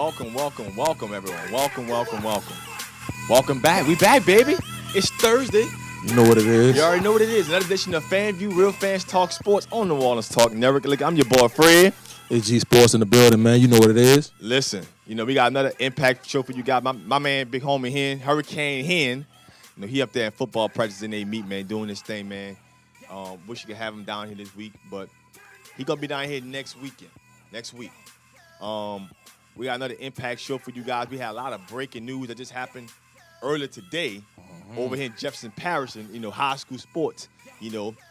Welcome, everyone. Welcome back. We back, baby. It's Thursday. You know what it is. You already know what it is. Another edition of FanView, Real Fans Talk Sports on the Wallens Talk Network. Look, I'm your boy, Fred. It's GSports in the building, man. You know what it is. Listen, we got another impact show for you guys. My man, big homie Hen, Hurricane Hen. He up there in football practice and they meet, man, doing this thing, man. Wish you could have him down here this week, but he going to be down here next week. We got another impact show for you guys. We had a lot of breaking news that just happened earlier today over here in Jefferson Parish in, high school sports.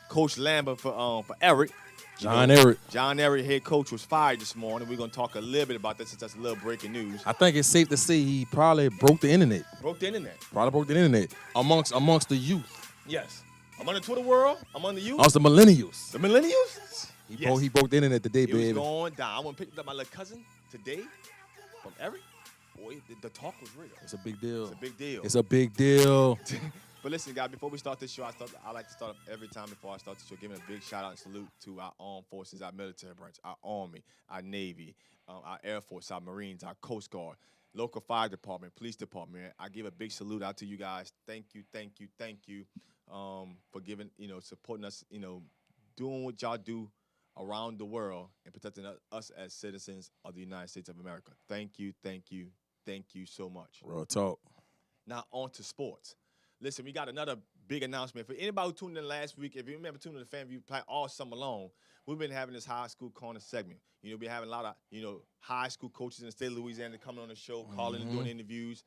Coach Lambert for Eric. John Eric, head coach, was fired this morning. We're going to talk a little bit about this since that's a little breaking news. I think it's safe to say he probably broke the internet. Probably broke the internet amongst the youth. Yes. Among the Twitter world, among the youth. Amongst the millennials. The millennials? He broke the internet today, baby. It was going down. I went and picked up my little cousin today from Eric. Boy, the talk was real. It's a big deal. It's a big deal. But listen, guys, before we start this show, I like to start every time before I start the show, giving a big shout out and salute to our armed forces, our military branch, our Army, our Navy, our Air Force, our Marines, our Coast Guard, local fire department, police department. I give a big salute out to you guys. Thank you for giving, supporting us, doing what y'all do around the world and protecting us as citizens of the United States of America. Thank you so much. Real talk. Now on to sports. Listen, we got another big announcement. For anybody who tuned in last week, if you remember tuning in to FanView all summer long, we've been having this high school corner segment. We're having a lot of, high school coaches in the state of Louisiana coming on the show, calling and doing interviews,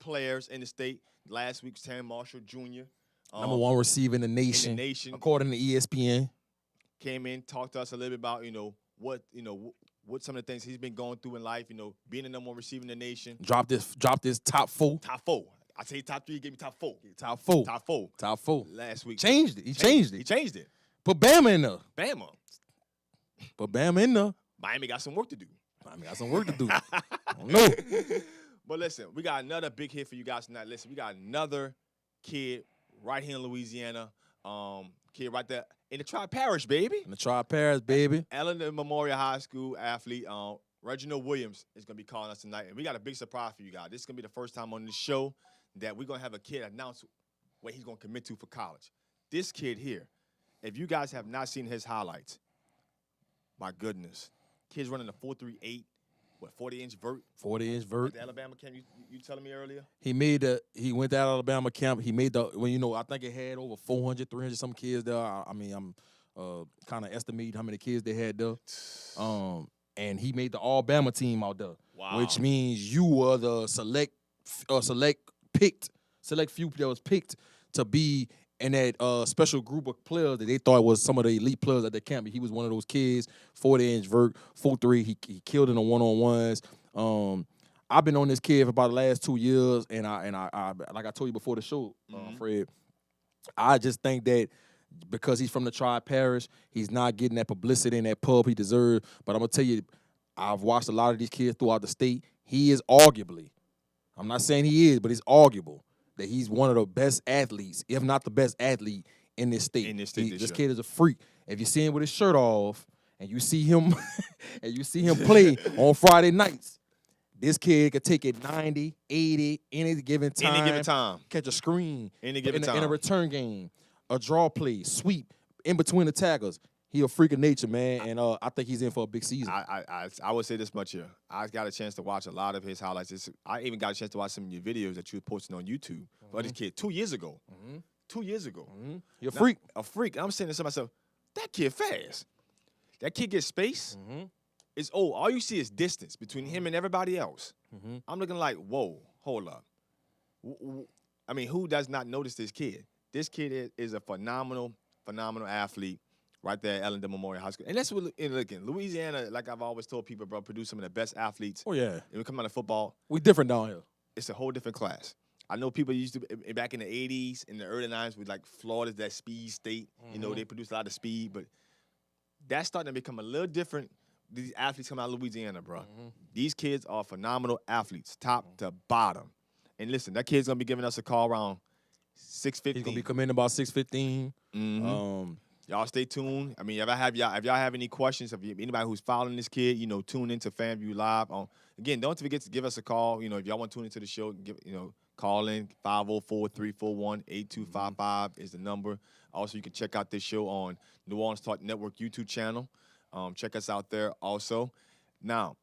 players in the state. Last week's Terry Marshall Jr. Number one receiver in the nation, according to ESPN. Came in, talked to us a little bit about, what some of the things he's been going through in life, being the number one receiver in the nation. Dropped this top four. I say top three, he gave me top four. Top four. Last week. Changed it. He changed it. Put Bama in there. Put Bama in there. Miami got some work to do. I don't know. But listen, we got another big hit for you guys tonight. Listen, we got another kid right here in Louisiana. Kid right there in the Tri-Parish, baby. Ellender Memorial High School athlete. Reginald Williams is going to be calling us tonight. And we got a big surprise for you guys. This is going to be the first time on this show that we're going to have a kid announce what he's going to commit to for college. This kid here, if you guys have not seen his highlights, my goodness. Kid's running a 4.38, 40-inch vert. 40-inch vert. The Alabama camp you telling me earlier? He went to that Alabama camp. He made I think it had over 400, 300 some kids there. I'm kind of estimating how many kids they had there. And he made the All-Bama team out there. Wow. Which means you were the select few that was picked to be in that special group of players that they thought was some of the elite players at the camp. He was one of those kids, 40-inch vert, 4.3. He killed in the one-on-ones. I've been on this kid for about the last 2 years, and I like I told you before the show, Fred, I just think that because he's from the Tri-Parish, he's not getting that publicity in that pub he deserves. But I'm going to tell you, I've watched a lot of these kids throughout the state. He is arguably, I'm not saying he is, but it's arguable that he's one of the best athletes, if not the best athlete in this state. This kid is a freak. If you see him with his shirt off and you see him play on Friday nights, this kid could take it 90, 80, any given time. Catch a screen. In a return game. A draw play, sweep, in between the tackles. He a freak of nature, man, and I think he's in for a big season. I would say this much here. I got a chance to watch a lot of his highlights. I even got a chance to watch some of your videos that you were posting on YouTube for this kid 2 years ago. 2 years ago. You're a freak. A freak. I'm saying to myself, that kid fast. That kid gets space. It's old. All you see is distance between him and everybody else. I'm looking like, whoa, hold up. I mean, who does not notice this kid? This kid is a phenomenal athlete right there at Ellender Memorial High School. And that's what, look, in Louisiana, like I've always told people, bro, produce some of the best athletes. Oh, yeah. And we come out of football. We different down here. It's a whole different class. I know people used to, back in the 80s, in the early 90s, with like Florida's that speed state. They produce a lot of speed. But that's starting to become a little different. These athletes come out of Louisiana, bro. These kids are phenomenal athletes, top to bottom. And listen, that kid's going to be giving us a call around 6:15. He's gonna be coming in about 6:15. Y'all stay tuned. I mean, if y'all have any questions, if anybody who's following this kid, tune into FanView Live. Again, don't forget to give us a call. If y'all want to tune into the show, call in 504-341-8255 is the number. Also, you can check out this show on New Orleans Talk Network YouTube channel. Check us out there also. Now,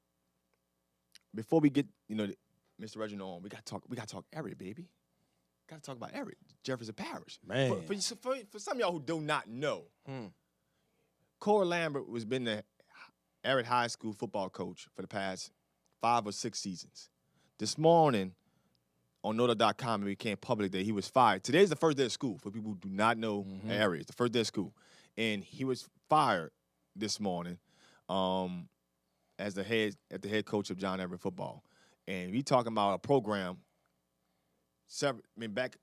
before we get Mr. Reginald on, we got to talk area, baby. Got to talk about area, Jefferson Parish. Man, for some of y'all who do not know, Corey Lambert has been the Everett High School football coach for the past 5 or 6 seasons. This morning on Nota.com, it became public that he was fired. Today's the first day of school for people who do not know the area. It's the first day of school. And he was fired this morning as the head coach of John Everett football. And we talking about a program back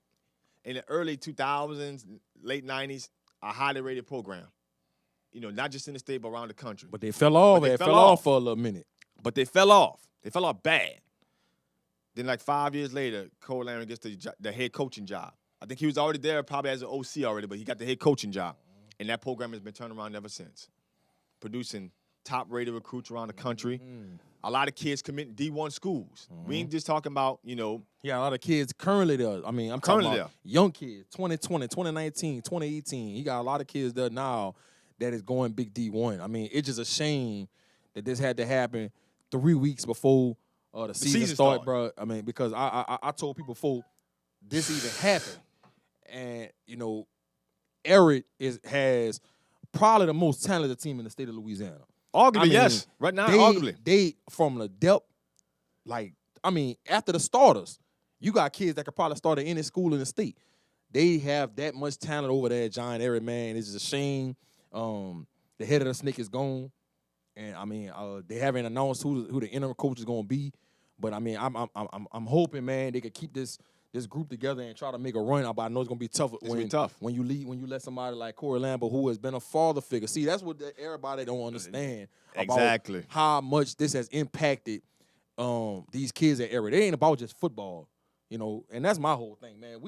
in the early 2000s, late 90s, a highly rated program. Not just in the state, but around the country. But they fell off. They fell off for a little minute. But they fell off. They fell off bad. Then, like 5 years later, Cole Lambert gets the head coaching job. I think he was already there probably as an OC already, but he got the head coaching job. And that program has been turned around ever since, producing top-rated recruits around the country. A lot of kids committing D1 schools. We ain't just talking about, Yeah, a lot of kids currently there. I mean, I'm talking about young kids, 2020, 2019, 2018. He got a lot of kids there now that is going big D1. I mean, it's just a shame that this had to happen 3 weeks before the season started, bro. I mean, because I told people before this even happened, and Everett has probably the most talented team in the state of Louisiana. Arguably, yes. Right now, arguably. They from the depth, after the starters, you got kids that could probably start at any school in the state. They have that much talent over there at John Everett, man. It's just a shame. The head of the snake is gone, and they haven't announced who the interim coach is going to be. But I'm hoping, man, they could keep this group together and try to make a run. But I know it's going to be tough. When you let somebody like Corey Lambert, who has been a father figure. See, that's what everybody don't understand about how much this has impacted these kids at Everett. It ain't about just football, and that's my whole thing, man.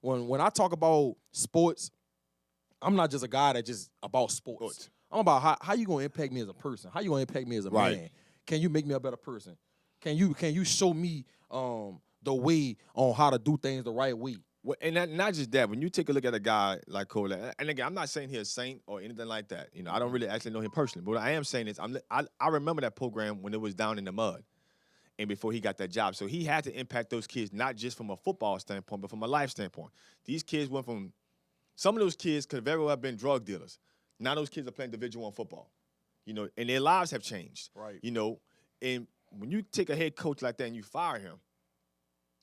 When I talk about sports, I'm not just a guy that just about sports. I'm about how you gonna impact me as a person. How you gonna impact me as a man? Can you make me a better person? Can you show me the way on how to do things the right way? Well, and not just that. When you take a look at a guy like Cole, and again, I'm not saying he's a saint or anything like that. I don't really actually know him personally. But what I am saying is, I remember that program when it was down in the mud, and before he got that job. So he had to impact those kids not just from a football standpoint, but from a life standpoint. These kids went from some of those kids could very well have been drug dealers. Now those kids are playing Division I football, and their lives have changed. Right. And when you take a head coach like that and you fire him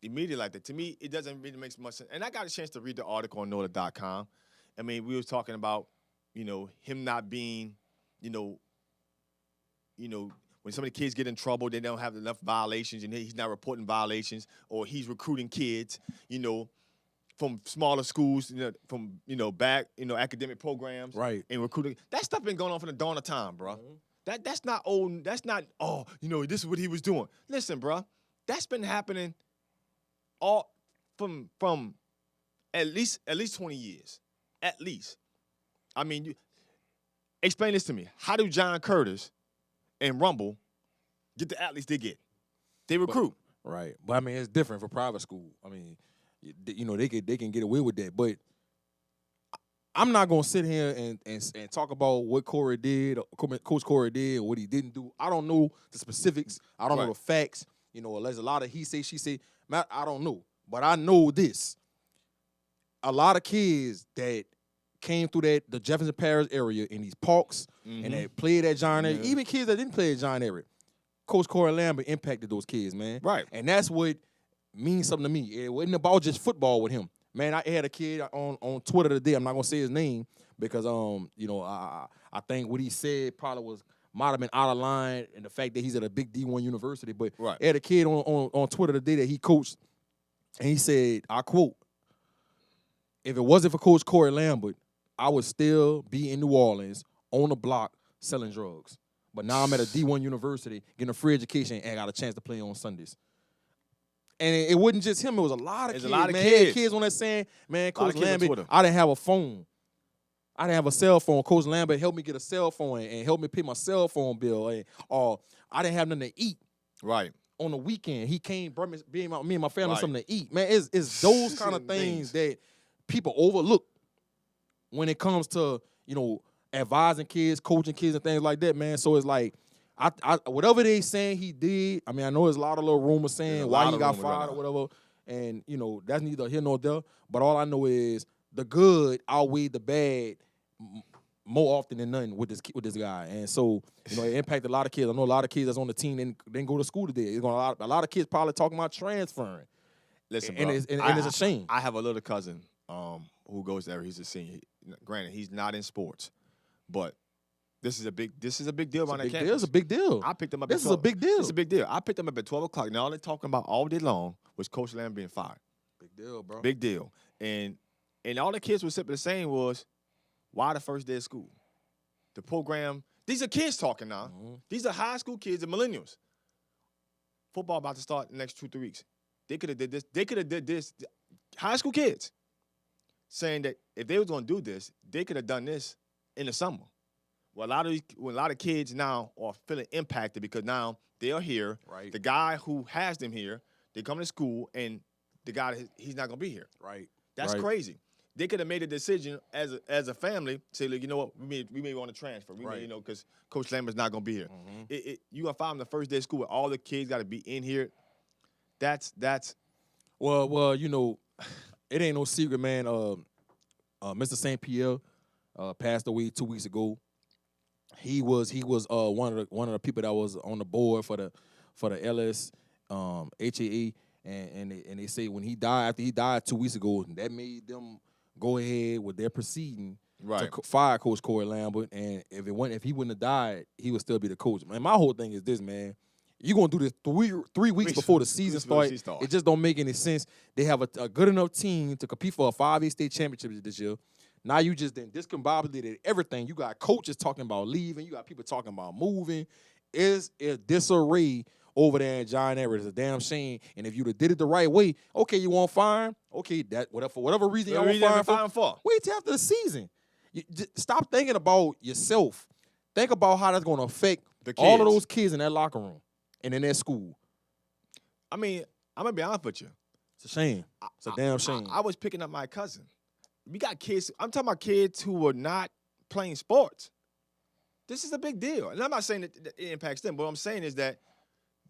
immediately like that, to me, it doesn't really make much sense. And I got a chance to read the article on Nota.com. We was talking about, him not being, when some of the kids get in trouble, they don't have enough violations, and he's not reporting violations, or he's recruiting kids, from smaller schools, from back, academic programs, right, and recruiting. That stuff been going on from the dawn of time, bro. That's not old. That's not this is what he was doing. Listen, bro, that's been happening all from at least 20 years, at least. Explain this to me. How do John Curtis and Rumble get the athletes they get? They recruit, right? But it's different for private school. They can get away with that, but I'm not gonna sit here and talk about what Corey did, Coach Corey did, or what he didn't do. I don't know the specifics. I don't know the facts. There's a lot of he say, she say. I don't know, but I know this: a lot of kids that came through the Jefferson Parish area in these parks and that played at John Everett, even kids that didn't play at John Everett, Coach Corey Lambert impacted those kids, man. Right, and that's what means something to me. It wasn't about just football with him. Man, I had a kid on Twitter today. I'm not gonna say his name because I think what he said probably might have been out of line, and the fact that he's at a big D1 university. But I had a kid on Twitter today that he coached, and he said, I quote, "If it wasn't for Coach Corey Lambert, I would still be in New Orleans on the block selling drugs. But now I'm at a D1 university getting a free education and got a chance to play on Sundays." And it wasn't just him. It was a lot of kids. A lot of man. kids. Kids on that saying, man, Coach Lambert, I didn't have a phone. I didn't have a cell phone. Coach Lambert helped me get a cell phone and helped me pay my cell phone bill. Or I didn't have nothing to eat. Right. on the weekend. He came, brought me and my family Right. something to eat. Man, it's those kind of things that people overlook when it comes to, advising kids, coaching kids, and things like that, man. So it's like, I whatever they saying he did, I mean, I know there's a lot of little rumors saying why he got fired or whatever, and, that's neither here nor there. But all I know is the good outweighed the bad more often than none with this guy. And so, it impacted a lot of kids. I know a lot of kids that's on the team didn't go to school today. It's going a lot of kids probably talking about transferring. Listen, and bro, it's a shame. I have a little cousin who goes there. He's a senior. Granted, he's not in sports, but this is a big deal on that campus. It's a big deal. I picked him up. This is a big deal. It's a big deal. I picked him up at 12 o'clock. Now all they're talking about all day long was Coach Lamb being fired. Big deal, bro. Big deal. And all the kids were simply saying was, why the first day of school? The program. These are kids talking now. Mm-hmm. These are high school kids and millennials. Football about to start in the next 2-3 weeks. They could have did this. They could have did this. High school kids saying that if they was going to do this, they could have done this in the summer. Well, a lot of kids now are feeling impacted because now they are here. Right. The guy who has them here, they come to school, and the guy, he's not going to be here. Right. That's crazy. They could have made a decision as a family, say, look, you know what, we may want to transfer. We may, because Coach Lambert's not going to be here. Mm-hmm. You going to find him the first day of school where all the kids got to be in here. That's well, it ain't no secret, man. Mr. St. Pierre passed away 2 weeks ago. He was one of the people that was on the board for the LS HAA, and they say when he died, after he died 2 weeks ago, that made them go ahead with their proceeding to fire Coach Corey Lambert. And if he wouldn't have died, he would still be the coach. Man, my whole thing is this, man. You're going to do this 3 weeks before the season starts. It just don't make any sense. They have a good enough team to compete for a 5A state championship this year. Now you just then discombobulated everything. You got coaches talking about leaving. You got people talking about moving. It's a disarray over there in John Everett. It's a damn shame. And if you'd have did it the right way, okay, you want to fire him? Okay, for whatever reason you want to fire him for, wait till after the season. Stop thinking about yourself. Think about how that's going to affect all of those kids in that locker room and in that school. I mean, I'm going to be honest with you. It's a shame. It's a damn shame. I was picking up my cousin. We got kids. I'm talking about kids who were not playing sports. This is a big deal. And I'm not saying that it impacts them. But what I'm saying is that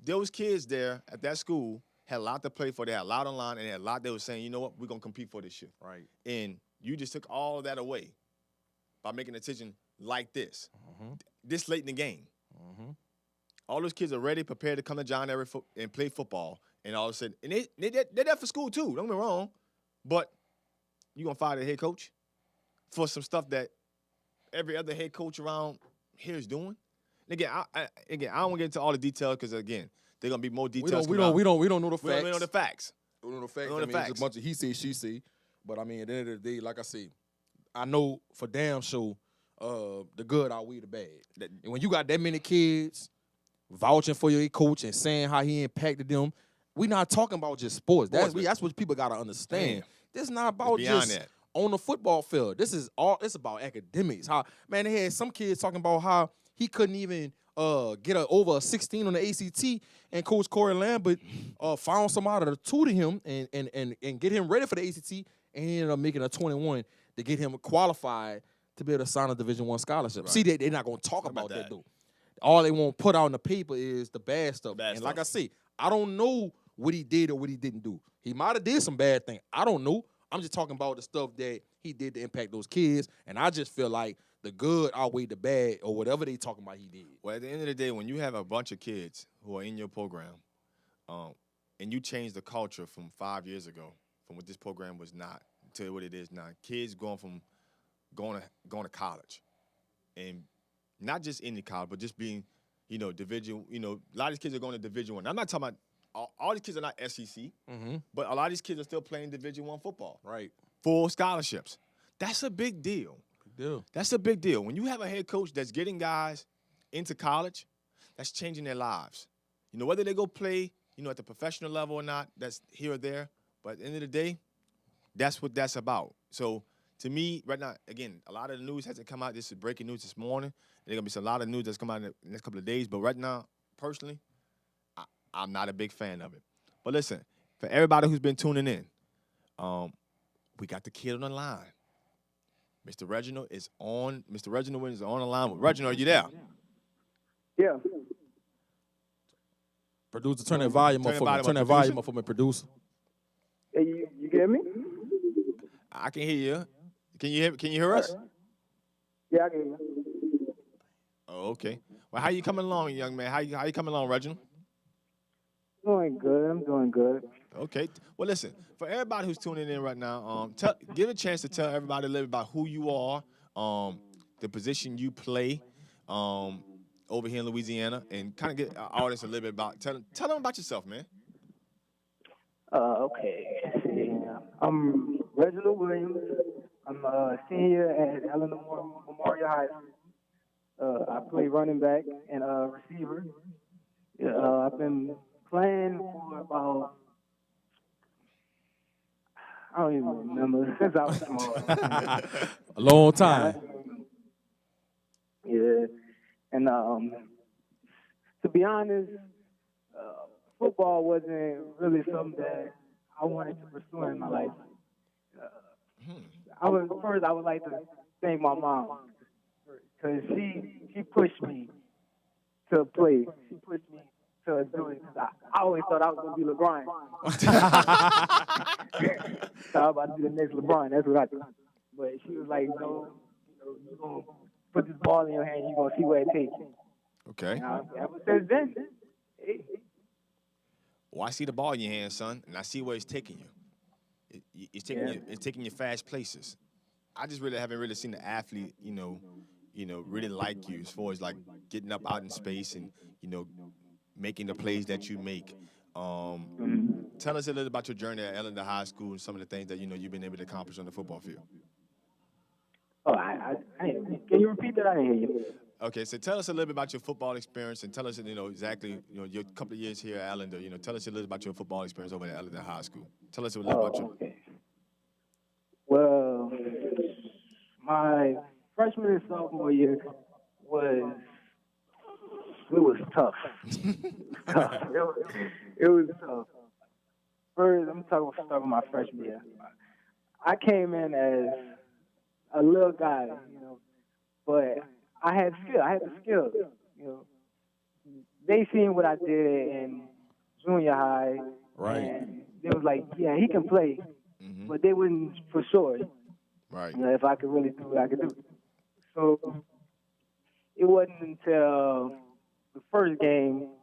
those kids there at that school had a lot to play for. They had a lot on line, and they had a lot they were saying, you know what, we're going to compete for this year. Right. And you just took all of that away by making a decision like this, this late in the game. Mm-hmm. All those kids are ready, prepared to come to John Everett and play football. And all of a sudden, and they're there for school too, don't get me wrong. But you going to fire the head coach for some stuff that every other head coach around here is doing? And again, I don't want to get into all the details because, again, they're going to be more details. We don't know the facts. We don't know the facts. We don't know the facts. I mean, it's a bunch of he say, she say. But, I mean, at the end of the day, like I say, I know for damn sure the good outweigh the bad. And when you got that many kids vouching for your coach and saying how he impacted them, we're not talking about just sports. That's what people got to understand. This is not about just on the football field. This is it's about academics. They had some kids talking about how he couldn't even get over a 16 on the ACT, and Coach Corey Lambert found somebody to tutor him and get him ready for the ACT, and he ended up making a 21 to get him qualified to be able to sign a Division I scholarship. Right. See, they're not going to talk about that, though. All they want to put out on the paper is the bad stuff. Like I say, I don't know what he did or what he didn't do. He might have did some bad thing. I don't know. I'm just talking about the stuff that he did to impact those kids, and I just feel like the good outweighed the bad or whatever they talking about he did. Well, at the end of the day, when you have a bunch of kids who are in your program, and you change the culture from 5 years ago, from what this program was not to what it is now, kids going to college, and not just any college, but just being, division. A lot of these kids are going to Division I. I'm not talking about all these kids are not SEC, but a lot of these kids are still playing Division I football. Right. Full scholarships. That's a big deal. That's a big deal. When you have a head coach that's getting guys into college, that's changing their lives. Whether they go play, at the professional level or not, that's here or there. But at the end of the day, that's what that's about. So to me, right now, again, a lot of the news hasn't come out. This is breaking news this morning. There's going to be a lot of news that's come out in the next couple of days. But right now, personally, I'm not a big fan of it. But listen, for everybody who's been tuning in, we got the kid on the line. Mr. Reginald is on. Mr. Reginald is on the line. Reginald, are you there? Yeah. Producer, turn that volume up for me. Turn that volume up for me, producer. Hey, you get me? I can hear you. Can you hear us? Yeah, I can hear you. Oh, okay. Well, how you coming along, young man? How you coming along, Reginald? Doing good. I'm doing good. Okay. Well, listen, for everybody who's tuning in right now, give a chance to tell everybody a little bit about who you are, the position you play over here in Louisiana, and kind of get our audience a little bit about, tell them about yourself, man. Okay. I'm Reginald Williams. I'm a senior at Ellender Memorial High School. I play running back and receiver. I've been playing for about, I don't even remember, since I was small. A long time. Yeah. And to be honest, football wasn't really something that I wanted to pursue in my life. I would like to thank my mom because she pushed me to play. She pushed me to do it. I always thought I was going to be LeBron. So I was about to be the next LeBron. That's what I thought. But she was like, no, you're going to put this ball in your hand. You're going to see where it takes you. Okay. Ever since then, Well, I see the ball in your hand, son, and I see where it's taking you. It's taking you fast places. I just really haven't really seen the athlete, really like you as far as like getting up out in space and making the plays that you make. Tell us a little about your journey at Ellender High School and some of the things that you've been able to accomplish on the football field. Oh, can you repeat that? I didn't hear you. Okay, so tell us a little bit about your football experience and tell us, exactly, your couple of years here at Ellender. Tell us a little about your football experience over at Ellender High School. Tell us a little about your. Okay. Well, my freshman and sophomore year was tough. It was tough. First, I'm start with my freshman year. I came in as a little guy, but I had skill. I had the skill. They seen what I did in junior high, Right. and they was like, "Yeah, he can play," but they wasn't for sure. Right. If I could really do what I could do. So it wasn't until the first game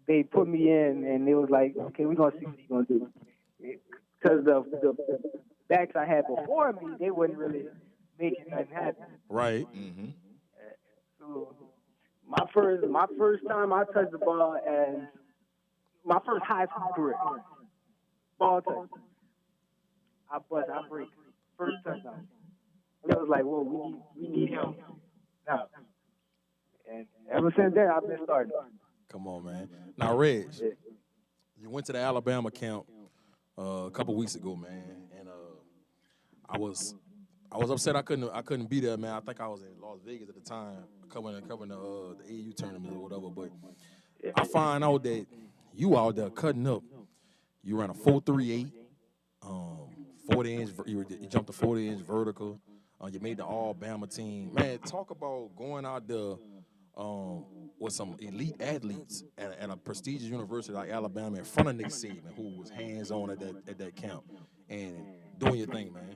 they put me in, and they was like, "Okay, we're gonna see what you're gonna do," because the backs I had before me, they wouldn't really making nothing happen. Right. Mm-hmm. So my first time I touched the ball as my first high school career, ball touch. I break first touchdown. And it was like, whoa, we need him now. And ever since then, I've been starting. Come on, man. Now, Reg, you went to the Alabama camp a couple weeks ago, man, and I was upset I couldn't be there, man. I think I was in Las Vegas at the time, covering the AU tournament or whatever. But I find out that you out there cutting up. You ran a 4.38, 40-inch. You jumped a 40-inch vertical. You made the All-Bama team. Man, talk about going out there with some elite athletes at a prestigious university like Alabama in front of Nick Saban, who was hands-on at that camp and doing your thing, man.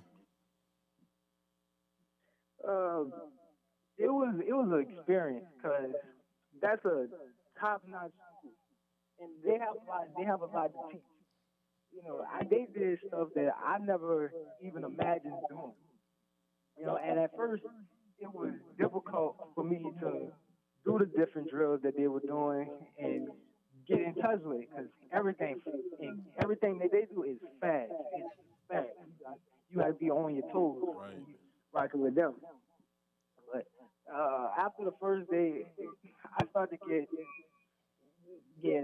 It was an experience because that's a top-notch school, and they have a lot to teach. They did stuff that I never even imagined doing. And at first it was difficult for me to do the different drills that they were doing and get in touch with it because everything that they do is fast. It's fast. You got to be on your toes, Right. rocking with them. But after the first day, I started to get it. Yeah,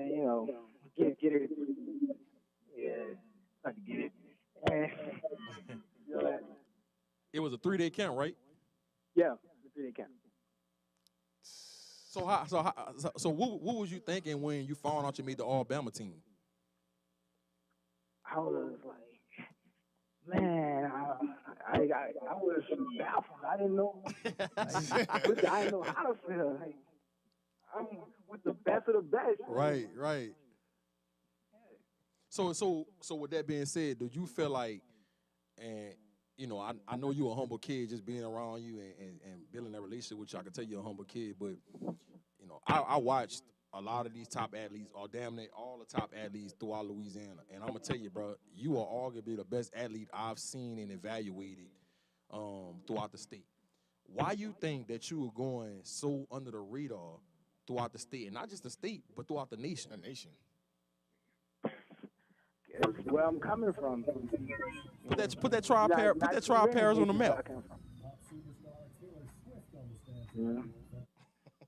started to get it. And, It was a 3-day camp, right? yeah, the 3-day camp. So what was you thinking when you found out you made the All-Bama team? I was like, man, I was baffled. I didn't know, I didn't know how to feel. Like, I'm with the best of the best. Right. So with that being said, do you feel like, and you know, I know you a humble kid, just being around you and building that relationship with you, I can tell you're a humble kid, but you know, I watched a lot of these top athletes, or damn near all the top athletes throughout Louisiana, and I'm gonna tell you, bro, you are arguably the best athlete I've seen and evaluated throughout the state. Why you think that you were going so under the radar throughout the state, and not just the state, but throughout the nation? The nation. It's where I'm coming from. Put that trial Paris on the map. Yeah.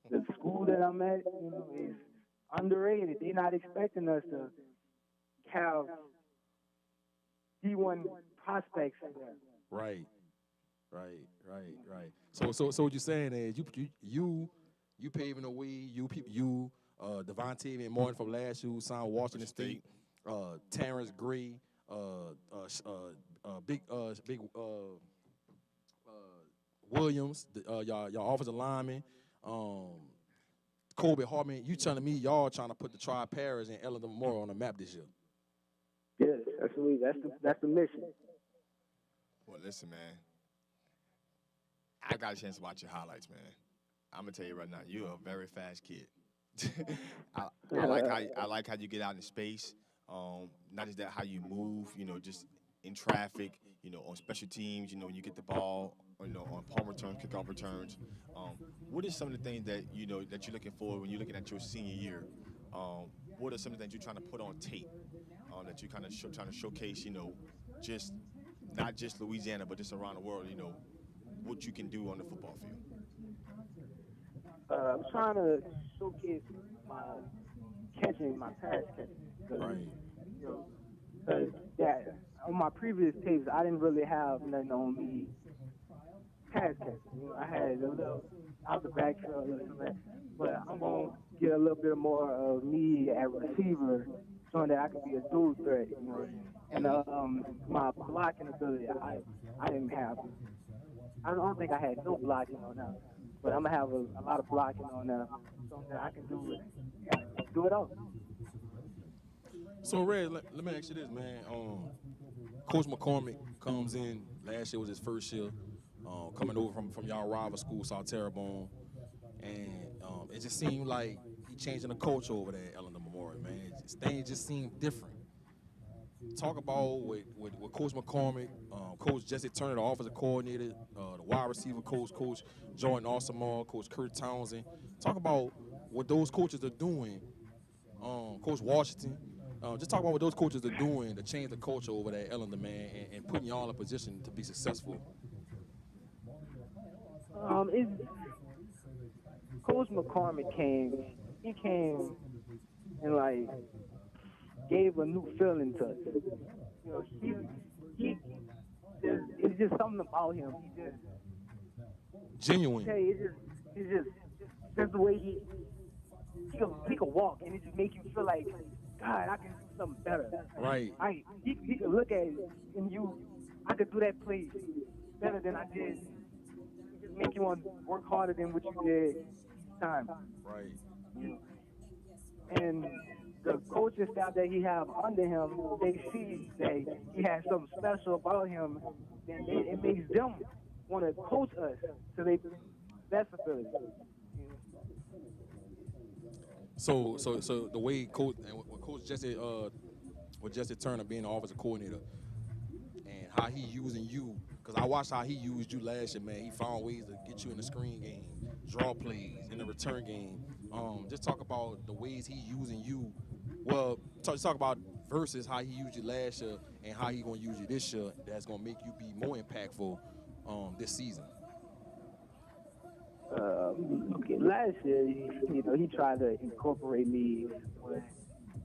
The school that I'm at, is underrated. They're not expecting us to have D1 prospects in there. Right. So what you're saying is you paving the way. You Devontae and Martin from last year who signed Washington State. Terrence Gray, Big Williams, y'all offensive lineman, Kobe Hartman. You telling me y'all trying to put the Tri-Paris and Ellender Memorial on the map this year? Yes, that's the mission. Well, listen, man. I got a chance to watch your highlights, man. I'm gonna tell you right now, you're a very fast kid. I like how you get out in space. Not just that, how you move, just in traffic, on special teams, when you get the ball, on palm returns, kickoff returns. What are some of the things that, that you're looking for when you're looking at your senior year? What are some of the things you're trying to put on tape that you're kind of trying to showcase, just not just Louisiana, but just around the world, what you can do on the football field? I'm trying to showcase my pass catching. Right. Because on my previous tapes, I didn't really have nothing on me pass catching. I had a little out the backfield, but I'm going to get a little bit more of me at receiver, showing that I could be a dual threat. And my blocking ability, I didn't have. I don't think I had no blocking on that, but I'm gonna have a lot of blocking on that, so that I can do it all. So Red, let me ask you this, man. Coach McCormick comes in. Last year was his first year, coming over from y'all rival school, South Terrebonne, and it just seemed like he changing the culture over there at Ellender Memorial, man. Things just seemed different. Talk about with Coach McCormick, Coach Jesse Turner, the offensive coordinator, the wide receiver Coach Jordan Awesamar, Coach Kurt Townsend. Talk about what those coaches are doing. Coach Washington. Just talk about what those coaches are doing to change the culture over there at Ellender, man, and putting y'all in a position to be successful. Coach McCormick came. He came and gave a new feeling to us. It's just something about him. He just genuine. It's just the way he can walk, and it just makes you feel like, God, I can do something better. Right. He can look at it and I could do that play better than I did. It just make you want to work harder than what you did each time. Right. And the coaching staff that he have under him, they see that he has something special about him, and it makes them want to coach us to their best ability. So the way Coach Jesse with Jesse Turner being the offensive coordinator, and how he using you, because I watched how he used you last year, man. He found ways to get you in the screen game, draw plays, in the return game. Just talk about the ways he using you. Well, talk about versus how he used you last year and how he gonna use you this year. That's gonna make you be more impactful this season. Okay, last year, he tried to incorporate me,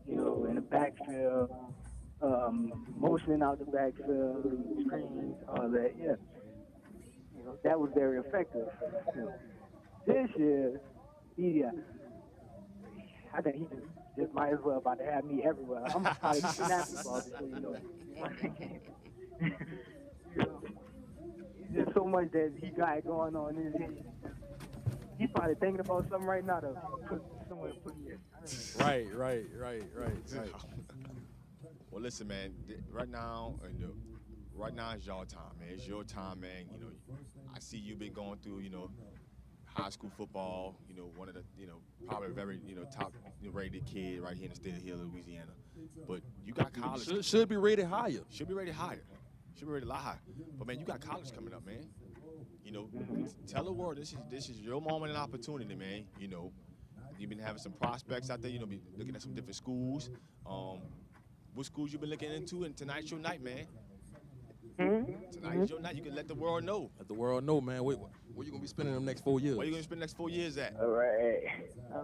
in the backfield, motioning out the backfield, screens, all that. Yeah, that was very effective. This year, I think he just might as well about to have me everywhere. I'm probably snapping ball before you know it. You know, it's just so much that he got going on in his head. He's probably thinking about something right now to put somewhere to put me in. Right. Well, listen, man. Right now, right now is your time, man. It's your time, man. You know, I see you've been going through, high school football. One of the, probably a very, top rated kid right here in the state of Louisiana. But you got college. Should be rated higher. Should be rated higher. Should be rated a lot higher. But man, you got college coming up, man. Tell the world this is your moment and opportunity, man. You've been having some prospects out there. Be looking at some different schools. What schools you been looking into? And tonight's your night, man. Tonight's your night. You can let the world know. Let the world know, man. Where you gonna be spending them next 4 years? Where you gonna spend the next 4 years at? All right. I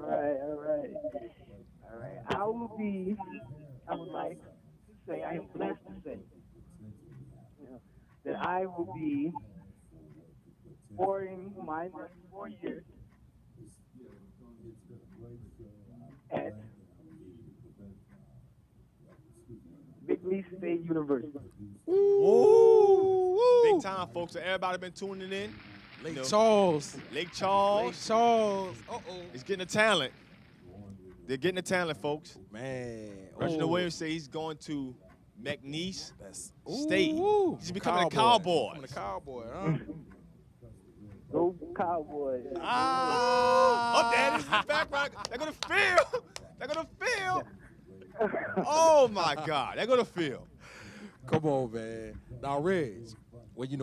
would like to say, I am blessed to say, that I will be pouring my next 4 years at Big State University. Ooh. Big time, folks. So everybody been tuning in. Lake Charles. Uh-oh. He's getting the talent. They're getting the talent, folks. Man. Reginald Williams say he's going to McNeese State. He's becoming a cowboy. Becoming a cowboy, huh? Go Cowboys. Oh, that is the background. They're going to feel. Oh, my God. They're going to feel. Come on, man. Now, Reg, well, you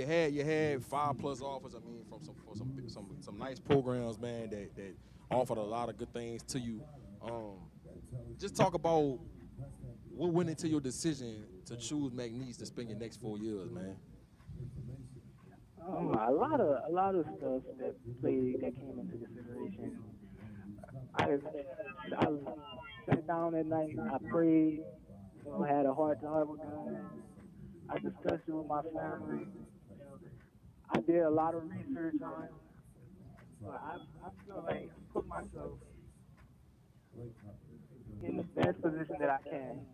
had 5+ offers. I mean, from some nice programs, man, that offered a lot of good things to you. Just talk about what went into your decision to choose McNeese to spend your next 4 years, man. A lot of stuff that came into consideration. I sat down at night. I prayed. Had a heart-to-heart with God. I discussed it with my family. I did a lot of research on it. But I feel like I put myself in the best position that I can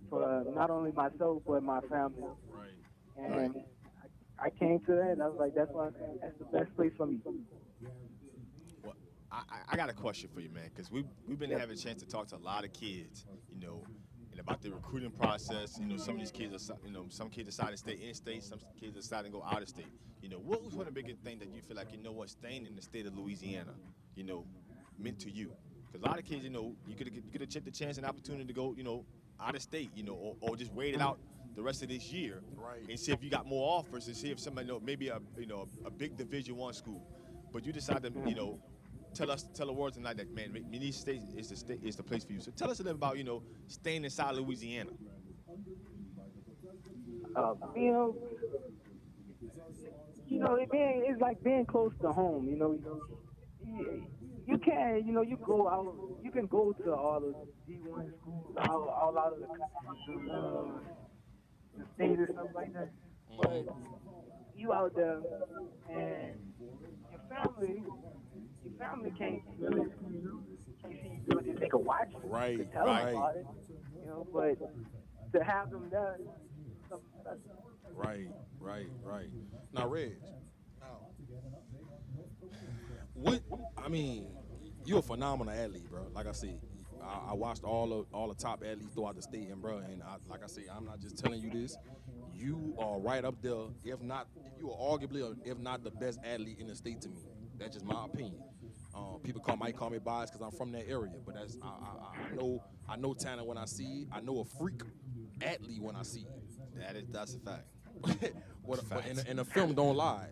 for not only myself but my family. Right. And I came to that, and I was like, that's the best place for me. Well, I got a question for you, man, because we've been having a chance to talk to a lot of kids, and about the recruiting process. Some of these kids are, some kids decide to stay in state, some kids decide to go out of state. What was one of the biggest things that you feel like, staying in the state of Louisiana, meant to you? Because a lot of kids, you could have took the chance and opportunity to go, out of state, or just wait it out the rest of this year, right, and see if you got more offers and see if somebody, maybe a big Division I school, but you decided to, tell the world tonight that, man, McNeese State is the place for you. So tell us a little about, staying inside Louisiana. It's like being close to home. You can, you go out. You can go to all the D1 schools, all out of the state or stuff like that. But you out there, and your family can't really see you. They can watch you. Right, they can tell them about it. But to have them there, something special. Right. Now, Reg, you're a phenomenal athlete, bro. Like I said, I watched all the top athletes throughout the state, and bro, and like I say, I'm not just telling you this. You are right up there, if not, you are arguably, if not the best athlete in the state to me. That's just my opinion. People might call me biased because I'm from that area, but that's I know talent when I see it. I know a freak athlete when I see it. That's a fact. And the film don't lie.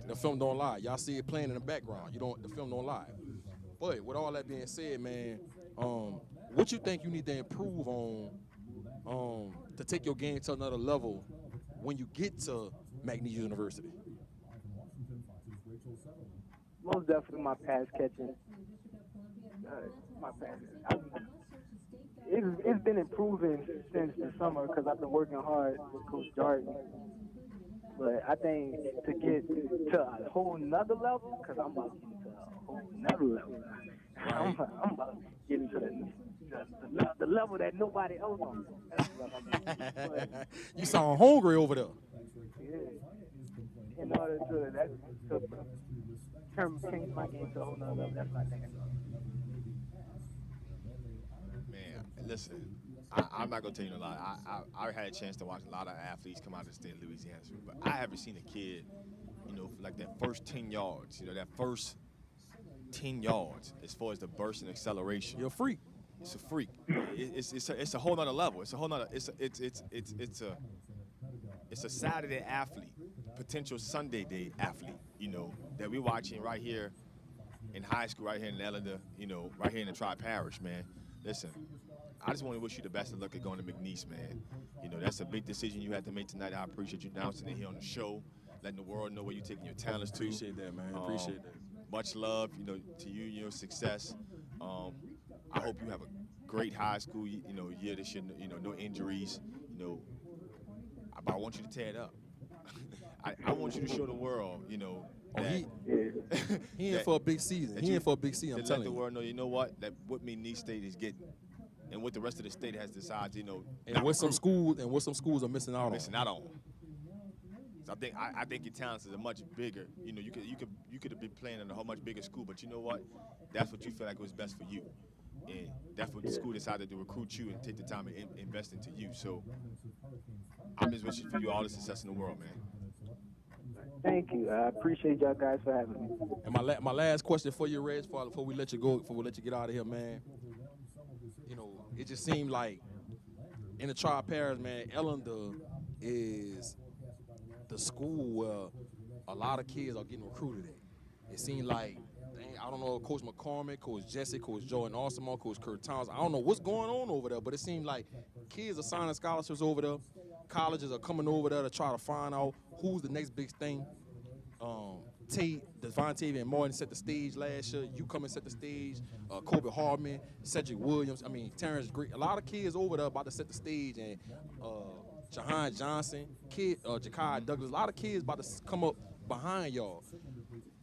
Y'all see it playing in the background. The film don't lie. But with all that being said, man, what you think you need to improve on to take your game to another level when you get to McNeese University? Most definitely my pass catching. It's been improving since the summer because I've been working hard with Coach Jordan. But I think to get to a whole nother level, because I'm about to get to a whole another level. I'm about to get into the level that nobody else on. That's what I'm doing. But, You sound hungry over there. yeah. In order to change my game to a whole nother level, that's what I think. Man, listen, I'm not gonna tell you a lot. I had a chance to watch a lot of athletes come out of the state of Louisiana, but I haven't seen a kid, like that first 10 yards. That first 10 yards as far as the burst and acceleration. You're a freak. It's a freak. It's a whole nother level. It's a whole nother. It's a Saturday athlete, potential Sunday day athlete. That we're watching right here in high school, right here in Ellender. Right here in the Tri-Parish, man. Listen, I just want to wish you the best of luck at going to McNeese, man. That's a big decision you had to make tonight. I appreciate you announcing it here on the show, letting the world know where you're taking your talents to. Appreciate that, man. Appreciate that. Much love, to you and your success. I hope you have a great high school, year this year. No injuries. But I want you to tear it up. I want you to show the world, that he in for a big season. He in for a big season. I'm telling you. Let the world know, that what McNeese State is getting, and what the rest of the state has decided, and what some schools are missing out on. So I think your talents is a much bigger. You could have been playing in a whole much bigger school, but you know what? That's what you feel like was best for you, and that's what the school decided to recruit you and take the time and invest into you. So I'm just wishing for you all the success in the world, man. Thank you. I appreciate y'all guys for having me. And my last question for you, Reg, before we let you go, before we let you get out of here, man. It just seemed like in the Tri-Parish, man, Ellender is the school where a lot of kids are getting recruited at. It seemed like, I don't know, Coach McCormick, Coach Jesse, Coach Jordan Awesome, Coach Kurt Townsend. I don't know what's going on over there, but it seemed like kids are signing scholarships over there. Colleges are coming over there to try to find out who's the next big thing. Devontae and Martin set the stage last year. You come and set the stage. Kobe Hardman, Cedric Williams. Terrence Great. A lot of kids over there about to set the stage. And Jahan Johnson, Jakai Douglas. A lot of kids about to come up behind y'all.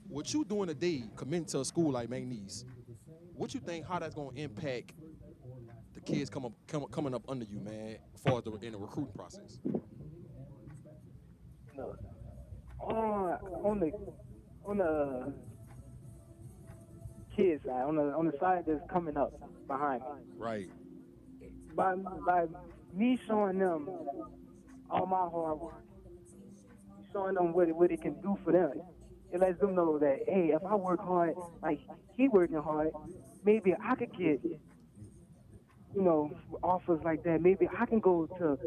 What you doing today, committing to a school like McNeese, what you think, how that's going to impact the kids coming up under you, man, as far as in the recruiting process? No. On the kids side, on the side that's coming up behind me. Right. By me showing them all my hard work, showing them what it can do for them, it lets them know that, hey, if I work hard, like he working hard, maybe I could get, offers like that. Maybe I can go to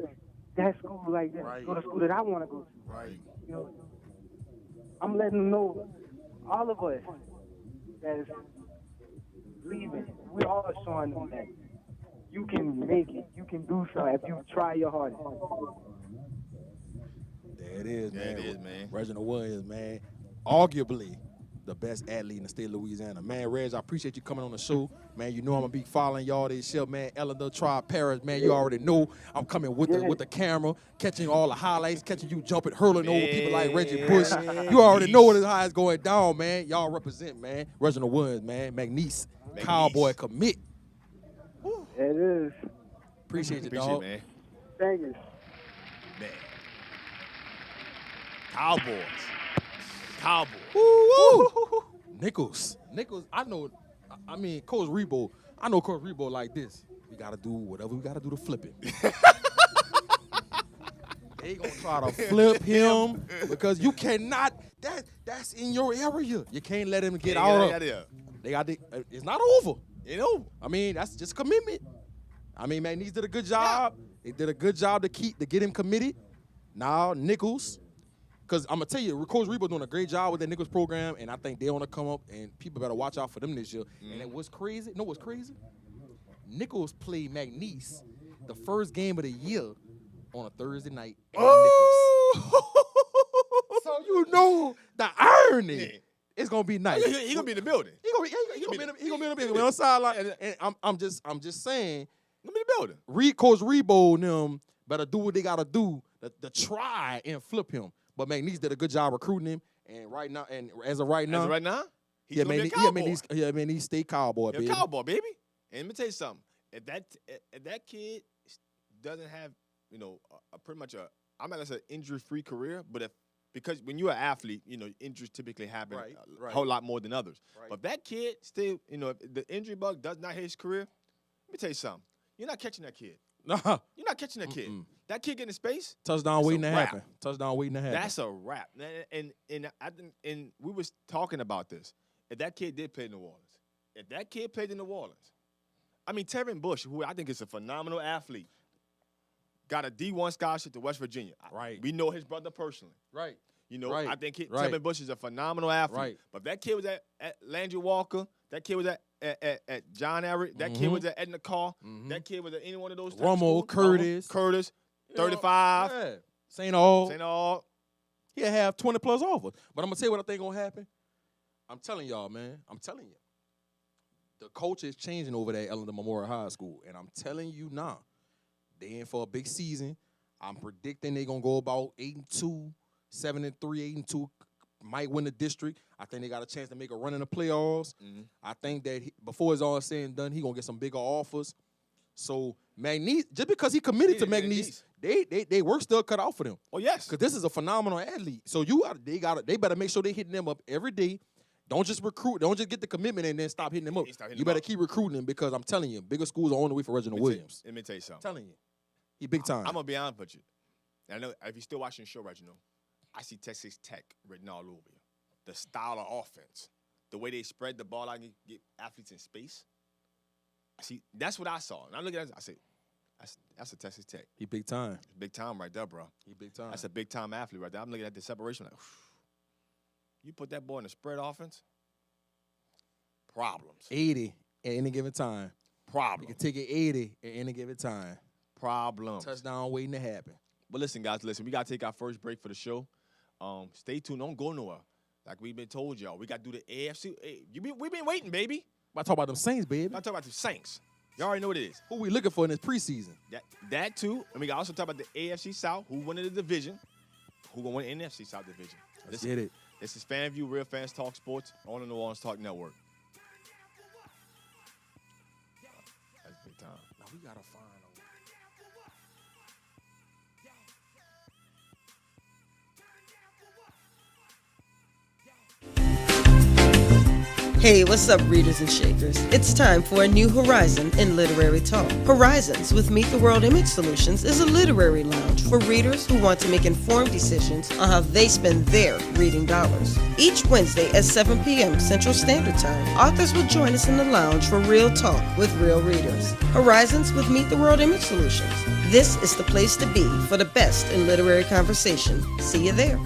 that school like that, right. Go to school that I want to go to. Right. I'm letting them know, all of us that's leaving, we're all showing them that you can make it. You can do something if you try your hardest. There it is, man. There it is, man. Reginald Williams, man. Arguably the best athlete in the state of Louisiana. Man, Reg, I appreciate you coming on the show. Man, you know I'm going to be following y'all this show, man. Ellender, Tri-Parish, man, you already know I'm coming with the camera, catching all the highlights, catching you jumping, hurling over people like Reggie Bush. You already know how it's going down, man. Y'all represent, man. Reginald Williams, man. McNeese. Cowboy commit. It is. Appreciate you, Appreciate dog. it, man. Thank you. Man. Cowboys. Woo! Nichols, I know. Coach Rebo. I know Coach Rebo like this. We gotta do whatever we gotta do to flip him. They gonna try to flip him because you cannot. That's in your area. You can't let him get out of. They got. It's not over. It over. That's just commitment. McNeese did a good job. Yeah. They did a good job to get him committed. Now Nichols. Because I'm going to tell you, Coach Rebo doing a great job with that Nichols program, and I think they're going to come up, and people better watch out for them this year. And what's crazy? Know what's crazy? Nichols played McNeese the first game of the year on a Thursday night at Nichols. So you know the irony. Yeah. It's going to be nice. He's going to be in the building. He's going to be in the building. On the sideline. And I'm just saying. He's going to be in the building. Coach Rebo and them better do what they got to do to try and flip him. But McNeese did a good job recruiting him, and as of right now, He's gonna be a cowboy. He's stay cowboy, baby. A cowboy, baby. And let me tell you something. If that kid doesn't have, pretty much I'm not gonna say injury-free career, but because when you're an athlete, injuries typically happen a whole lot more than others. Right. But if that kid still, if the injury bug does not hit his career, let me tell you something. You're not catching that kid. You're not catching that kid. That kid getting in space. Touchdown waiting to happen. Touchdown waiting to happen. That's a wrap. And we was talking about this. If that kid did play in New Orleans, I mean, Tevin Bush, who I think is a phenomenal athlete, got a D1 scholarship to West Virginia. Right. We know his brother personally. Right. I think Tevin Bush is a phenomenal athlete. Right. But if that kid was at Landry Walker, that kid was at John Everett, that kid was at Edna Carr, that kid was at any one of those. Romo, Curtis, 35. Yeah. St. All. He'll have 20-plus offers. But I'm going to tell you what I think going to happen. I'm telling y'all, man. I'm telling you. The culture is changing over there at Ellender Memorial High School. And I'm telling you now, they in for a big season. I'm predicting they're going to go about 8-2, 7-3, 8-2. Might win the district. I think they got a chance to make a run in the playoffs. I think that before it's all said and done, he's going to get some bigger offers. So, McNeese, just because he committed to McNeese, they work still cut out for them. Oh, yes. Because this is a phenomenal athlete. So, they better make sure they hitting them up every day. Don't just recruit. Don't just get the commitment and then stop hitting them up. You better keep recruiting them because I'm telling you, bigger schools are on the way for Reginald Williams. Let me tell you something. I'm telling you. He big time. I'm going to be honest with you. And I know if you're still watching the show, Reginald, I see Texas Tech written all over you. The style of offense, the way they spread the ball out and get athletes in space. See, that's what I saw. And I look at it, I say, that's a Texas Tech. He big time. Big time right there, bro. He big time. That's a big time athlete right there. I'm looking at the separation like, you put that boy in a spread offense, problems. 80 at any given time. Problems. You can take it 80 at any given time. Problems. Touchdown waiting to happen. But listen, guys, we got to take our first break for the show. Stay tuned. Don't go nowhere. Like we've been told y'all, we got to do the AFC. Hey, we've been waiting, baby. I talk about them Saints, baby. I talk about the Saints. Y'all already know what it is. Who we looking for in this preseason? That too. And we got also talk about the AFC South, who won the division, who gonna win the NFC South division. Let's get it. This is FanView, Real Fans Talk Sports on the New Orleans Talk Network. That's big time. Now we gotta find Hey, what's up, readers and shakers? It's time for a new horizon in literary talk. Horizons with Meet the World Image Solutions is a literary lounge for readers who want to make informed decisions on how they spend their reading dollars. Each Wednesday at 7 p.m. Central Standard Time, authors will join us in the lounge for real talk with real readers. Horizons with Meet the World Image Solutions. This is the place to be for the best in literary conversation. See you there.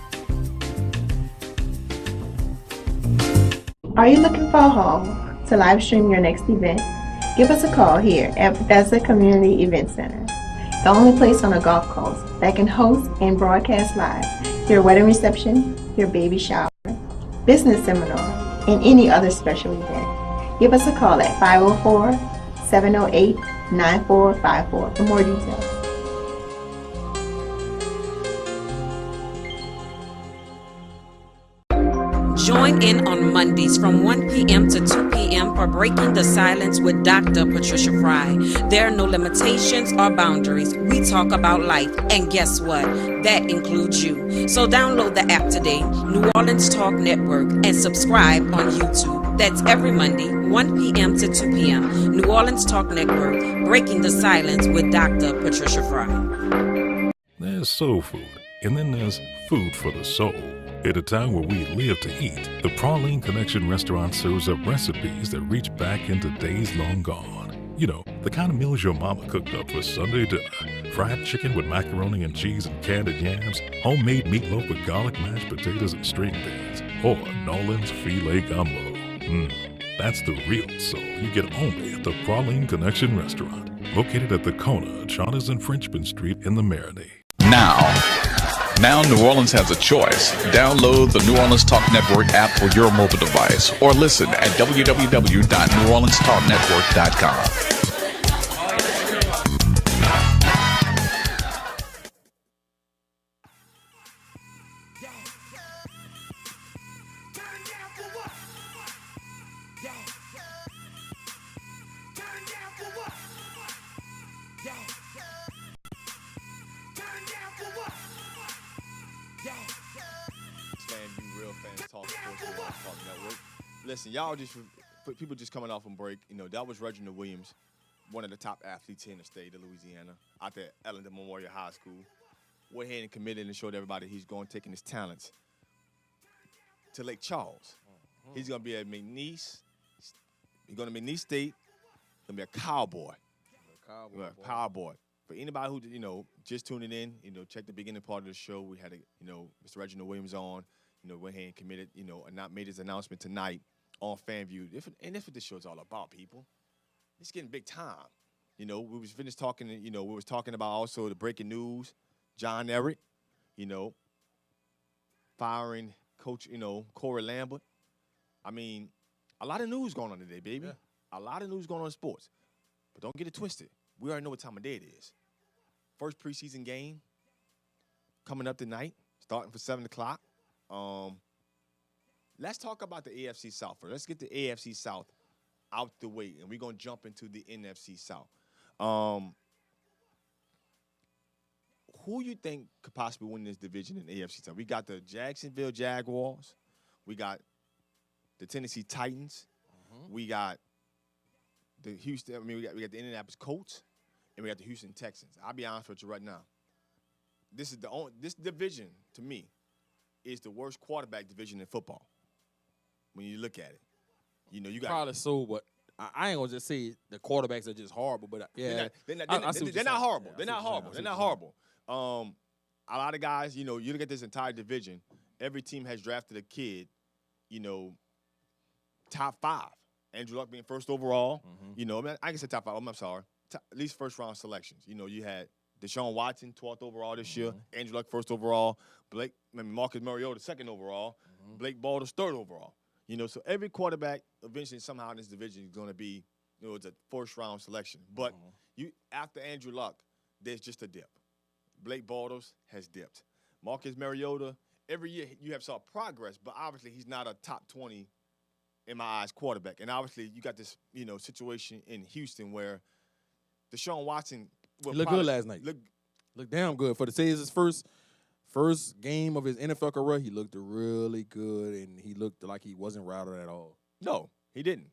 Are you looking for a home to live stream your next event? Give us a call here at Bethesda Community Event Center, the only place on the Gulf Coast that can host and broadcast live your wedding reception, your baby shower, business seminar, and any other special event. Give us a call at 504-708-9454 for more details. Join in on Mondays from 1 p.m. to 2 p.m. for Breaking the Silence with Dr. Patricia Fry. There are no limitations or boundaries. We talk about life, and guess what? That includes you. So download the app today, New Orleans Talk Network, and subscribe on YouTube. That's every Monday, 1 p.m. to 2 p.m. New Orleans Talk Network, Breaking the Silence with Dr. Patricia Fry. There's soul food, and then there's food for the soul. At a time where we live to eat, the Praline Connection restaurant serves up recipes that reach back into days long gone. You know, the kind of meals your mama cooked up for Sunday dinner. Fried chicken with macaroni and cheese and candied yams, homemade meatloaf with garlic mashed potatoes and string beans, or Nolan's filet gumbo. That's the real soul you get only at the Praline Connection restaurant, located at the Kona, Charters and Frenchman Street in the Marinade. Now New Orleans has a choice. Download the New Orleans Talk Network app for your mobile device or listen at www.neworleanstalknetwork.com. Talk Network. Listen, y'all just for people just coming off from break. That was Reginald Williams, one of the top athletes here in the state of Louisiana, out there at Ellender Memorial High School. Went ahead and committed and showed everybody he's going taking his talents to Lake Charles. He's going to be at McNeese. He's going to McNeese State. He's going to be a Cowboy. Cowboy. For anybody who, just tuning in, check the beginning part of the show. We had, Mr. Reginald Williams on, went ahead and committed, and not made his announcement tonight on FanView. And that's what this show's all about, people. It's getting big time. We was finished talking, we was talking about also the breaking news. John Eric, firing Coach, Corey Lambert. I mean, a lot of news going on today, baby. Yeah. A lot of news going on in sports. But don't get it twisted. We already know what time of day it is. First preseason game coming up tonight, starting for 7 o'clock. Let's talk about the AFC South first. Let's get the AFC South out the way, and we're going to jump into the NFC South. Who you think could possibly win this division in the AFC South? We got the Jacksonville Jaguars. We got the Tennessee Titans. We got the Houston. We got the Indianapolis Colts, and we got the Houston Texans. I'll be honest with you right now. This division to me is the worst quarterback division in football. When you look at it, you got probably so, but I ain't gonna just say the quarterbacks are just horrible. But yeah, they're not horrible. They're not horrible. They're not horrible. A lot of guys, you look at this entire division. Every team has drafted a kid, top 5. Andrew Luck being first overall. I can say top 5. I'm sorry. At least first round selections. You had Deshaun Watson, 12th overall this year. Andrew Luck, first overall. Marcus Mariota, second overall. Blake Bortles, third overall. So every quarterback eventually somehow in this division is going to be, it's a first round selection. But after Andrew Luck, there's just a dip. Blake Bortles has dipped. Marcus Mariota, every year you have saw progress, but obviously he's not a top 20 in my eyes quarterback. And obviously you got this, situation in Houston where Deshaun Watson looked good last night. Looked damn good. For the say his first game of his NFL career, he looked really good, and he looked like he wasn't rattled at all. No, he didn't.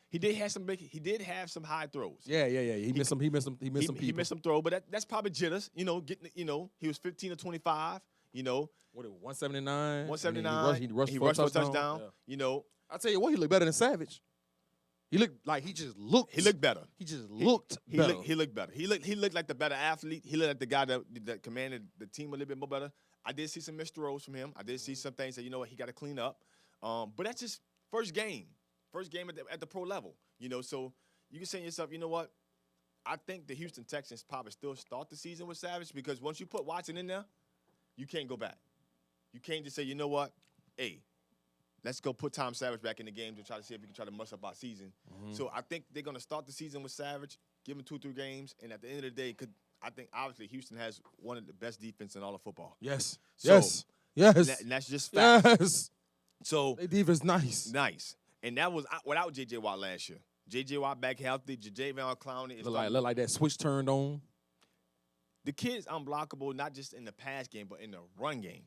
He did have some high throws. Yeah. He missed some people. He missed some throw, but that's probably jitters. He was 15 to 25. What 179? 179. He rushed for a touchdown. Yeah. I tell you what, he looked better than Savage. He looked like he just looked. He looked better. He just looked better. He looked better. He looked like the better athlete. He looked like the guy that commanded the team a little bit more better. I did see some missed throws from him. I did see some things that he got to clean up. But that's just first game at the pro level. So you can say to yourself, you know what? I think the Houston Texans probably still start the season with Savage because once you put Watson in there, you can't go back. You can't just say, you know what? Hey, let's go put Tom Savage back in the game to try to see if we can try to mess up our season. So I think they're going to start the season with Savage, give him 2-3 games, and at the end of the day, I think obviously Houston has one of the best defense in all of football. Yes. So, yes. And that's just fact. Yes. So their defense nice. And that was without J.J. Watt last year. J.J. Watt back healthy. Jadeveon Clowney. Look like that switch turned on. The kid's unblockable, not just in the pass game, but in the run game.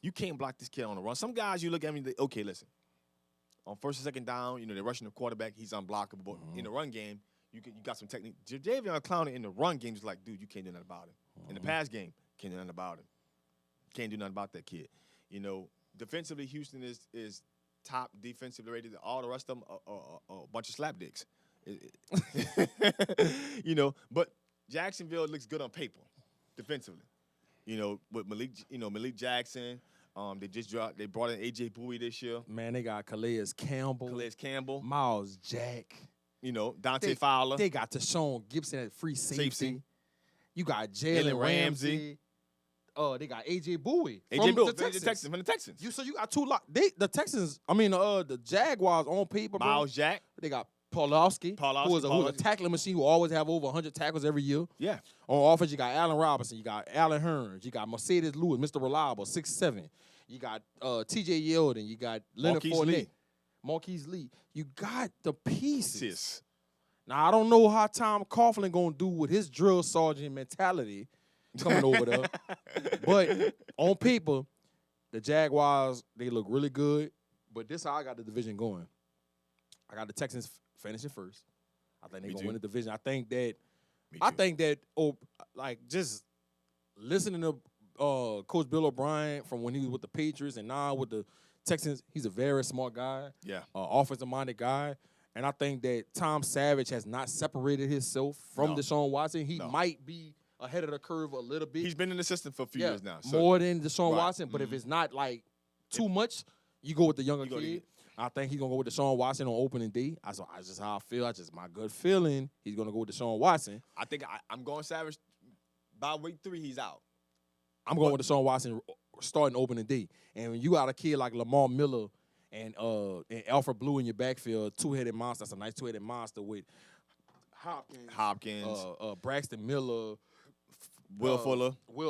You can't block this kid on the run. Some guys, you look at me, okay, listen. On first and second down, they're rushing the quarterback. He's unblockable. But in the run game, you got some technique. Jadeveon Clowney in the run game is like, dude, you can't do nothing about him. In the pass game, can't do nothing about him. Can't do nothing about that kid. Defensively, Houston is top defensively rated. All the rest of them are a bunch of slapdicks. But Jacksonville looks good on paper, defensively. With Malik Jackson. They brought in A.J. Bowie this year. Man, they got Calais Campbell. Miles Jack. Dante Fowler. They got Tashawn Gibson at free safety. You got Jalen Ramsey. They got A.J. Bowie from the Texans. So you got two the Jaguars on paper, bro. Miles Jack. They got Pawlowski, who is a tackling machine who always have over 100 tackles every year. Yeah. On offense, you got Allen Robinson, you got Allen Hearns, you got Mercedes Lewis, Mr. Reliable, 6'7". You got T.J. Yeldon, you got Leonard Fournette, Marquise Lee. You got the pieces. Now, I don't know how Tom Coughlin going to do with his drill sergeant mentality coming over there. But on paper, the Jaguars, they look really good. But this how I got the division going. I got the Texans finishing first. I think they're gonna win the division. I think that just listening to Coach Bill O'Brien from when he was with the Patriots and now with the Texans, he's a very smart guy. Yeah. Offensive-minded guy. And I think that Tom Savage has not separated himself from Deshaun Watson. He might be ahead of the curve a little bit. He's been in the system for a few years now. So. More than Deshaun Watson. But if it's not like too much, you go with the younger kid. I think he's gonna go with Deshaun Watson on opening day. That's just how I feel. That's just my gut feeling. He's gonna go with Deshaun Watson. I think I'm going Savage. By week 3, he's out. I'm going with Deshaun Watson starting opening day. And when you got a kid like Lamar Miller and Alfred Blue in your backfield, two-headed monster. That's a nice two-headed monster with Hopkins, Braxton Miller, Will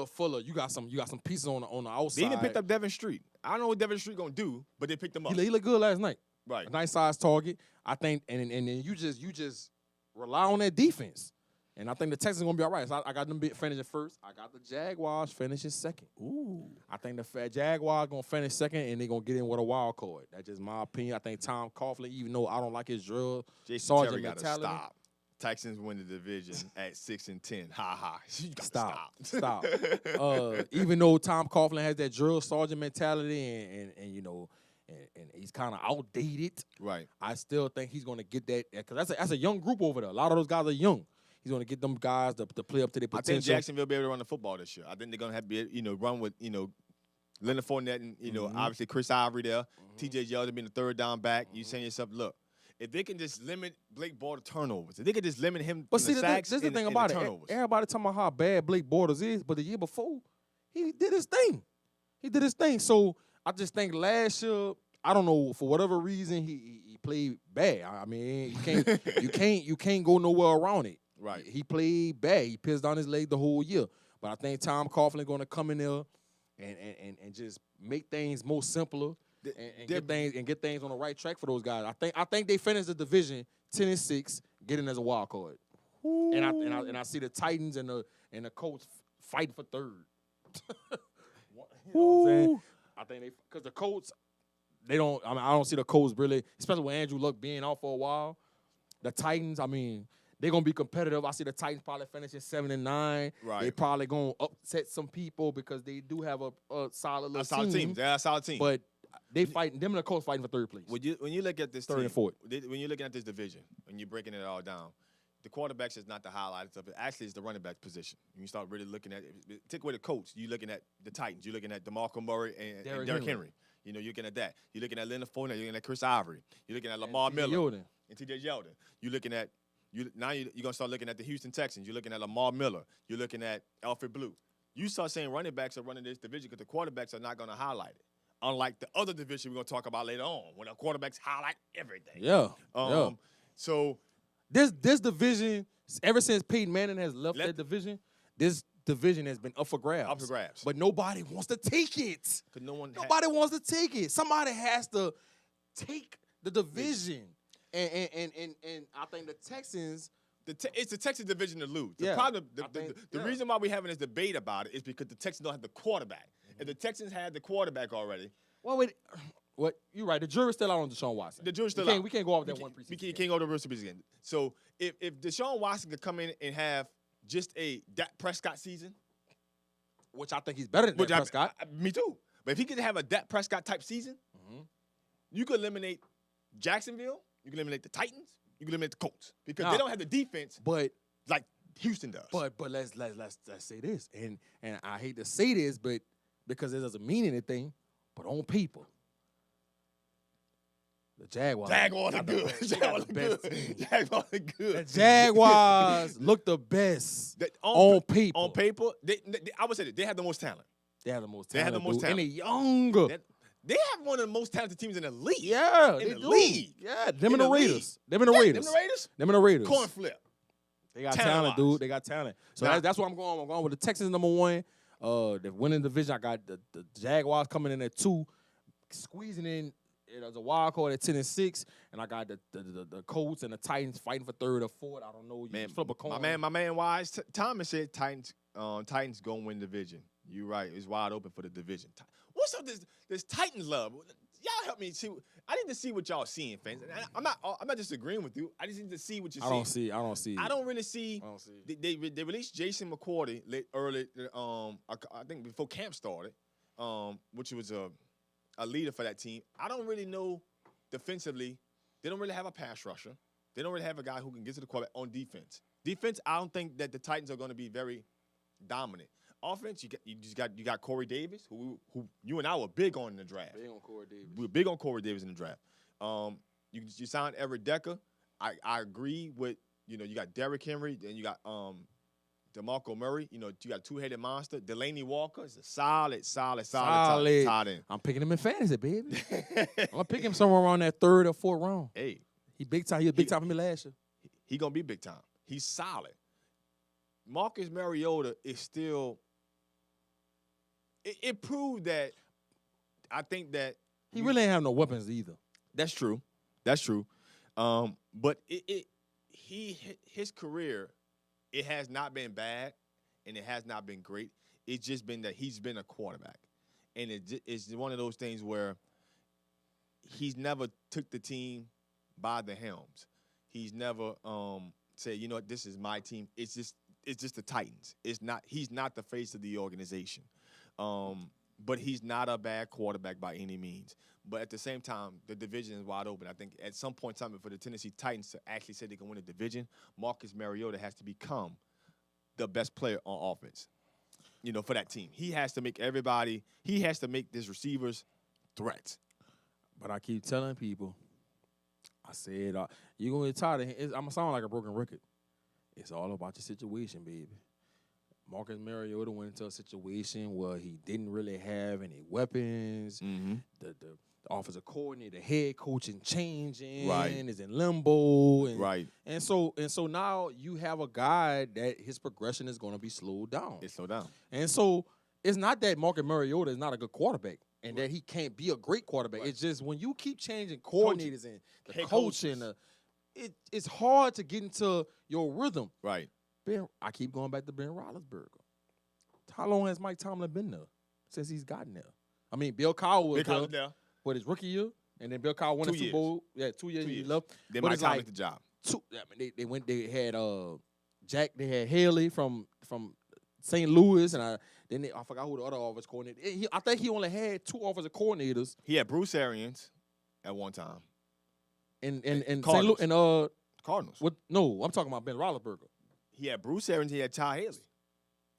Fuller. You got some pieces on the outside. They even picked up Devin Street. I don't know what Devin Street gonna do, but they picked him up. He looked good last night. Right. A nice size target. I think, and then you just rely on that defense. And I think the Texans are going to be all right. So I got them finishing first. I got the Jaguars finishing second. Ooh. I think the Jaguars going to finish second, and they're going to get in with a wild card. That's just my opinion. I think Tom Coughlin, even though I don't like his drill sergeant mentality. Stop. Texans win the division at 6-10. Ha ha. You Stop. Even though Tom Coughlin has that drill sergeant mentality and you know, and he's kind of outdated. Right. I still think he's going to get that because that's a young group over there. A lot of those guys are young. He's going to get them guys to play up to their potential. I think Jacksonville will be able to run the football this year. I think they're going to have to be, run with, Leonard Fournette and, obviously Chris Ivory there. T.J. Yeldon being the third down back. You saying to yourself, look, if they can just limit Blake Bortles turnovers, if they can just limit him but the sacks this is the thing about it. Everybody talking about how bad Blake Bortles is, but the year before, he did his thing. So I just think last year, I don't know, for whatever reason, he played bad. I mean, you can't go nowhere around it. Right. He played bad. He pissed down his leg the whole year. But I think Tom Coughlin going to come in there and just make things more simpler and get things on the right track for those guys. I think they finished the division 10-6, getting as a wild card. And I see the Titans and the Colts fighting for third. You know what I'm saying? I think because the Colts, I don't see the Colts really, especially with Andrew Luck being out for a while. The Titans, they're going to be competitive. I see the Titans probably finishing 7-9. Right. They probably going to upset some people because they do have a solid little team. They're a solid team. But they fighting, them and the Colts fighting for third place. When you look at this third team, and fourth. When you're looking at this division, when you're breaking it all down, the quarterbacks is not the highlights of it. Actually, it's the running back position. When you start really looking at it, take away the Colts, you're looking at the Titans. You're looking at DeMarco Murray and Derrick Henry. You're looking at that. You're looking at Leonard Fournette. You're looking at Chris Ivory. You're looking at Lamar Miller and T.J. Yeldon. You're looking at now you're going to start looking at the Houston Texans. You're looking at Lamar Miller. You're looking at Alfred Blue. You start saying running backs are running this division because the quarterbacks are not going to highlight it. Unlike the other division we're going to talk about later on, when the quarterbacks highlight everything. Yeah. So this division, ever since Peyton Manning has left that division, this division has been up for grabs. But nobody wants to take it. Nobody wants to take it. Somebody has to take the division. And I think the Texans. It's the Texans division to lose. The reason why we're having this debate about it is because the Texans don't have the quarterback. If the Texans had the quarterback already. What you're right. The jury's still out on Deshaun Watson. The jury's still out. We can't go off that one preseason. We can't go to the rest of the season. So if Deshaun Watson could come in and have just a Dak Prescott season, which I think he's better than Dak Prescott. Me too. But if he could have a Dak Prescott type season, you could eliminate Jacksonville. You can eliminate the Titans. You can eliminate the Colts because they don't have the defense, but like Houston does. But let's say this, and I hate to say this, but because it doesn't mean anything, but on paper, the Jaguars are good. Jaguars are good. The Jaguars look the best on paper. On paper, I would say they have the most talent. They have the most talent. And they're younger. They have one of the most talented teams in the league. Yeah, in the league. Yeah, them and the Raiders. Them and the Raiders. Coin flip. They got talent, dude. They got talent. So that's what I'm going. I'm going with the Texans #1. The winning division. I got the Jaguars coming in at 2, squeezing in as a wild card at 10-6, and I got the Colts and the Titans fighting for 3rd or 4th. I don't know. Man, flip a coin. My man Wise Thomas said Titans gonna win division. You're right. It's wide open for the division. What's up this Titans love? y'all help me see. I need to see what y'all seeing, fans. And I'm not disagreeing with you. I just need to see what you're seeing. I don't see. I don't really see. I don't see. They released Jason McCourty early. I think before camp started, which was a leader for that team. I don't really know defensively. They don't really have a pass rusher. They don't really have a guy who can get to the quarterback on defense. Defense, I don't think that the Titans are going to be very dominant. Offense, you got Corey Davis, who you and I were big on in the draft. Big on Corey Davis. We were big on Corey Davis in the draft. You signed Everett Decker. I agree with, you got Derrick Henry, and you got DeMarco Murray. You got a two-headed monster. Delaney Walker is a solid tight end. I'm picking him in fantasy, baby. I'm gonna pick him somewhere around that 3rd or 4th round. Hey, he big time. He was big time for me last year. He gonna be big time. He's solid. Marcus Mariota is still. It proved that. I think that he really ain't have no weapons either. That's true. But his career, it has not been bad, and it has not been great. It's just been that he's been a quarterback, and it's one of those things where he's never took the team by the helms. He's never said, this is my team. It's just the Titans. He's not the face of the organization. But he's not a bad quarterback by any means. But at the same time, the division is wide open. I think at some point in time, for the Tennessee Titans to actually say they can win a division, Marcus Mariota has to become the best player on offense, for that team. He has to make his receivers threats. But I keep telling people, I said, you're going to get tired of it. I'm going to sound like a broken record. It's all about your situation, baby. Marcus Mariota went into a situation where he didn't really have any weapons. Mm-hmm. The offensive coordinator, the head coach is changing, right. Is in limbo. Right. And so now you have a guy that his progression is going to be slowed down. It's slowed down. And so it's not that Marcus Mariota is not a good quarterback and that he can't be a great quarterback. Right. It's just when you keep changing coordinators and the coaching, it's hard to get into your rhythm. Right. I keep going back to Ben Roethlisberger. How long has Mike Tomlin been there since he's gotten there? I mean, Bill Cowher was there. What, his rookie year? And then Bill Cowher won the Super Bowl. Yeah, 2 years. He left. Then Mike Tomlin the job. They had Jack. They had Haley from St. Louis, and I forgot who the other offensive coordinator. I think he only had 2 offensive coordinators. He had Bruce Arians at one time. And St. Louis and Cardinals. No, I'm talking about Ben Roethlisberger. He had Bruce Arians. He had Ty Haley.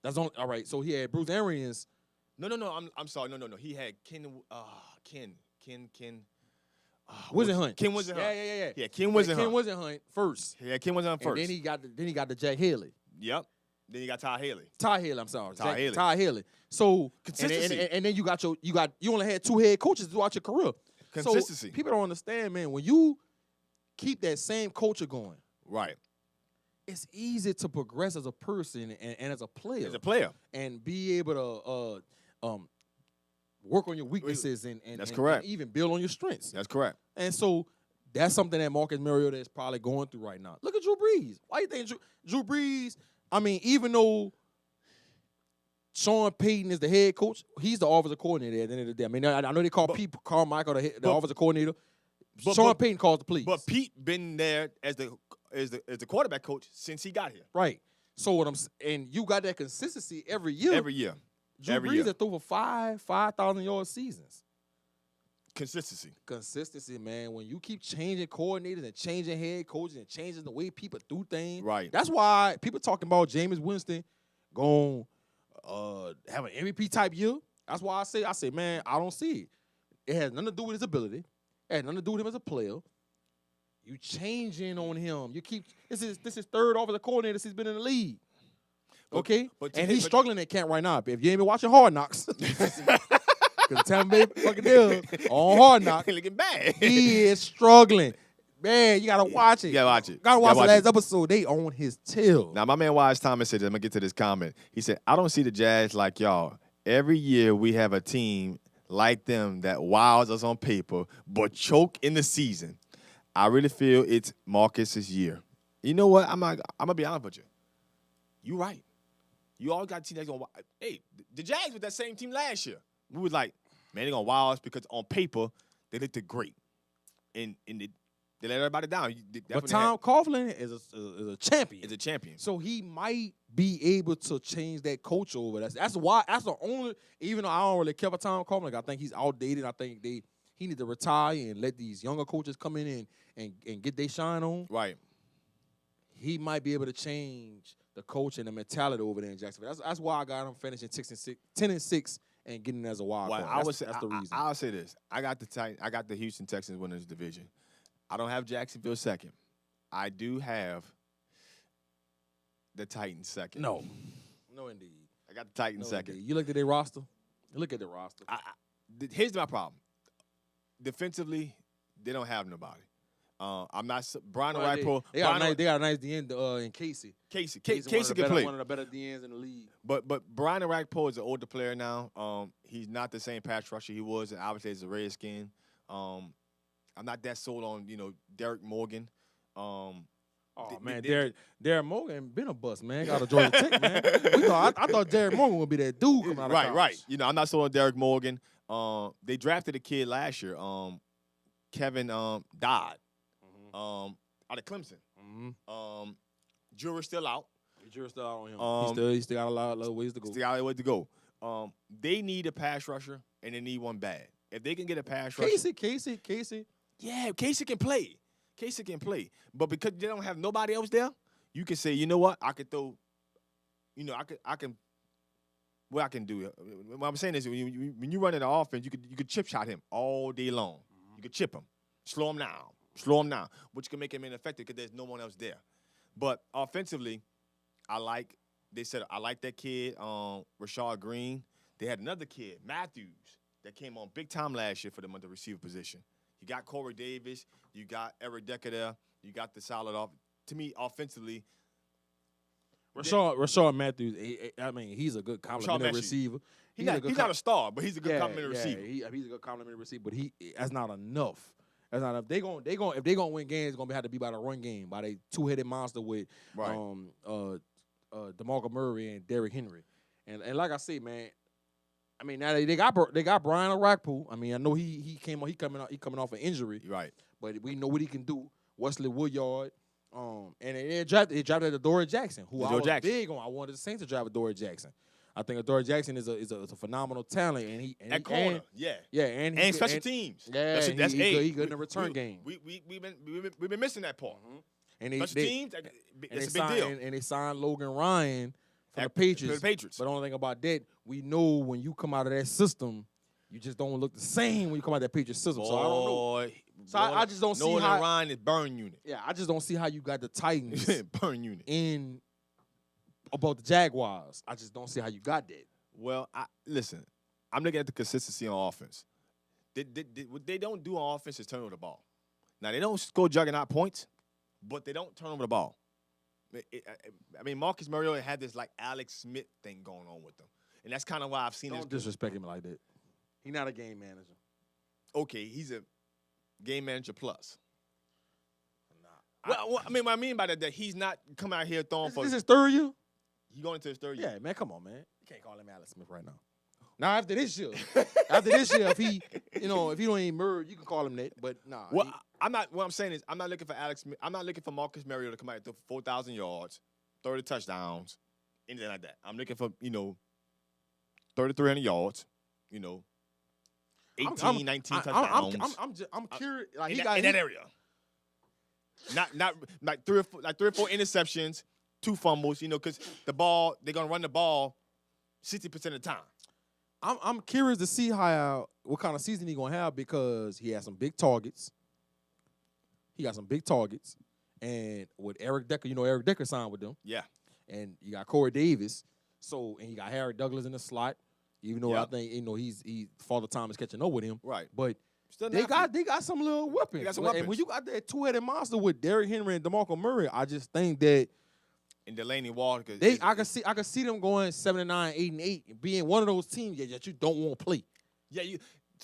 That's all right. So he had Bruce Arians. No. I'm sorry. No. He had Ken. Wisenhunt. Ken Wisenhunt. Yeah. Yeah, Ken Wisenhunt. Ken Wisenhunt first. Yeah, Ken Wisenhunt first. And then he got the Jack Haley. Yep. Then you got Ty Haley. I'm sorry. Ty Haley. So consistency. And then you only had 2 head coaches throughout your career. Consistency. So people don't understand, man. When you keep that same culture going, right, it's easy to progress as a person and as a player. And be able to work on your weaknesses and that's correct. And even build on your strengths. That's correct. And so that's something that Marcus Mariota is probably going through right now. Look at Drew Brees. Why do you think Drew Brees, I mean, even though Sean Payton is the head coach, he's the offensive coordinator at the end of the day. I mean, I know they call Pete Carmichael the offensive coordinator. Sean Payton calls the plays. But Pete been there as the quarterback coach since he got here. Right. So and you got that consistency every year. Every year. Drew Brees has threw for 5,000 yard seasons. Consistency, man. When you keep changing coordinators and changing head coaches and changing the way people do things. Right. That's why people talking about Jameis Winston going have an MVP type year. That's why I say, man, I don't see it. It has nothing to do with his ability. It has nothing to do with him as a player. You changing on him. You keep this is 3rd offensive coordinator since he's been in the league. Okay? And he's struggling at camp right now. If you ain't been watching Hard Knocks, because Tampa Bay fucking deal on Hard Knocks, looking bad. He is struggling. Man, you gotta watch it. You gotta watch it. Gotta watch the last episode. They on his tail. Now, my man Wise Thomas said, I'm gonna get to this comment. He said, I don't see the Jazz like y'all. Every year we have a team like them that wows us on paper, but choke in the season. I really feel it's Marcus's year. You know what? I'm gonna be honest with you. You right. You all got a team that's gonna. Hey, the Jags with that same team last year. We was like, man, they're gonna wow us because on paper They looked great, and they let everybody down. But Tom Coughlin is a champion. Is a champion. So he might be able to change that coach over. That's why. That's the only. Even though I don't really care for Tom Coughlin, I think he's outdated. I think he need to retire and let these younger coaches come in and get their shine on. Right. He might be able to change the coach and the mentality over there in Jacksonville. That's why I got him finishing 10-6 and getting as a wild card. That's the reason. I'll say this: I got the Houston Texans winning this division. I don't have Jacksonville second. I do have the Titans second. No, indeed. I got the Titans second. Indeed. You look at their roster. Look at the roster. Here's my problem. Defensively, they don't have nobody. I'm not Brian Ragpo. They got a nice DN in Casey. Casey can play. One of the better DNs in the league. But Brian Ragpo is an older player now. He's not the same pass rusher he was, and obviously as a Redskin. I'm not that sold on Derek Morgan. Derek Morgan been a bust, man. Got a Georgia Tech, man. I thought Derek Morgan would be that dude coming out of college. Right. I'm not sold on Derek Morgan. They drafted a kid last year, Kevin Dodd, out of Clemson. Mm-hmm. Jury's still out. Jury's still out on him. He still got a lot of ways to go. Still got a way to go. They need a pass rusher, and they need one bad. If they can get a pass rusher. Casey. Yeah, Casey can play. But because they don't have nobody else there, you can say, you know what, I could throw, I can. What I can do. What I'm saying is, when you run in the offense, you could chip shot him all day long. Mm-hmm. You could chip him, slow him down, which can make him ineffective because there's no one else there. But offensively, I like that kid, Rashad Green. They had another kid, Matthews, that came on big time last year for them at the receiver position. You got Corey Davis. You got Eric Decker there. You got the solid off. To me, offensively, Rashad Matthews, he's a good complimentary receiver. He's not a star, but he's a good complimentary receiver. He's a good complimentary receiver, but that's not enough. That's not enough. If they gonna win games, it's gonna have to be by the run game, by the two-headed monster with DeMarco Murray and Derrick Henry. And like I say, man, now they got Brian Orakpo. I know he coming off an injury. Right. But we know what he can do. Wesley Woodyard. And they drafted Adoree Jackson, who I was big on. I wanted the Saints to draft Adoree Jackson. I think Adoree Jackson is a phenomenal talent, and corner, and special teams. Yeah, that's he good in the return game. We've been missing that part. Mm-hmm. And special teams, it's a big deal. And they signed Logan Ryan for the Patriots. But the only thing about that, we know when you come out of that system, you just don't look the same when you come out of that Patriots system. So I don't know. So I just don't see how Ryan is burn unit. Yeah, I just don't see how you got the Titans burn unit in about the Jaguars. I just don't see how you got that. Well, listen, I'm looking at the consistency on offense. What they don't do on offense is turn over the ball. Now they don't score juggernaut points, but they don't turn over the ball. Marcus Mariota had this like Alex Smith thing going on with them, and that's kind of why I've seen. Don't disrespect him like that. He's not a game manager. Okay, he's a game manager plus. Nah. What I mean by that he's not coming out here throwing for. This is his third year? He going into his third year. Yeah, man, come on, man. You can't call him Alex Smith right now. Now after this year, if he don't even merge, you can call him that. But nah. Well, I'm not. What I'm saying is, I'm not looking for Alex Smith. I'm not looking for Marcus Mariota to come out and throw 4,000 yards, 30 touchdowns, anything like that. I'm looking for 3,300 yards, 18, 19 touchdowns. I'm curious. Like in that area. Not like three or four interceptions, 2 fumbles. Because the ball, they're gonna run the ball 60% of the time. I'm curious to see what kind of season he's gonna have because he has some big targets. He got some big targets, and with Eric Decker, Eric Decker signed with them. Yeah, and you got Corey Davis. And you got Harry Douglas in the slot. Even though I think he Father Time is catching up with him. Right. But still they got some little weapons. They got some weapons. And when you got that two-headed monster with Derrick Henry and DeMarco Murray, I just think that and Delaney Walker. I can see them going 7-9, 8-8, being one of those teams that you don't want to play. Yeah,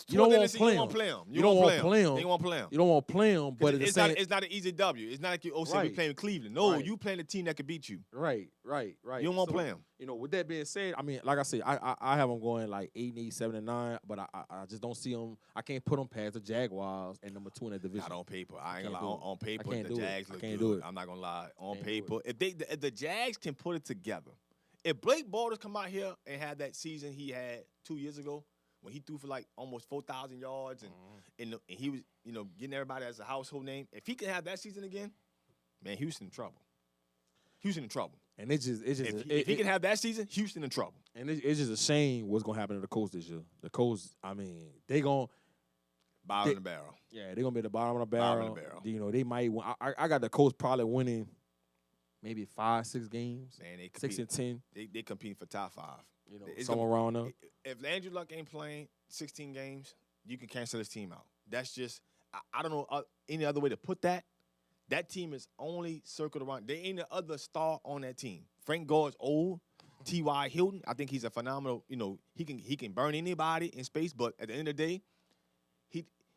You don't want to to play You him. don't play him. You don't want to play him. You don't want to play him. You don't want to play him, but it's not an easy W. It's not like you say we Right. playing Cleveland. No, Right. you playing a team that could beat you. Right. You don't want to play him. You know, with that being said, I mean, like I said, I have them going like 8-8, 7-9, but I just don't see them. I can't put them past the Jaguars and number 2 in that division. Not on paper. I ain't Can't gonna lie. do it. On paper, I can't the do it. Jags I look can't good. do it. I'm not gonna lie. On Can't do paper, if the Jags can put it together, if Blake Bortles come out here and had that season he had 2 years ago, when he threw for like almost 4,000 yards and he was getting everybody as a household name, if he can have that season again, man, Houston in trouble. Houston in trouble. And it's just If he can have that season, Houston in trouble. and it's just a shame what's gonna happen to the Colts this year. The Colts, I mean, they gonna Bottom of the barrel. they're gonna be at the bottom of the Bottom barrel. of the barrel. You know, they might win. I got the Colts probably winning maybe 5-6 games, Man, they 6 and 10. They competing for top 5. You know, It's somewhere around there. If Andrew Luck ain't playing 16 games, you can cancel his team out. That's just I don't know any other way to put that. That team is only circled around. There ain't no other star on that team. Frank Gore's old. T.Y. Hilton, I think he's a phenomenal. He can burn anybody in space, but at the end of the day,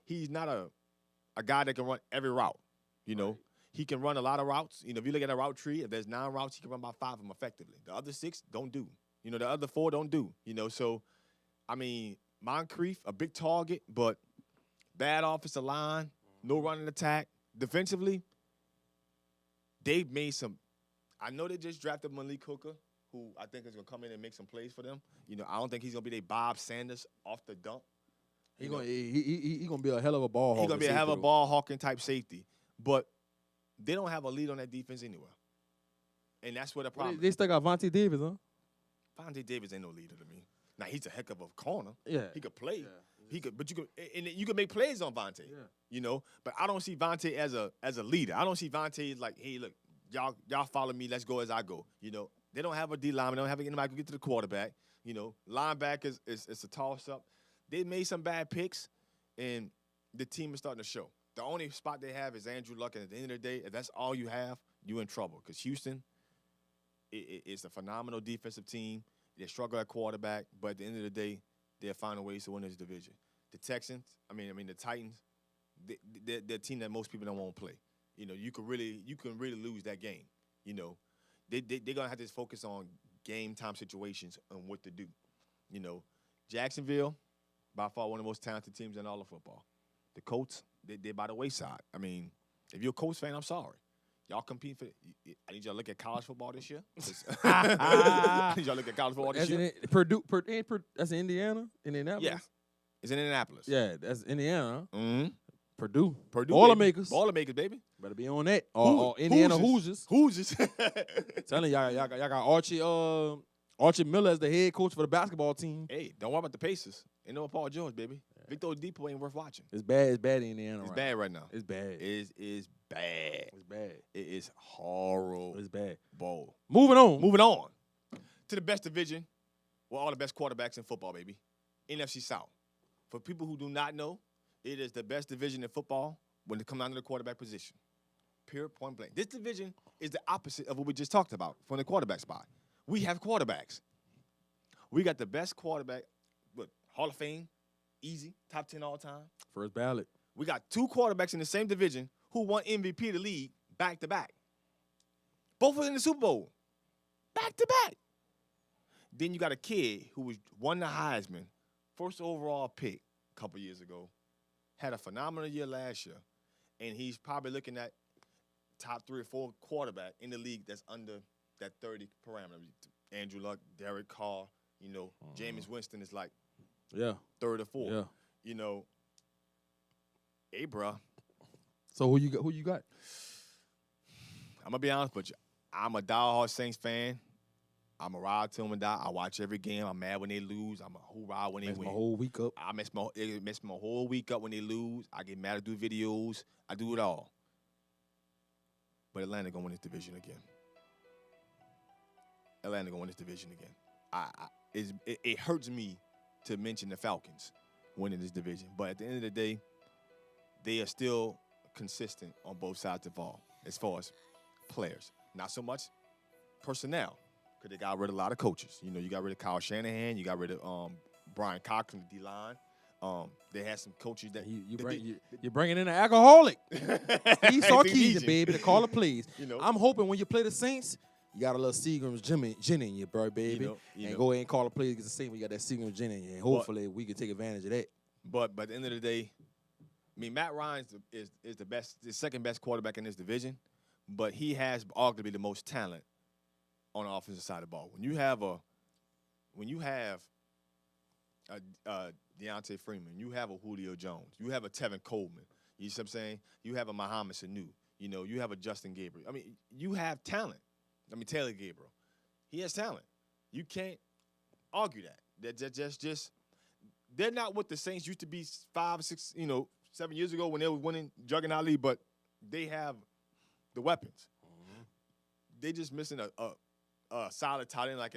he's not a guy that can run every route. He can run a lot of routes. If you look at a route tree, if there's 9 routes, he can run about 5 of them effectively. The other 6 don't do. The other 4 don't do. So, I mean, Moncrief, a big target, but bad offensive line, no running attack. Defensively, they've made some. I know they just drafted Malik Hooker, who I think is going to come in and make some plays for them. I don't think he's going to be their Bob Sanders off the dump. He gonna be a hell of a ball hawk. He's going to be a hell of a ball hawking type safety. But they don't have a lead on that defense anywhere. And that's where the problem They still got Vontae Davis, huh? Vontae Davis ain't no leader to me. Now, he's a heck of a corner. Yeah. He could play. Yeah. But you can make plays on Vontae. Yeah. But I don't see Vontae as a leader. I don't see Vontae like, hey, look, y'all follow me, let's go as I go. They don't have a D lineman, they don't have anybody who can get to the quarterback. Linebackers is a toss-up. They made some bad picks, and the team is starting to show. The only spot they have is Andrew Luck, and at the end of the day, if that's all you have, you're in trouble. Because Houston is a phenomenal defensive team. They struggle at quarterback, but at the end of the day, they're finding ways to win this division. The Texans, the Titans, they're a team that most people don't want to play. You can really lose that game. They're gonna have to focus on game time situations and what to do. Jacksonville, by far one of the most talented teams in all of football. The Colts, they're by the wayside. If you're a Colts fan, I'm sorry. Y'all compete for. I need y'all to look at college football this year. I need y'all to look at college football this year. Purdue, that's in Indiana, Indianapolis. Yeah, it's in Indianapolis. Yeah, that's Indiana. Huh? Mm-hmm. Purdue, Boilermakers, baby. Better be on that. Or Indiana Hoosiers. Telling y'all got Archie Miller as the head coach for the basketball team. Hey, don't worry about the Pacers. Ain't no Paul George, baby. Yeah. Victor Oladipo ain't worth watching. It's bad. It's bad in Indiana. It's bad right now. It's bad. It is bad. It's bad. It is horrible. It's bad. Ball. Moving on to the best division with all the best quarterbacks in football, baby. NFC South. For people who do not know, it is the best division in football when it comes down to the quarterback position. Pure point blank. This division is the opposite of what we just talked about from the quarterback spot. We have quarterbacks. We got the best quarterback, Hall of Fame, easy, top 10 all time. First ballot. We got 2 quarterbacks in the same division who won MVP of the league back to back. Both were in the Super Bowl. Back to back. Then you got a kid who won the Heisman, first overall pick a couple years ago, had a phenomenal year last year, and he's probably looking at top 3 or 4 quarterback in the league that's under that 30 parameter. Andrew Luck, Derek Carr, Jameis Winston is like 3rd or 4th. Yeah. Hey, bro. So who you got? I'm gonna be honest with you. I'm a diehard Saints fan. I'm a ride till them and die. I watch every game. I'm mad when they lose. I'm a hoorah when they win. My whole week up. It mess my whole week up when they lose. I get mad. I do videos. I do it all. But Atlanta gonna win this division again. Atlanta gonna win this division again. It hurts me to mention the Falcons winning this division, but at the end of the day, they are still consistent on both sides of the ball as far as players. Not so much personnel, because they got rid of a lot of coaches. You got rid of Kyle Shanahan. You got rid of Brian Cox from the D-line. They had some coaches that you're bringing in an alcoholic. He's Sarkeesian, Sarkeesian. baby. To call the plays. You know. I'm hoping when you play the Saints, you got a little Seagram's gin in you, bro, baby. You and know. go ahead and call the plays against the Saints when you got that Seagram's gin in you. And hopefully we can take advantage of that. But at the end of the day, I mean, Matt Ryan is the second best quarterback in this division, but he has arguably the most talent on the offensive side of the ball. When you have a Deontay Freeman, you have a Julio Jones, you have a Tevin Coleman, you see what I'm saying? You have a Muhammad Sanu, you have a Justin Gabriel. I mean, you have talent. I mean, Taylor Gabriel, he has talent. You can't argue that. That's just they're not what the Saints used to be 5, 6, 7 years ago when they were winning Juggernaut League, but they have the weapons. Mm-hmm. They just missing a solid tight end like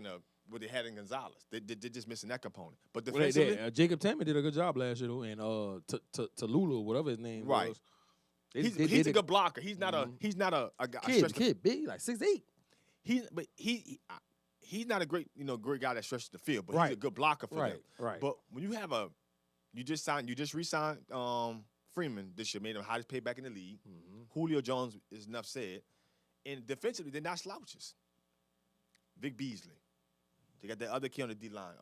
what they had in Gonzalez. They're just missing that component. But defensively, Jacob Tammy did a good job last year, though, and Tallulah, whatever his name was. He's a good blocker. He's not a kid, big, like 6'8". He's not a great guy that stretches the field, but he's a good blocker for them. Right. But when you have you just re-signed Freeman this year, made him highest paid back in the league. Mm-hmm. Julio Jones is enough said, and defensively they're not slouches. Vic Beasley, they got that other kid on the D line,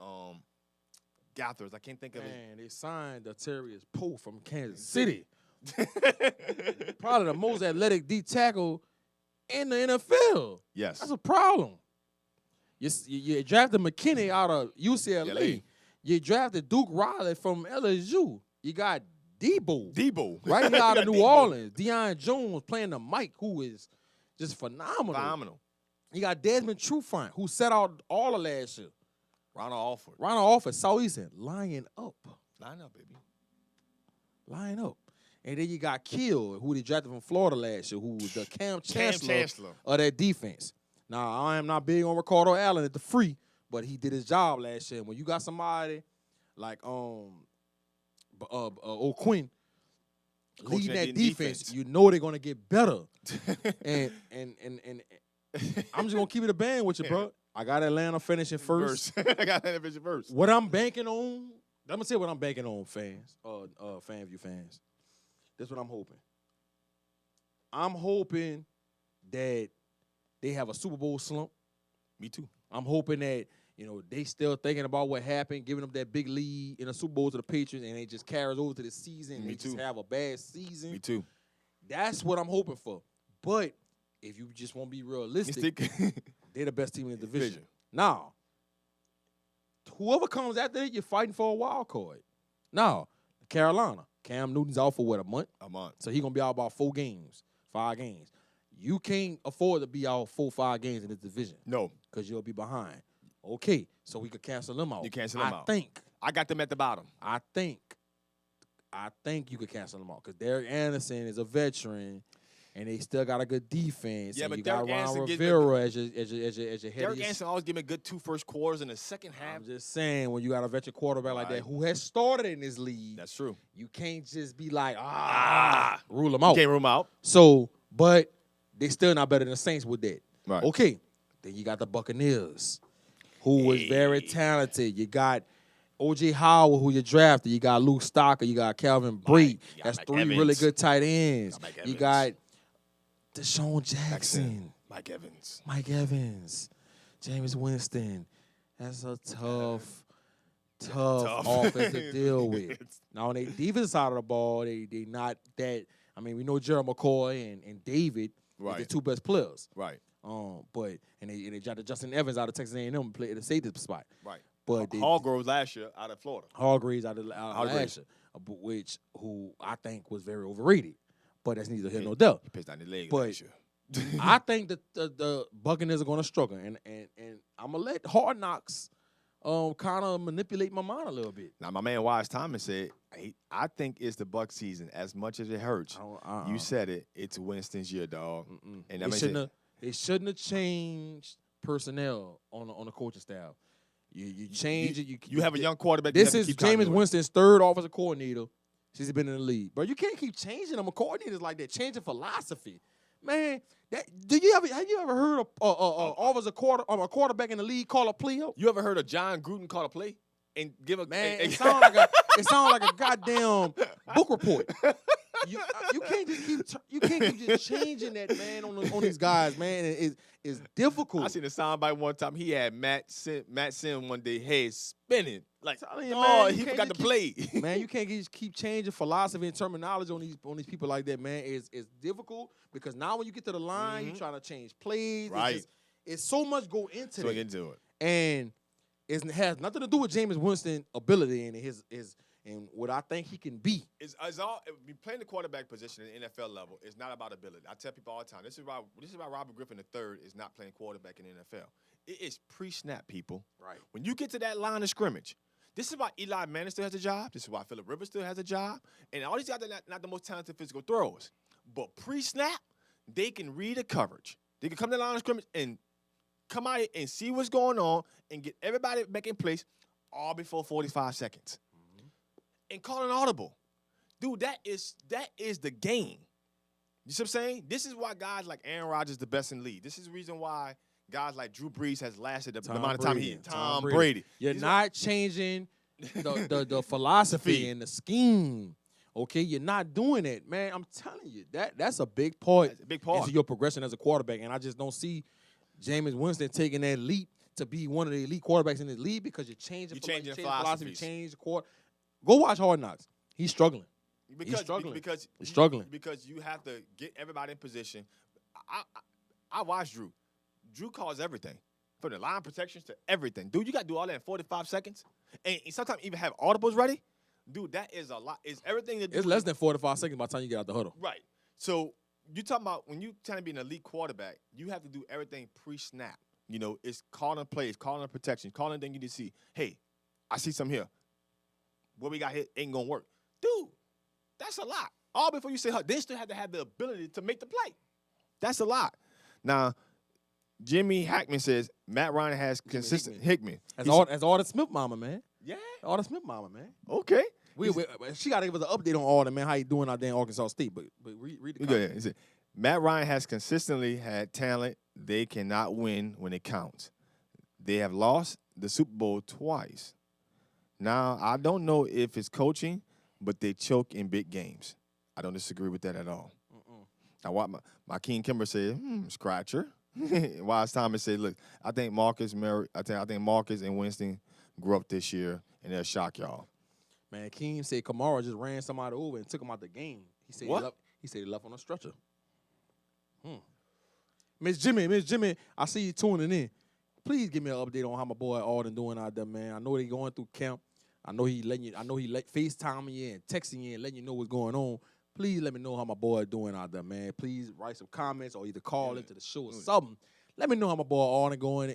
Gathers. I can't think of it. Man, they signed Darius Poe from Kansas City. Probably the most athletic D tackle in the NFL. Yes, that's a problem. You drafted McKinney out of UCLA. You drafted Duke Riley from LSU. You got Debo. Right here out of New Orleans. Deion Jones playing the mic, who is just phenomenal. You got Desmond Trufant, who set out all of last year. Ronald Alford, Southeastern. Line up. Line up, baby. Line up. And then you got Kill, who they drafted from Florida last year, who was the Cam Chancellor of that defense. Now, I am not big on Ricardo Allen at the free, but he did his job last year. When you got somebody like O'Quinn leading that defense, you know they're gonna get better. and I'm just gonna keep it a band with you, bro. I got Atlanta finishing first. I got Atlanta finishing first. What I'm banking on, I'm gonna say what I'm banking on, fans, FanView fans. That's what I'm hoping. I'm hoping that they have a Super Bowl slump. Me too. I'm hoping that, they still thinking about what happened, giving them that big lead in a Super Bowl to the Patriots, and it just carries over to the season. And they just have a bad season. Me too. That's what I'm hoping for. But if you just want to be realistic, they're the best team in the division. Now, whoever comes after it, you're fighting for a wild card. Now, Carolina, Cam Newton's out for what, a month? A month. So he's going to be out about 5 games. You can't afford to be out 4-5 games in this division. No. Because you'll be behind. Okay, so we could cancel them out. You cancel them out. I think. I got them at the bottom. I think you could cancel them out because Derek Anderson is a veteran, and they still got a good defense. Yeah, and but you got Derek Ron Anderson Rivera as your head. Derek Anderson always give me a good 2 first quarters in the second half. I'm just saying, when you got a veteran quarterback like that who has started in this league, that's true. You can't just be like, rule them out. You can't rule them out. So, but they still not better than the Saints with that. Right. Okay. Then you got the Buccaneers, who was very talented. You got O.J. Howard, who you drafted. You got Luke Stocker. You got Calvin Brate. That's 3 really good tight ends. You got Deshaun Jackson. Mike Evans. Jameis Winston. That's a tough offense to deal with. Now, on the defensive side of the ball, they not that. I mean, we know Gerald McCoy and David are the 2 best players. Right. But they drafted Justin Evans out of Texas A&M to play at the safety spot. Right. But Hargraves last year out of Florida. Hargraves out of last year, who I think was very overrated. But that's neither here nor there. He pitched down his leg but last year. I think that the Buccaneers are going to struggle, and I'm gonna let Hard Knocks kind of manipulate my mind a little bit. Now, my man Wise Thomas said, I think it's the Buck season. As much as it hurts, you said it. It's Winston's year, dog. And they shouldn't have changed personnel on the coaching staff. You change it. You have a young quarterback. This is Jameis Winston's 3rd offensive coordinator since he's been in the league. But you can't keep changing them coordinators like that. Changing philosophy, man. Have you ever heard a quarterback in the league call a play up? You ever heard of John Gruden call a play? and give a Man, it sounds like a goddamn book report. You can't keep just changing that, man, on these guys, man. It's difficult. I seen a soundbite one time. He had Matt Sim one day, head spinning. Like, he forgot to play. Man, you can't just keep changing philosophy and terminology on these people like that, man. It's difficult because now when you get to the line, you're trying to change plays. Right. It's so much go into it. Into it. And it has nothing to do with Jameis Winston's ability and his and what I think he can be. It's all playing the quarterback position at the NFL level is not about ability. I tell people all the time, this is why Robert Griffin III is not playing quarterback in the NFL. It is pre-snap, people. Right. When you get to that line of scrimmage, this is why Eli Manning still has a job. This is why Phillip Rivers still has a job. And all these guys are not the most talented physical throwers. But pre-snap, they can read the coverage. They can come to the line of scrimmage and come out and see what's going on and get everybody back in place all before 45 seconds. And call an audible. Dude, that is the game. You see what I'm saying? This is why guys like Aaron Rodgers the best in the league. This is the reason why guys like Drew Brees has lasted the amount of time Tom Brady. You're not changing the philosophy and the scheme. Okay, you're not doing it, man. I'm telling you, that's a big part. That's a big part into your progression as a quarterback. And I just don't see Winston taking that leap to be one of the elite quarterbacks in the league because you're changing philosophy, change the quarter. Go watch Hard Knocks. He's struggling. He's struggling. Because you have to get everybody in position. I watched Drew. Drew calls everything. From the line protections to everything. Dude, you got to do all that in 45 seconds. And sometimes even have audibles ready. Dude, that is a lot. It's everything to do. It's less than 45 seconds by the time you get out the huddle. Right. So you talking about when you trying to be an elite quarterback, you have to do everything pre-snap. You know, it's calling plays, calling protection, calling things you need to see. Hey, I see something here. What we got here ain't going to work. Dude, that's a lot. All before you say, they still have to have the ability to make the play. That's a lot. Now, Jimmy Hackman says Matt Ryan has consistent Hickman. That's all the Smith mama, man. Yeah. All the Smith mama, man. Okay. She got to give us an update on all that, man. How you doing out there in Arkansas State? But read the comment. He said, Matt Ryan has consistently had talent. They cannot win when it counts. They have lost the Super Bowl twice. Now, I don't know if it's coaching, but they choke in big games. I don't disagree with that at all. Now, what my King Kimber said, scratcher. Wise Thomas said, look, I think Marcus and Winston grew up this year, and they'll shock y'all. Man, Keem said Kamara just ran somebody over and took him out the game. He said what? He said he left on a stretcher. Miss Jimmy, I see you tuning in. Please give me an update on how my boy Alden doing out there, man. I know they going through camp. I know he FaceTiming you and texting you and letting you know what's going on. Please let me know how my boy doing out there, man. Please write some comments or either call into the show or something. Let me know how my boy Alden going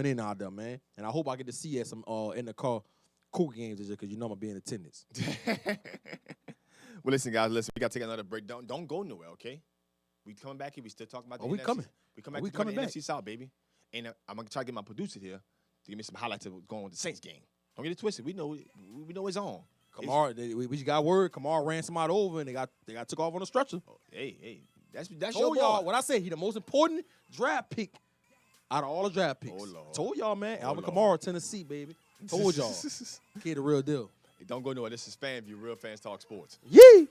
in out there, man. And I hope I get to see you at some in the car Cougar games this year because you know I'm going to be in attendance. Well, listen, guys, we got to take another break. Don't go nowhere, okay? We coming back here. We still talking about the NFC. We coming. We come back to the NFC South, baby. And I'm going to try to get my producer here to give me some highlights of what's going on with the Saints game. Don't get it twisted. We know it's on. Kamara, we just got word. Kamara ran somebody over, and they got took off on a stretcher. Oh, hey, that's told your y'all boy. what I said. He the most important draft pick out of all the draft picks. Oh, Lord. Told y'all, man. Alvin Kamara, Tennessee, baby. Told y'all. Kid, the real deal. Hey, don't go nowhere. This is FanView, Real Fans Talk Sports. Yee!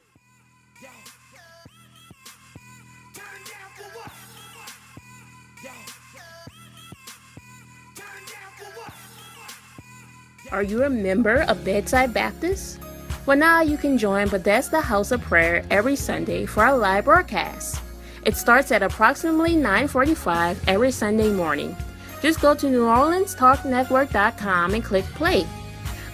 Are you a member of Bedside Baptist? Well, now you can join Bethesda House of Prayer every Sunday for our live broadcast. It starts at approximately 9:45 every Sunday morning. Just go to NewOrleansTalkNetwork.com and click play.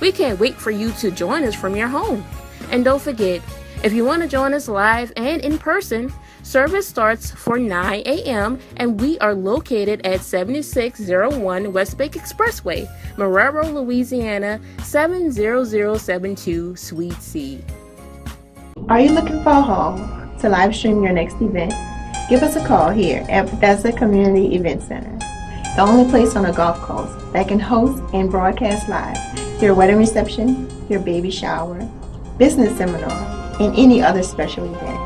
We can't wait for you to join us from your home. And don't forget, if you want to join us live and in person, service starts for 9 a.m. and we are located at 7601 West Lake Expressway, Marrero, Louisiana, 70072, Suite C. Are you looking for a home to live stream your next event? Give us a call here at Bethesda Community Event Center, the only place on a golf course that can host and broadcast live your wedding reception, your baby shower, business seminar, and any other special event.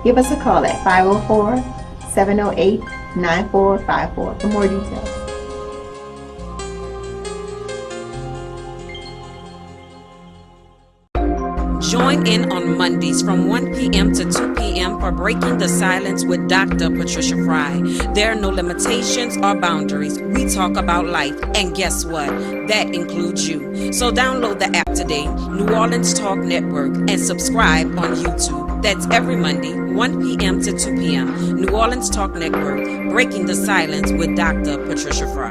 Give us a call at 504-708-9454 for more details. Join in on Mondays from 1 p.m. to 2 p.m. for Breaking the Silence with Dr. Patricia Fry. There are no limitations or boundaries. We talk about life, and guess what? That includes you. So download the app today, New Orleans Talk Network, and subscribe on YouTube. That's every Monday, 1 p.m. to 2 p.m. New Orleans Talk Network, Breaking the Silence with Dr. Patricia Fry.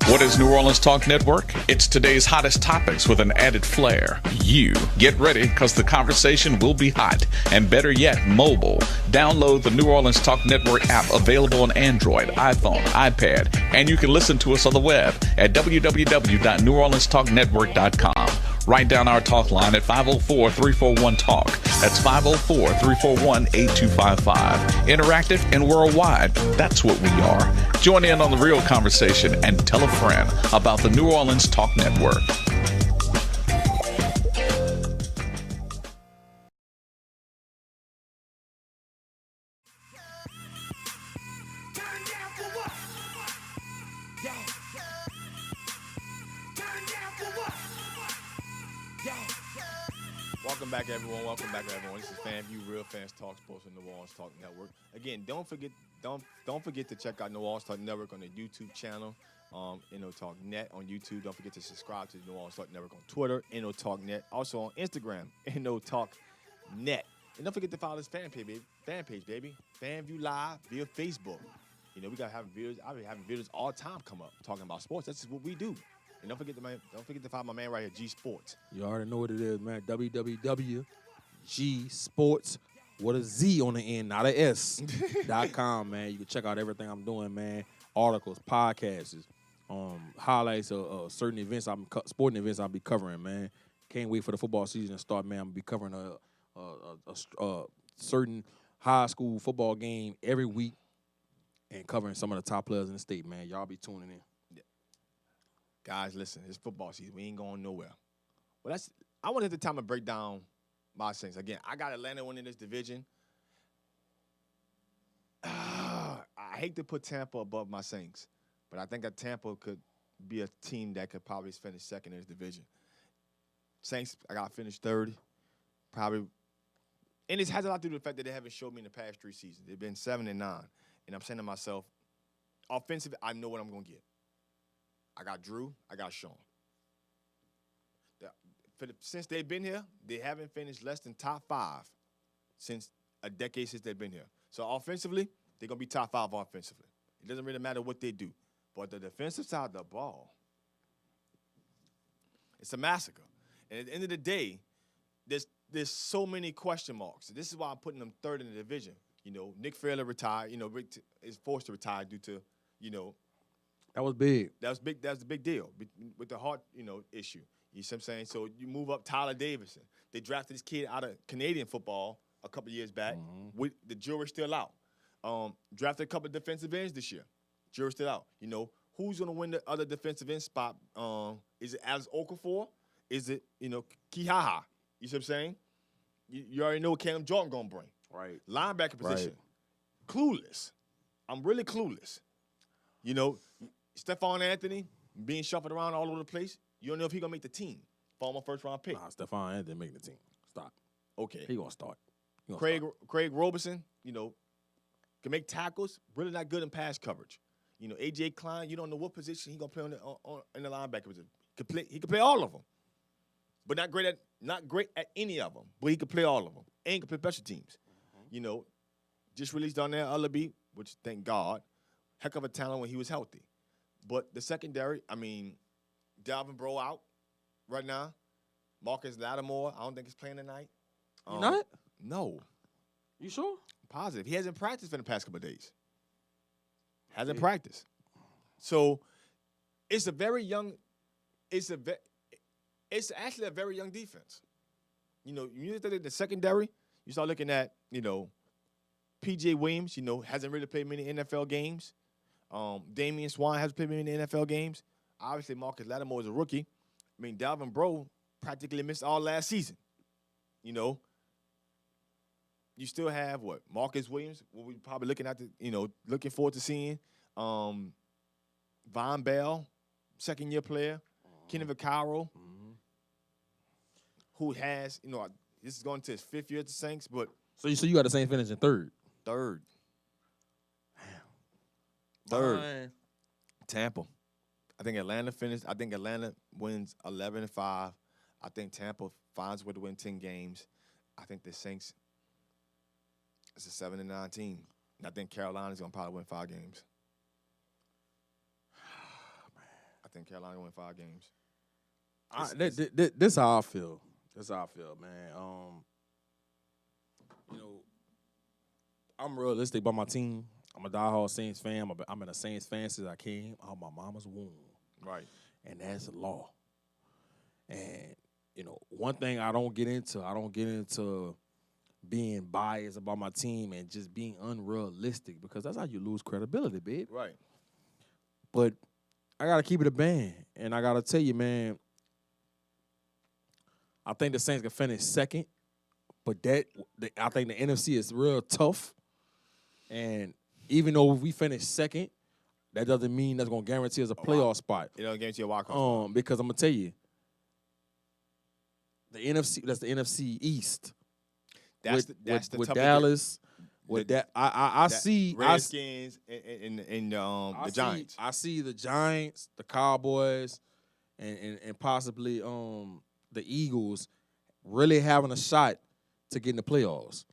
What is New Orleans Talk Network? It's today's hottest topics with an added flair. You get ready because the conversation will be hot and better yet, mobile. Download the New Orleans Talk Network app available on Android, iPhone, iPad, and you can listen to us on the web at www.neworleanstalknetwork.com. Write down our talk line at 504-341-TALK. That's 504-341-8255. Interactive and worldwide. That's what we are. Join in on the real conversation and tell a friend about the New Orleans Talk Network. Welcome back, everyone. Welcome back, everyone. This is FanView, Real Fans Talk Sports on the New Orleans Talk Network. Again, don't forget to check out New Orleans Talk Network on the YouTube channel, Talk Net on YouTube. Don't forget to subscribe to the New Orleans Talk Network on Twitter, Talk Net. Also on Instagram, Talk Net. And don't forget to follow this fan page, baby. FanView Live via Facebook. We gotta have videos. I've been having videos all the time come up talking about sports. That's just what we do. And don't forget to follow my man right here, GSports. You already know what it is, man. www.GSports with a Z on the end, not a S. .com, man. You can check out everything I'm doing, man. Articles, podcasts, highlights of certain events, sporting events I'll be covering, man. Can't wait for the football season to start, man. I'm gonna be covering a certain high school football game every week and covering some of the top players in the state, man. Y'all be tuning in. Guys, listen, it's football season. We ain't going nowhere. Well, I want to take the time to break down my Saints. Again, I got Atlanta winning this division. I hate to put Tampa above my Saints, but I think that Tampa could be a team that could probably finish second in this division. Saints, I got to finish third. Probably. And it has a lot to do with the fact that they haven't showed me in the past 3 seasons. They've been 7-9. And I'm saying to myself, offensively, I know what I'm going to get. I got Drew. I got Sean. Since they've been here, they haven't finished less than top 5 since a decade since they've been here. So offensively, they're going to be top 5 offensively. It doesn't really matter what they do. But the defensive side of the ball, it's a massacre. And at the end of the day, there's so many question marks. This is why I'm putting them third in the division. Nick Fairley retired. Rick is forced to retire due to, That was big. That's big. That's a big deal with the heart, issue. You see what I'm saying? So you move up Tyler Davidson. They drafted this kid out of Canadian football a couple of years back. With the jury's still out. Drafted a couple of defensive ends this year. Jury's still out. Who's going to win the other defensive end spot? Is it Alex Okafor? Is it, Kihaha? You see what I'm saying? You already know what Cam Jordan going to bring. Right. Linebacker position. Right. Clueless. I'm really clueless. Stephon Anthony being shuffled around all over the place. You don't know if he's going to make the team. Former first-round pick. Nah, Stephon Anthony making the team. Stop. Okay. He going to start. Craig Roberson, can make tackles. Really not good in pass coverage. A.J. Klein, you don't know what position he's going to play in the linebacker position. He can play all of them. But not great at any of them. But he can play all of them. And he can play special teams. Just released on there Ullaby, which, thank God, heck of a talent when he was healthy. But the secondary, Dalvin Breaux out right now. Marcus Lattimore, I don't think he's playing tonight. Not? No. You sure? Positive. He hasn't practiced for the past couple of days. Hasn't practiced. So it's it's actually a very young defense. You look at the secondary, you start looking at, P.J. Williams, hasn't really played many NFL games. Damian Swan hasn't played many NFL games. Obviously, Marcus Lattimore is a rookie. Dalvin Breaux practically missed all last season. You still have Marcus Williams, what we're probably looking at, looking forward to seeing. Von Bell, second-year player. Kenny Vaccaro. who has, this is going to his 5th year at the Saints, but So you got the Saints finishing third. third. Tampa. I think Atlanta wins 11-5. I think Tampa finds a way to win 10 games. I think the Saints is a 7-9 team. And I think Carolina's going to probably win 5 games. I think Carolina will win 5 games. This how I feel. This how I feel, man. I'm realistic about my team. I'm a diehard Saints fan. I'm in a Saints fan since I came out my mama's womb. Right. And that's the law. And, one thing I don't get into being biased about my team and just being unrealistic, because that's how you lose credibility, babe. Right. But I got to keep it a band. And I got to tell you, man, I think the Saints can finish second. But I think the NFC is real tough. And even though we finish second, that doesn't mean that's going to guarantee us a playoff spot. It doesn't guarantee a wild card spot. Because I'm going to tell you, that's the NFC East. That's the with tough Dallas. With that, I see Redskins and the Giants. I see the Giants, the Cowboys, and possibly the Eagles really having a shot to get in the playoffs.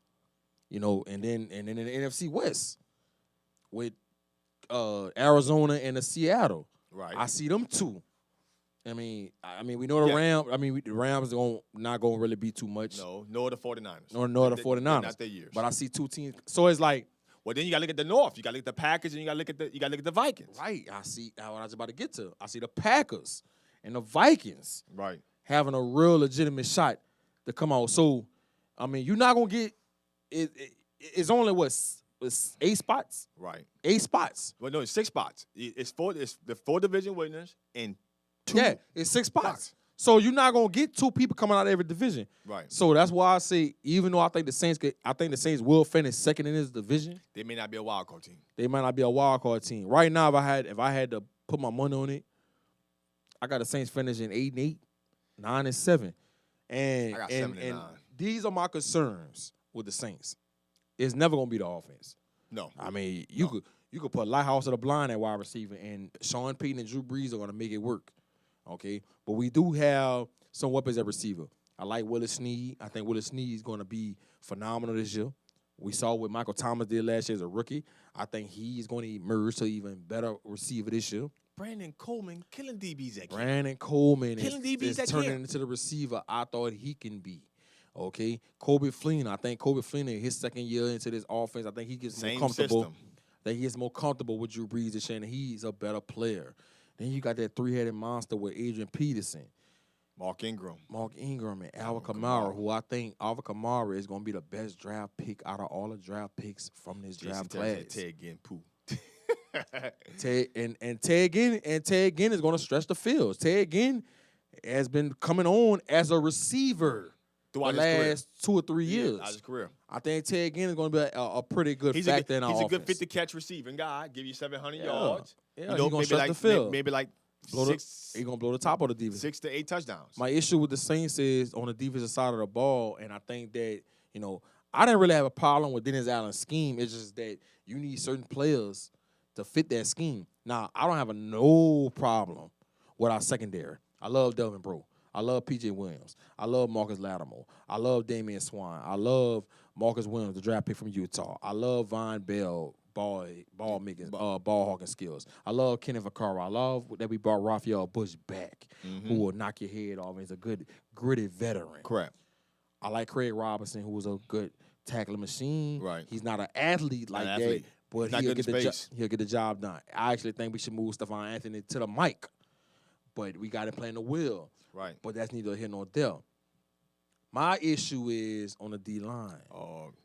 And then in the NFC West with Arizona and the Seattle. Right. I see them two. I mean, we know the Rams. The Rams not going to really be too much. No, nor the 49ers. Nor the 49ers. Not their years. But I see two teams. So it's like, well, then you got to look at the North. You got to look at the Packers, and you got to look at the Vikings. Right. I see what I was about to get to. I see the Packers and the Vikings. Right. Having a real legitimate shot to come out. So, you're not going to get it. It's only it's 8 spots. Right. 8 spots. Well, no, it's 6 spots. It's the 4 division winners and 2. Yeah, it's 6 spots. So you're not gonna get 2 people coming out of every division. Right. So that's why I say, even though I think the Saints will finish second in this division, they may not be a wild card team. They might not be a wild card team. Right now, if I had to put my money on it, I got the Saints finishing 8-8, 9-7. And I got 7-9. These are my concerns with the Saints. It's never gonna be the offense. No. You could put Lighthouse at the blind at wide receiver, and Sean Payton and Drew Brees are gonna make it work. Okay, but we do have some weapons at receiver. I like Willis Snead. I think Willis Snead is going to be phenomenal this year. We saw what Michael Thomas did last year as a rookie. I think he's going to emerge to even better receiver this year. Brandon Coleman killing DBs at Brandon Coleman is turning camp. into the receiver I thought he can be. Okay, Kobe Fleener. I think Kobe Fleener, his second year into this offense, I think he gets more comfortable. System. I think he gets more comfortable with Drew Brees this year, and he's a better player. Then you got that 3-headed monster with Adrian Peterson. Mark Ingram, and Alvin Kamara, who I think Alvin Kamara is going to be the best draft pick out of all the draft picks from this draft class. Ted Ginn, poo. Ted Ginn is going to stretch the fields. Ted Ginn has been coming on as a receiver throughout the last 2 or 3 years. His career. I think Ted Ginn is going to be a pretty good factor in our offense. He's a good 50-catch receiving guy. Give you 700 yards. Yeah, he's going to stretch the field. Maybe like he's going to blow the top of the defense. 6 to 8 touchdowns. My issue with the Saints is on the defensive side of the ball, and I think that, I didn't really have a problem with Dennis Allen's scheme. It's just that you need certain players to fit that scheme. Now, I don't have no problem with our secondary. I love Delvin Breaux. I love P.J. Williams. I love Marcus Lattimore. I love Damian Swan. I love Marcus Williams, the draft pick from Utah. I love Von Bell, ball hawking skills. I love Kenneth Vaccaro. I love that we brought Raphael Bush back, who will knock your head off. He's a good, gritty veteran. Correct. I like Craig Robinson, who was a good tackling machine. Right. He's not an athlete like that, but he'll get the job done. I actually think we should move Stephon Anthony to the mic, but we got him playing the wheel. Right. But that's neither here nor there. My issue is on the D-line.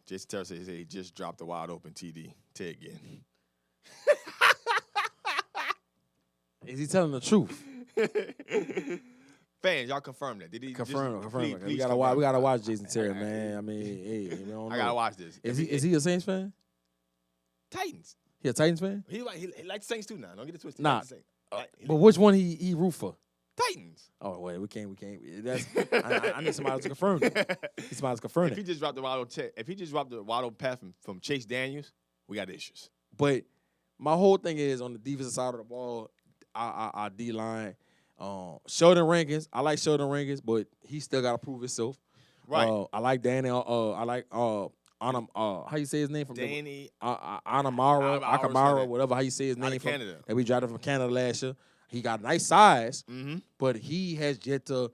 Jason Terry said he just dropped a wide open TD. Ted Ginn. Is he telling the truth? Fans, y'all confirm that. Did he confirm it? Please We gotta watch Jason Terry, man. I mean, I gotta watch this. Is he a Saints fan? Titans. He a Titans fan? He likes Saints too now. Don't get it twisted. Nah. But which one he root for? Titans. Oh wait, we can't. That's I need somebody to confirm that. Need somebody to confirm If he that. just dropped the wide pass from Chase Daniels, we got issues. But my whole thing is on the defensive side of the ball, our D line. Sheldon Rankins, I like Sheldon Rankins, but he still got to prove himself. Right. I like Danny. I like Anam. How you say his name from Danny Akamara, whatever how you say his name of from Canada. that we drafted from Canada last year. He got nice size, Mm-hmm. but he has yet to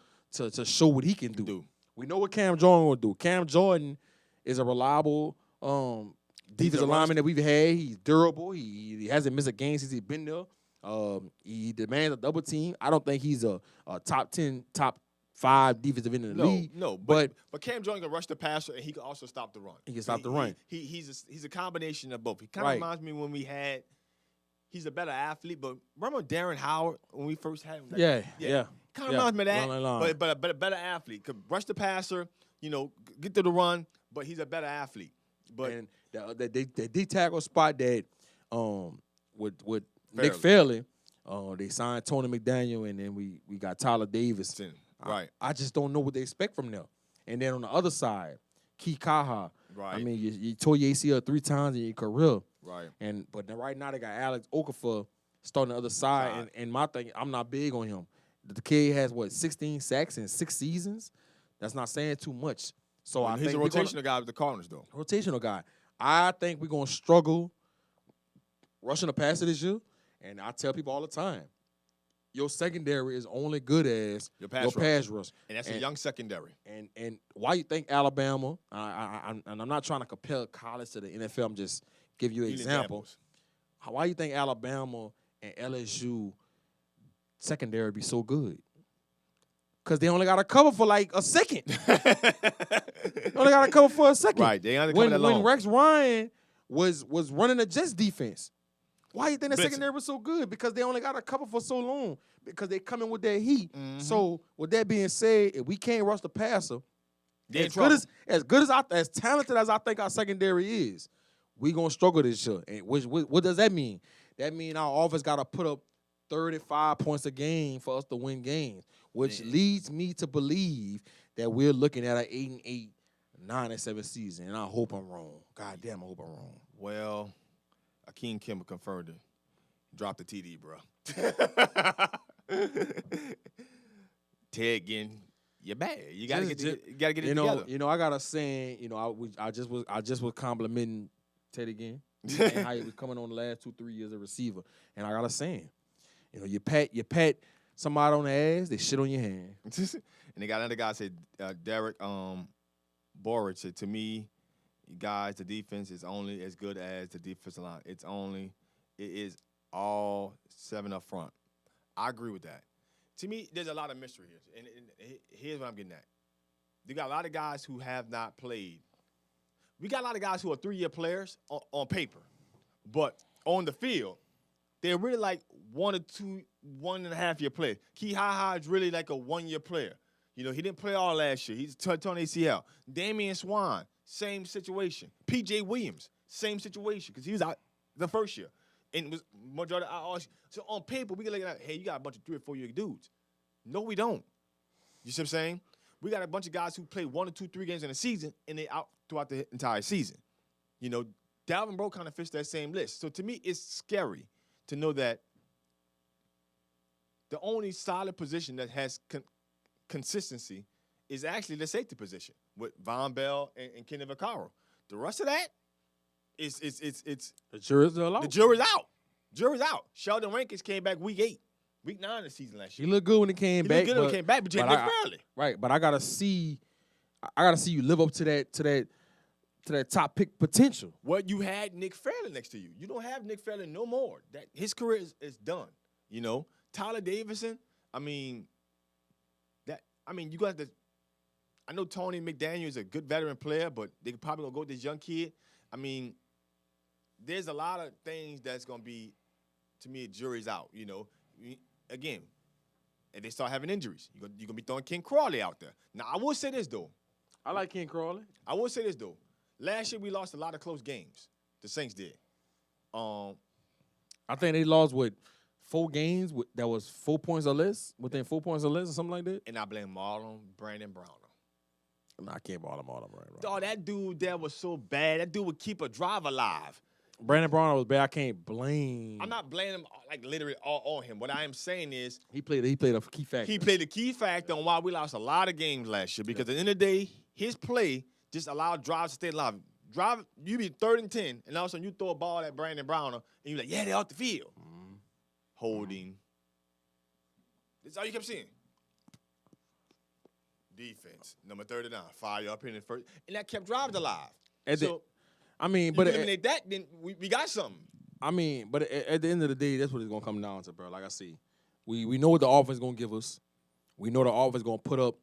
show what he can do. We know what Cam Jordan will do. Cam Jordan is a reliable defensive lineman that we've had. He's durable. He hasn't missed a game since he's been there. He demands a double team. I don't think he's a top 10, top 5 defensive end in the league. No, but Cam Jordan can rush the passer and he can also stop the run. He can stop the run. He's a combination of both. He kind of reminds me when we had. He's a better athlete, but remember Darren Howard when we first had him? Yeah. Kind of reminds me of that, but a better athlete. Could rush the passer, get to the run, but he's a better athlete. But and the D tackle spot that with Nick Fairley, they signed Tony McDaniel, and then we got Tyler Davis. Right. I just don't know what they expect from them. And then on the other side, Key Kaha. Right. I mean, you tore your ACL 3 times in your career. Right. But then right now they got Alex Okafor starting the other side. And my thing, I'm not big on him. The kid has 16 sacks in 6 seasons. That's not saying too much. So I he's think a rotational guy with the Cardinals, though. Rotational guy. I think we're gonna struggle rushing the passer this year. And I tell people all the time, your secondary is only good as your pass rush. And that's a young secondary. And why you think Alabama, and I'm not trying to compare college to the NFL, I'm just give you an example. Why you think Alabama and LSU secondary be so good? Because they only got to cover for like a second. They only got to cover for a second. Right, they only cover that long. When Rex Ryan was running the Jets defense, why you think the secondary was so good? Because they only got to cover for so long. Because they come in with that heat. Mm-hmm. So with that being said, if we can't rush the passer, as talented as I think our secondary is, we gonna struggle this year. And what does that mean? That means our offense got to put up 35 points a game for us to win games, which leads me to believe that we're looking at an 8-8, 9-7 season. And I hope I'm wrong. God damn, I hope I'm wrong. Well, Akeem Kimber confirmed it. Drop the TD, bro. Ted getting you bad. You gotta get it together. I got a saying. I just was complimenting Ted again and how he was coming on the last 2-3 years as a receiver. And I got a saying. You pat somebody on the ass, they shit on your hand. And they got another guy said, Derek Borich said, to me, guys, the defense is only as good as the defensive line. It is all 7 up front. I agree with that. To me, there's a lot of mystery here. And here's what I'm getting at. You got a lot of guys who have not played. We got a lot of guys who are 3-year players on paper. But on the field, they're really like 1 or 2, 1.5 year player. Key Ha is really like a 1-year player. He didn't play all last year. He's torn ACL. Damian Swan, same situation. P.J. Williams, same situation because he was out the first year. And it was majority out. So on paper, we can look at, hey, you got a bunch of 3 or 4 year dudes. No, we don't. You see what I'm saying? We got a bunch of guys who play 1 or 2, 3 games in a season, and they out throughout the entire season. Dalvin Bro kind of fits that same list. So to me, it's scary to know that the only solid position that has consistency is actually the safety position with Von Bell and Kenny Vaccaro. The rest of that, it's the jury's out. The jury's out. Sheldon Rankins came back week 9 of the season last year. He looked good when he came back. But you had Nick Fairley. Right, but I gotta see you live up to that top pick potential. Well, you had Nick Fairley next to you. You don't have Nick Fairley no more. That his career is done. Tyler Davison. You got the. I know Tony McDaniel is a good veteran player, but they probably gonna go with this young kid. There's a lot of things that's gonna be, to me, jury's out. Again, if they start having injuries, you're gonna be throwing Ken Crawley out there. Now, I will say this though. I like Ken Crawley. I will say this though. Last year we lost a lot of close games. The Saints did. I think they lost 4 games that was 4 points or less, within 4 points or less or something like that. And I blame Marlon Brandon Browner. Nah, I can't ball him all right. Dog, that dude there was so bad. That dude would keep a drive alive. Brandon Brown was bad. I can't blame. I'm not blaming him like literally all on him. What I am saying is he played a key factor. He played a key factor on why we lost a lot of games last year. Because at the end of the day, his play just allowed drives to stay alive. Drive, you be 3rd and 10, and all of a sudden you throw a ball at Brandon Browner, and you're like, yeah, they're off the field. Holding. That's all you kept seeing. Defense, number 39, fire up in the first, and that kept drives alive. But you eliminate that, then we got something. I mean, but at the end of the day, that's what it's gonna come down to, bro. Like I see, we know what the offense gonna give us. We know the offense gonna put up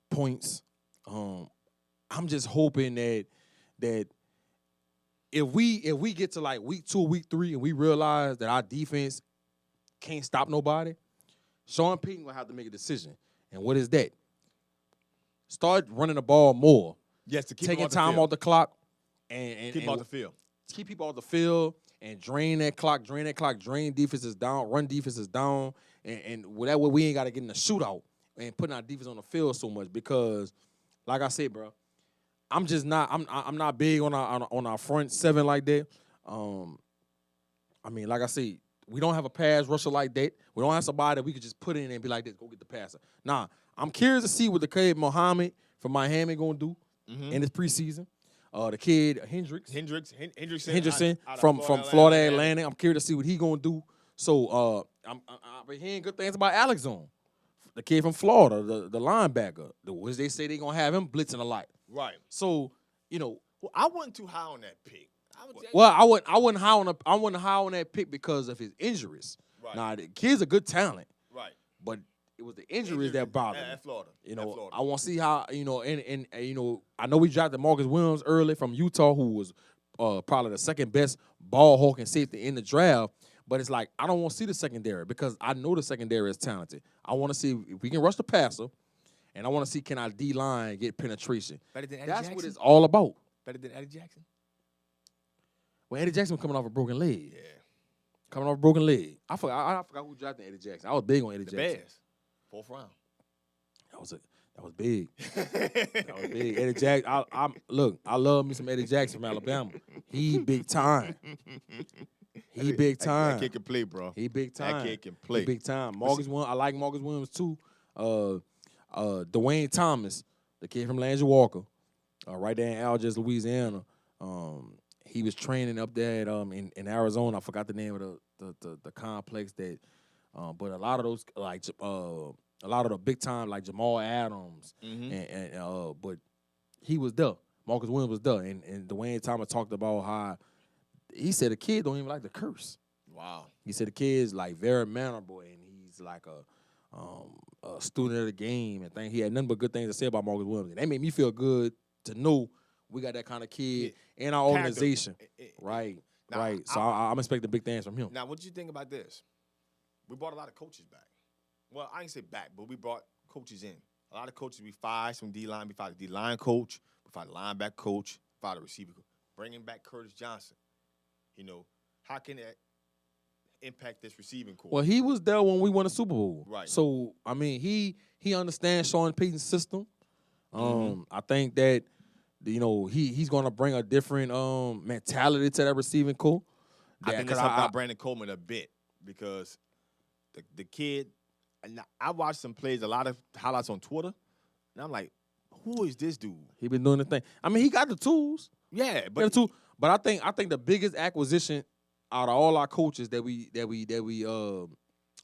points. I'm just hoping that if we get to like week 2 or week 3 and we realize that our defense can't stop nobody, Sean Payton gonna have to make a decision. And what is that? Start running the ball more. Yes, to keep taking time off the clock and keep off the field. Keep people off the field and drain that clock, drain defenses down, run defenses down, and that way we ain't got to get in a shootout and putting our defense on the field so much because, like I said, bro, I'm not big on our front 7 like that. I mean, like I said, we don't have a pass rusher like that. We don't have somebody that we could just put in and be like this, go get the passer. Nah, I'm curious to see what the kid Muhammad from Miami gonna do in this preseason. The kid Hendrickson from Florida Atlantic. I'm curious to see what he gonna do. So I'm hearing good things about Alex Zone, the kid from Florida, the linebacker. Which they say they gonna have him blitzing a lot. Right. So I wasn't too high on that pick. I wasn't high on that pick because of his injuries. Right. Nah, the kid's a good talent. Right. But it was the injuries that bothered me. At Florida. I want to see how and I know we drafted Marcus Williams early from Utah, who was probably the second best ball hawking safety in the draft. But it's like I don't want to see the secondary because I know the secondary is talented. I want to see if we can rush the passer, and I want to see can our D line get penetration. Better than Eddie That's Jackson? what it's all about. Better than Eddie Jackson. Well, Eddie Jackson was coming off a broken leg. Yeah. Coming off a broken leg. I forgot who drafted Eddie Jackson. I was big on Eddie Jackson. Bears. 4th round. That was big. That was big. Eddie Jackson. I love me some Eddie Jackson from Alabama. He big time. He big time. That kid can play, bro. He big time. That kid can play. He big time. I like Marcus Williams too. Dwayne Thomas, the kid from Landry Walker, right there in Algiers, Louisiana. He was training up there in Arizona. I forgot the name of the complex that, but a lot of those a lot of the big time like Jamal Adams but he was there. Marcus Williams was there, and Dwayne Thomas talked about how he said the kid don't even like to curse. Wow. He said the kid's like very mannerable, and he's like a student of the game, and he had nothing but good things to say about Marcus Williams. And that made me feel good to know we got that kind of kid in our organization. Right. So I'm expecting big things from him. Now, what do you think about this? We brought a lot of coaches back. Well, I ain't say back, but we brought coaches in. A lot of coaches we fired from D-line. We fired the D-line coach. We fired the linebacker coach. Fired the receiver coach. Bringing back Curtis Johnson. How can that impact this receiving corps? Well, he was there when we won the Super Bowl. Right. So, I mean, he understands Sean Payton's system. I think that, he's going to bring a different mentality to that receiving corps. I think that's about Brandon Coleman a bit because the kid, and I watched some plays, a lot of highlights on Twitter, and I'm like, who is this dude? He been doing the thing. I mean, he got the tools. Yeah, but I think the biggest acquisition out of all our coaches that we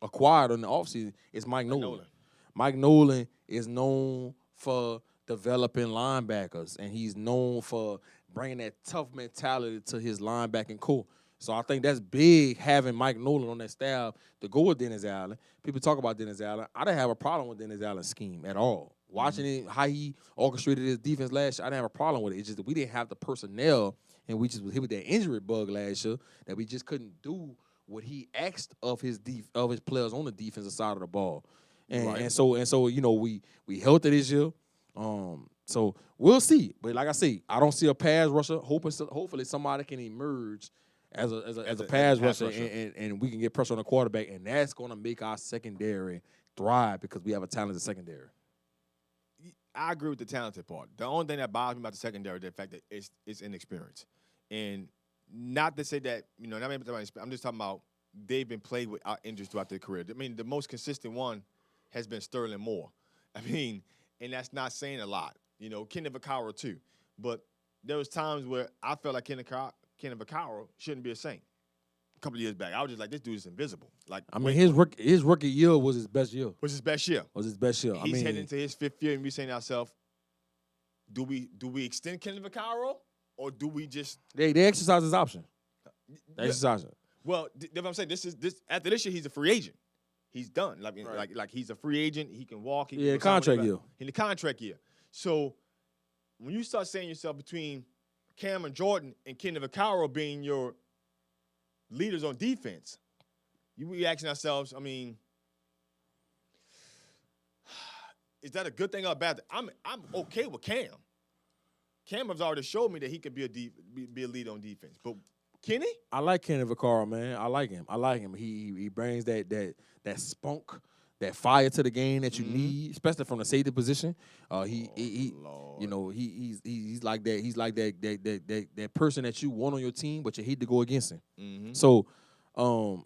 acquired in the offseason is Mike Nolan. Mike Nolan is known for developing linebackers, and he's known for bringing that tough mentality to his linebacking core. So I think that's big, having Mike Nolan on that staff to go with Dennis Allen. People talk about Dennis Allen. I didn't have a problem with Dennis Allen's scheme at all. Watching it, how he orchestrated his defense last year, I didn't have a problem with it. It's just that we didn't have the personnel, and we just was hit with that injury bug last year that we just couldn't do what he asked of his players on the defensive side of the ball. And so we healthy this year. So we'll see. But like I say, I don't see a pass rusher. Hopefully somebody can emerge as a As a pass pass rusher, rusher. and we can get pressure on the quarterback, and that's going to make our secondary thrive because we have a talented secondary. I agree with the talented part. The only thing that bothers me about the secondary is the fact that it's inexperience. And not to say that, I'm just talking about they've been plagued with injuries throughout their career. I mean, the most consistent one has been Sterling Moore. I mean, and that's not saying a lot. Kenneth Vaccaro too. But there was times where I felt like Kenneth Vaccaro shouldn't be a Saint. A couple of years back, I was just like, this dude is invisible. Like, I mean, his rookie year was his best year. Was his best year. He's heading into his 5th year, and we saying to ourselves, do we extend Kenneth Vaccaro, or do we just they exercise his option? They exercise it. Well, what I'm saying, this after this year, he's a free agent. He's done. Like he's a free agent. He can walk. He can contract year. In the contract year. So when you start saying yourself between Cameron Jordan and Kenneth Vaccaro being your leaders on defense, we asking ourselves, I mean, is that a good thing or a bad thing? I'm okay with Cam. Cam has already showed me that he could be a lead on defense. But Kenny? I like Kenneth Vaccaro, man. I like him. He brings that spunk, that fire to the game that you need, especially from the safety position. He's like that. He's like that person that you want on your team, but you hate to go against him. Mm-hmm. So, you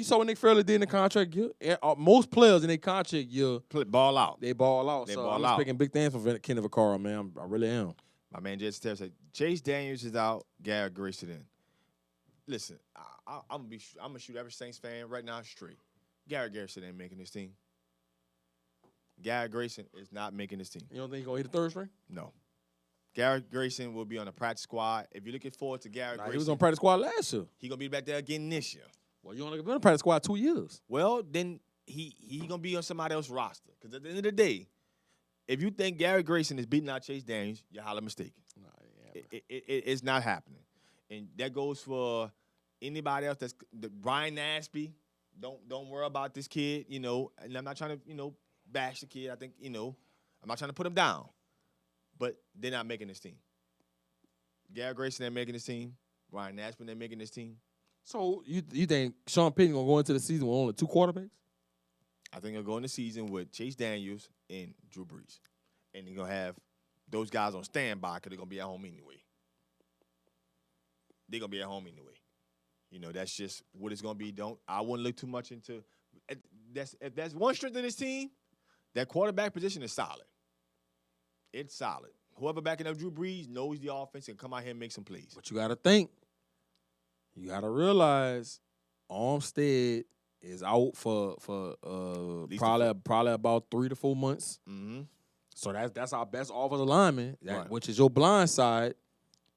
saw what Nick Fairley did in the contract year. Most players in their contract year ball out. They ball out. I'm expecting big things from Kenneth Vaccaro, man. I really am. My man Jason Terry said, Chase Daniels is out, Garrett Grayson in. Listen, I'm gonna shoot every Saints fan right now straight. Garrett Garrison ain't making this team. Garrett Grayson is not making this team. You don't think he's gonna hit the third string? No. Garrett Grayson will be on the practice squad. If you're looking forward to Garrett Grayson, he was on practice squad last year. He gonna be back there again this year. Well, you only been on the practice squad 2 years. Well, then he gonna be on somebody else's roster. Because at the end of the day, if you think Garrett Grayson is beating out Chase Daniels, you're highly mistaken. It's not happening. And that goes for anybody else that's Brian Nasby. Don't worry about this kid, and I'm not trying to, bash the kid. I think, I'm not trying to put him down. But they're not making this team. Garrett Grayson ain't making this team. Brian Nasby ain't making this team. So you think Sean Payton gonna go into the season with only 2 quarterbacks? I think he'll go in the season with Chase Daniels and Drew Brees. And he's going to have those guys on standby because they're going to be at home anyway. That's just what it's going to be. I wouldn't look too much into if that's one strength of this team, that quarterback position is solid. It's solid. Whoever backing up Drew Brees knows the offense and come out here and make some plays. But you got to think. You got to realize Armstead is out for probably about 3 to 4 months. Mm-hmm. So that's our best offensive lineman, which is your blind side.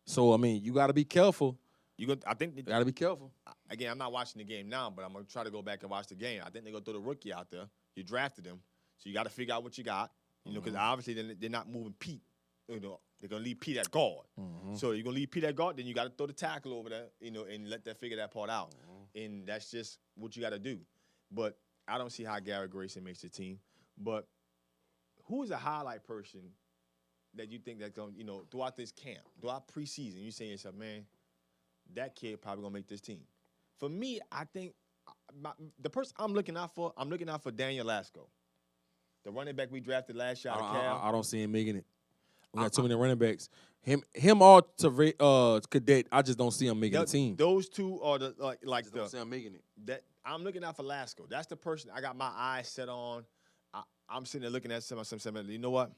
So, I mean, you got to be careful. You got to be careful. Again, I'm not watching the game now, but I'm going to try to go back and watch the game. I think they're going to throw the rookie out there. You drafted him, so you got to figure out what you got. Because obviously they're not moving Pete. They're going to leave Pete at guard. Mm-hmm. So you're going to leave Pete at guard, then you got to throw the tackle over there, and let that figure that part out. Mm-hmm. And that's just what you got to do. But I don't see how Garrett Grayson makes the team. But who is a highlight person that you think that's going to, throughout this camp, throughout preseason, you say to yourself, man, that kid probably going to make this team? For me, I think the person I'm looking out for Daniel Lasco, the running back we drafted last year out of Cal. I don't see him making it. We got too many running backs. Him or Cadet, I just don't see him making the team. Those two are the don't see him making it. That I'm looking out for Lasco. That's the person I got my eyes set on. I'm sitting there looking at some. You know what?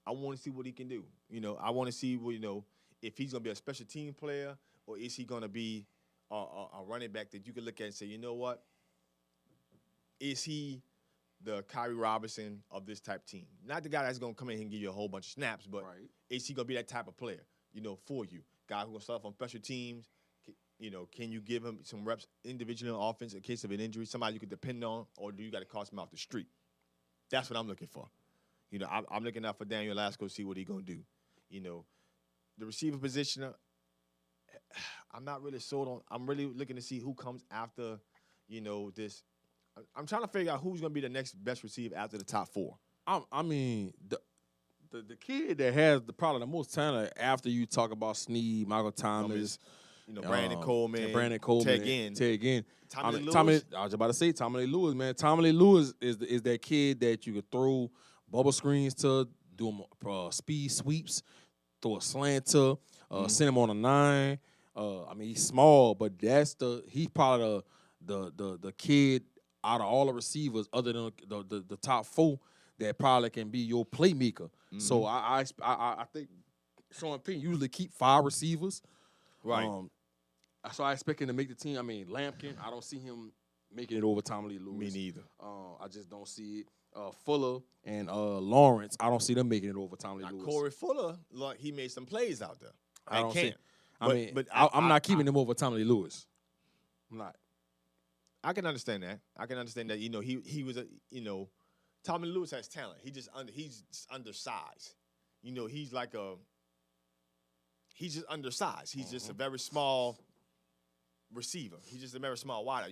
I want to see what he can do. I want to see if he's gonna be a special team player or is he gonna be a running back that you can look at and say, you know what? Is he the Kyrie Robinson of this type team? Not the guy that's gonna come in and give you a whole bunch of snaps, but is he gonna be that type of player? For you, guy who's gonna start off on special teams. Can you give him some reps individually on offense in case of an injury? Somebody you could depend on, or do you got to cost him off the street? That's what I'm looking for. I'm looking out for Daniel Lasco to see what he's going to do. The receiver position, I'm not really sold on. I'm really looking to see who comes after, this. I'm trying to figure out who's going to be the next best receiver after the top 4. I mean, the kid that has probably the most talent after you talk about Snead, Michael Thomas, Brandon Coleman, Ted Ginn. Tommy Lee Lewis. Lewis. I was about to say Tommy Lee Lewis, man. Tommy Lee Lewis is that kid that you could throw bubble screens to, do speed sweeps, throw a slant to, send him on a 9. I mean, he's small, but he's probably the kid out of all the receivers other than the top 4 that probably can be your playmaker. So I think Sean Payton usually keep 5 receivers. Right. So I expect him to make the team. I mean, Lampkin, I don't see him making it over Tommy Lee Lewis. Me neither. I just don't see it. Fuller and Lawrence, I don't see them making it over Tommy Lee Lewis. Corey Fuller, like, he made some plays out there. I'm not keeping him over Tommy Lee Lewis. I'm not. I can understand that. He was Tommy Lee Lewis has talent. He's just undersized. He's just undersized. He's just a very small receiver. He's just a very small wideout.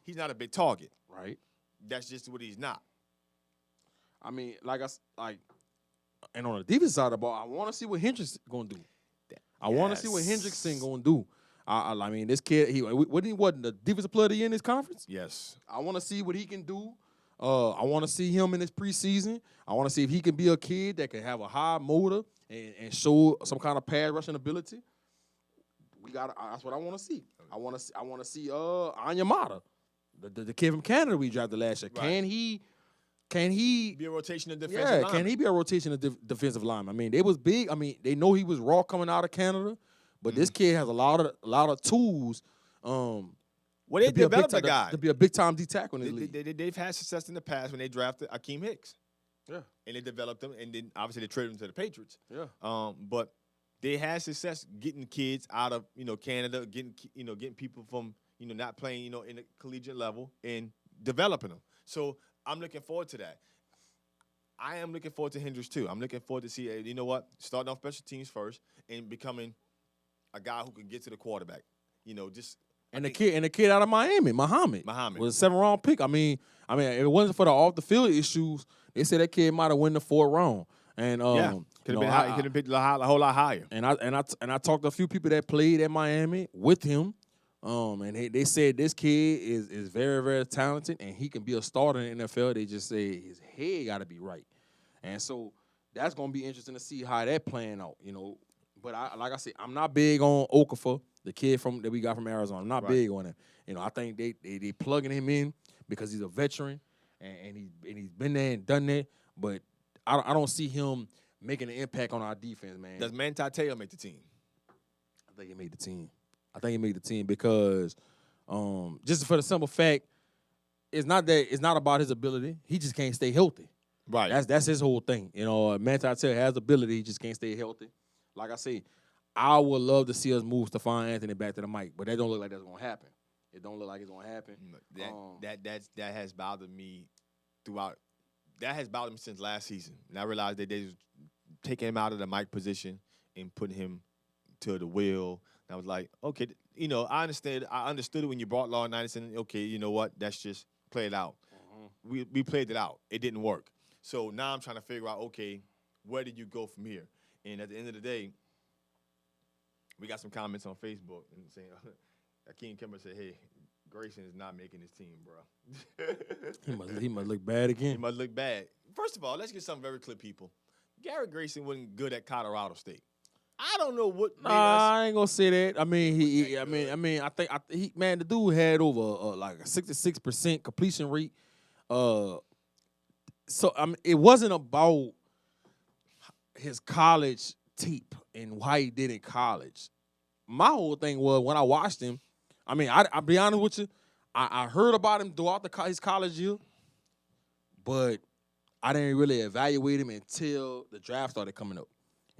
He's not a big target. Right. That's just what he's not. I mean, and on the defensive side of the ball, I want to see what Hendrickson gonna do. I want to see what Hendrickson gonna do. I mean, this kid, he wasn't the defensive player of the year in this conference. Yes. I want to see what he can do. I want to see him in this preseason. I want to see if he can be a kid that can have a high motor and show some kind of pass rushing ability. That's what I want to see. I want to see Anyamata, the kid from Canada we drafted last year. Right. Can he be a rotation of defensive lineman? Can he be a rotation of defensive lineman? I mean, they was big. I mean, they know he was raw coming out of Canada, but this kid has a lot of tools. They developed a guy to be a big time D tackle in this league. They've had success in the past when they drafted Akeem Hicks. Yeah, and they developed him, and then obviously they traded him to the Patriots. Yeah, but they had success getting kids out of Canada, getting people from not playing in the collegiate level and developing them. So I'm looking forward to that. I am looking forward to Hendricks too. I'm looking forward to see starting off special teams first and becoming a guy who can get to the quarterback. The kid out of Miami, Muhammad was a 7th round pick. I mean, if it wasn't for the off the field issues, they said that kid might have won the 4th round. And could have been high. He could have picked a whole lot higher. And I talked to a few people that played at Miami with him. And they said this kid is very, very talented and he can be a starter in the NFL. They just say his head got to be right. And so that's going to be interesting to see how that playing out, But like I said, I'm not big on Okafor, the kid that we got from Arizona. I'm not big on him. I think they plugging him in because he's a veteran and he's been there and done that. But I don't see him making an impact on our defense, man. Does Manti Te'o make the team? I think he made the team because just for the simple fact, it's not about his ability. He just can't stay healthy. Right. That's his whole thing. Manti Te'o has ability, he just can't stay healthy. Like I say, I would love to see us move Stephon Anthony back to the mic, but that don't look like that's gonna happen. It don't look like it's gonna happen. That has bothered me throughout. That has bothered me since last season, and I realized that they was taking him out of the mic position and putting him to the wheel. And I was like, okay, I understand. I understood it when you brought Lauren Anderson. Okay, you know what? That's just play it out. Mm-hmm. We played it out. It didn't work. So now I'm trying to figure out, okay, where did you go from here? And at the end of the day, we got some comments on Facebook and saying, Akeem Kimber said, hey, Grayson is not making his team, bro. He must look bad again. He must look bad. First of all, let's get something very clear, people. Garrett Grayson wasn't good at Colorado State. I don't know what. I ain't gonna say that. I mean, I think the dude had over like a 66% completion rate. So it wasn't about his college tape and how he did in college. My whole thing was when I watched him. I mean, I'll be honest with you. I heard about him throughout his college year, but I didn't really evaluate him until the draft started coming up.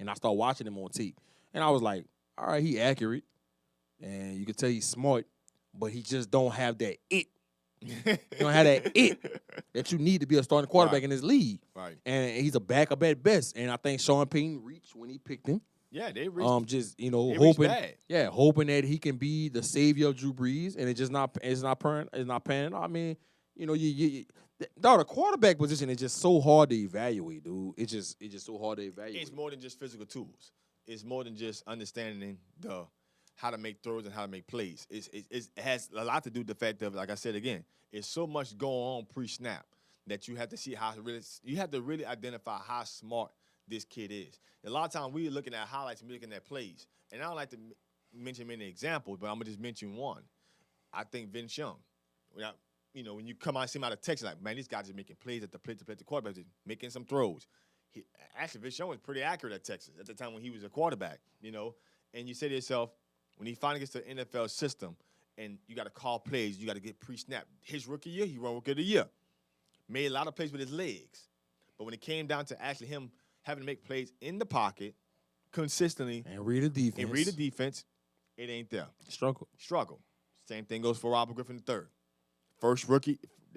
And I started watching him on tape. And I was like, all right, he accurate. And you can tell he's smart, but he just don't have that it. You don't have that it that you need to be a starting quarterback in this league. Right. And he's a backup at best. And I think Sean Payton reached when he picked him. Yeah, they reached. Just they hoping, bad. Hoping that he can be the savior of Drew Brees, and it's not panning out. I mean, The quarterback position is just so hard to evaluate, dude. It's just so hard to evaluate. It's more than just physical tools. It's more than just understanding how to make throws and how to make plays. It has a lot to do with the fact of, like I said again, it's so much going on pre-snap that you have to see you have to really identify how smart this kid is. A lot of times we're looking at highlights and we're looking at plays. And I don't like to mention many examples, but I'm going to just mention one. I think Vince Young. When you come out and see him out of Texas, like, man, this guy's just making plays at the quarterback, just making some throws. Actually, Vince Young was pretty accurate at Texas at the time when he was a quarterback, And you say to yourself, when he finally gets to the NFL system and you got to call plays, you got to get pre-snap. His rookie year, he won Rookie of the Year. Made a lot of plays with his legs. But when it came down to actually him having to make plays in the pocket consistently and read the defense, it ain't there. Struggle. Same thing goes for Robert Griffin III.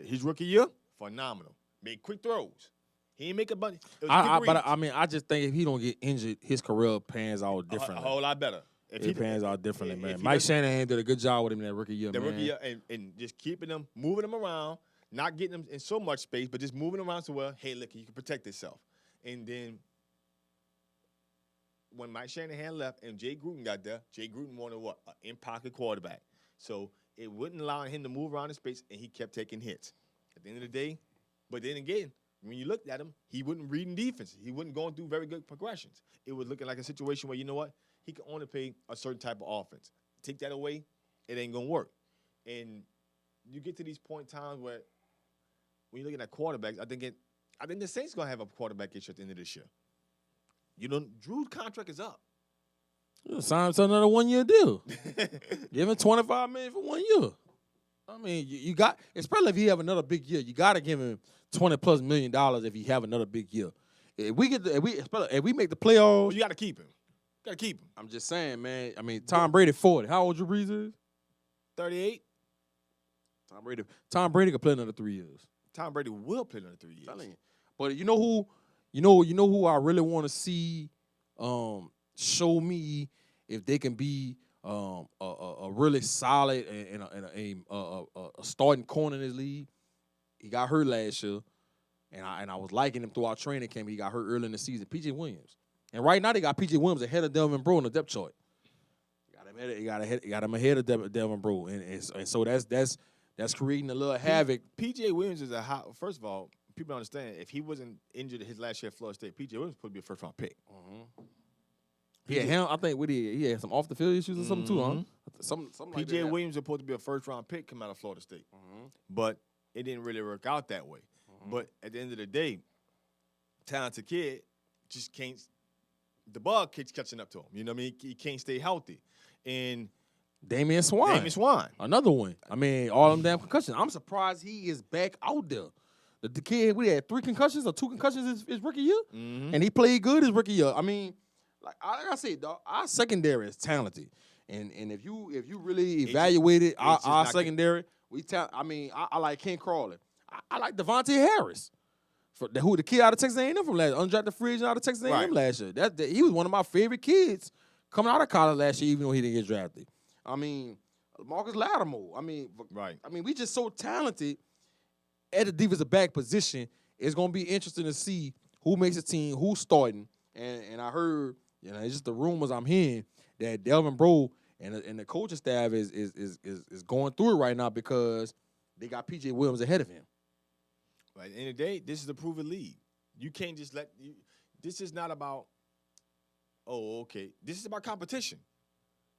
His rookie year, phenomenal. Made quick throws. He ain't make a bunch. I just think if he don't get injured, his career pans out differently. A whole lot better. It pans out differently, man. Mike Shanahan did a good job with him in that rookie year, rookie year, and just keeping them, moving them around, not getting them in so much space, but just moving them around so well, hey, look, you can protect yourself. And then when Mike Shanahan left and Jay Gruden got there, Jay Gruden wanted what? An in-pocket quarterback. So it wouldn't allow him to move around in space, and he kept taking hits. At the end of the day, but then again, when you looked at him, he wasn't reading defense. He wasn't going through very good progressions. It was looking like a situation where, you know what? He can only play a certain type of offense. Take that away, it ain't going to work. And you get to these point in times where when you're looking at quarterbacks, I think the Saints going to have a quarterback issue at the end of this year. Drew's contract is up. Sign him to another 1-year deal. Give him $25 million for 1 year. I mean, you got, especially if he have another big year, you got to give him $20+ million if he have another big year. If we make the playoffs, well, you got to keep him. Got to keep him. I'm just saying, man. I mean, Tom Brady 40. How old Drew Brees is? 38. Tom Brady could play another 3 years. Tom Brady will play another 3 years. But you know who I really want to see show me if they can be a really solid and a starting corner in this league. He got hurt last year, and I was liking him throughout training camp. He got hurt early in the season. P.J. Williams, and right now they got P.J. Williams ahead of Delvin Breaux in the depth chart. Got him ahead of Delvin Breaux, and so that's creating a little havoc. P.J. Williams is first of all, people understand if he wasn't injured his last year at Florida State, P.J. Williams would be a first-round pick. I think he had some off-the-field issues or something too, huh? Something like P.J. Williams was supposed to be a first-round pick coming out of Florida State, but it didn't really work out that way. But at the end of the day, talented kid just can't. The bug keeps catching up to him. You know what I mean? He can't stay healthy. And Damian Swan, another one. I mean, all them damn concussions. I'm surprised he is back out there. The kid, we had 3 concussions or 2 concussions his rookie year, and he played good his rookie year. I mean, like I said, dog, our secondary is talented, and if you really evaluated our secondary, I like Ken Crawley. I like Devontae Harris, who the kid out of Texas A&M from last, undrafted free agent out of Texas A&M last year. He was one of my favorite kids coming out of college last year, even though he didn't get drafted. I mean, Marcus Lattimore. I mean, we just so talented at the defensive back position. It's gonna be interesting to see who makes the team, who's starting. And I heard, it's just the rumors I'm hearing that Delvin Breaux and the coaching staff is going through it right now because they got P.J. Williams ahead of him. Right. At the end of the day, this is a proven league. You can't just this is not about, this is about competition.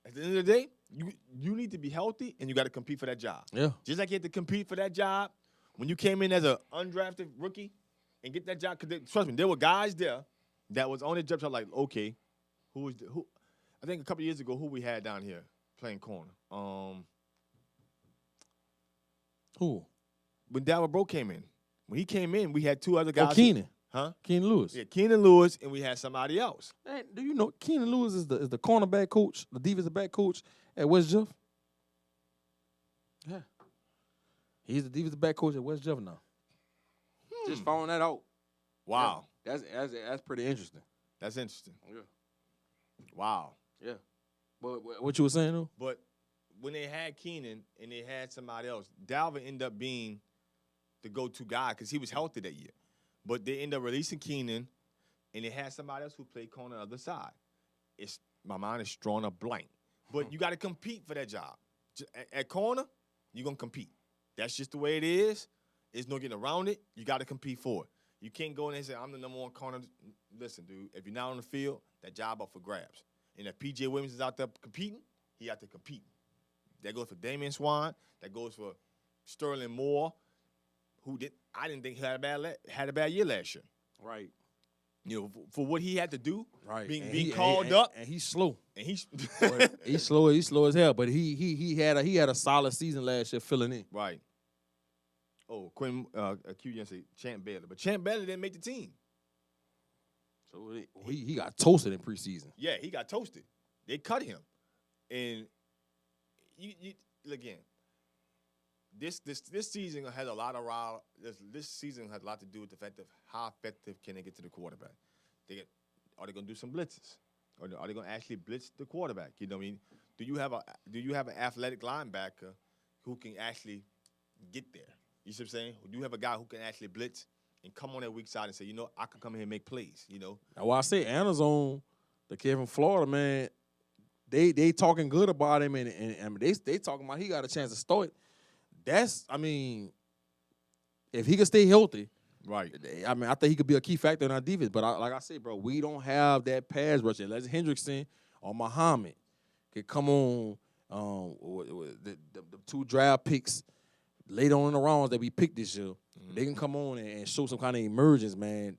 At the end of the day, you need to be healthy and you got to compete for that job. Yeah. Just like you had to compete for that job when you came in as an undrafted rookie and get that job. Because trust me, there were guys there that was on the job like, okay, who? I think a couple of years ago, who we had down here playing corner? Who? When Delvin Breaux came in. When he came in, we had 2 other guys. Keenan. Huh? Keenan Lewis. Yeah, Keenan Lewis, and we had somebody else. Hey, do you know Keenan Lewis is the cornerback coach, the defensive back coach at West Jeff? Yeah. He's the defensive back coach at West Jeff now. Just found that out. Wow. Yeah, that's pretty interesting. That's interesting. Yeah. Wow. Yeah. But what you were saying, though? But when they had Keenan and they had somebody else, Dalvin ended up being the go-to guy because he was healthy that year. But they ended up releasing Keenan, and they had somebody else who played corner on the other side. My mind is drawing a blank. But you got to compete for that job. At corner, you're going to compete. That's just the way it is. There's no getting around it. You got to compete for it. You can't go in there and say, I'm the number one corner. Listen, dude, if you're not on the field, that job up for grabs. And if P.J. Williams is out there competing, he have to compete. That goes for Damian Swan. That goes for Sterling Moore, I didn't think he had a bad year last year. Right. You know, for what he had to do, right, being called up, and he's slow, and he's slow as hell. But he had a solid season last year filling in. Right. Oh, Quinn Q say Champ Bailey, but Champ Bailey didn't make the team. So he got toasted in preseason. Yeah, he got toasted. They cut him, and you again. This season had a lot of this season had a lot to do with the fact of how effective can they get to the quarterback. Are they going to do some blitzes, or are they going to actually blitz the quarterback? You know what I mean? Do you have an athletic linebacker who can actually get there? You see what I'm saying? Do you have a guy who can actually blitz and come on that weak side and say, you know, I can come here and make plays? You know. Now, while I say Anazone, the kid from Florida, man, they talking good about him, and they talking about he got a chance to start. That's, I mean, if he could stay healthy, right? I mean, I think he could be a key factor in our defense. But like I said, bro, we don't have that pass rush unless Hendrickson or Muhammad could come on the 2 draft picks later on in the rounds that we picked this year. Mm-hmm. They can come on and show some kind of emergence, man.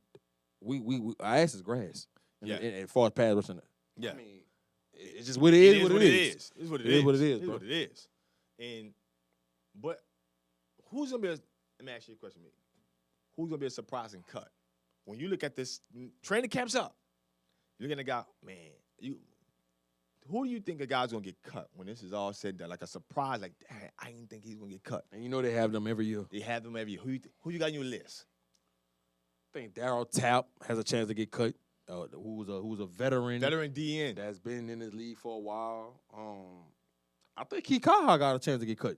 We our ass is grass. Yeah. As far as pass rushing. Yeah. I mean, it's just what it is. What it is. It's what it is. What it is, bro. What it is. But who's gonna be? Let me ask you a question, Mick. Who's gonna be a surprising cut when you look at this training camp's up? You're looking at a guy, man. Who do you think a guy's gonna get cut when this is all said and done? Like a surprise, like I didn't think he's gonna get cut. And you know they have them every year. They have them every year. Who you got on your list? I think Darryl Tapp has a chance to get cut. Who's a veteran DN that's been in this league for a while. I think Kikaha got a chance to get cut.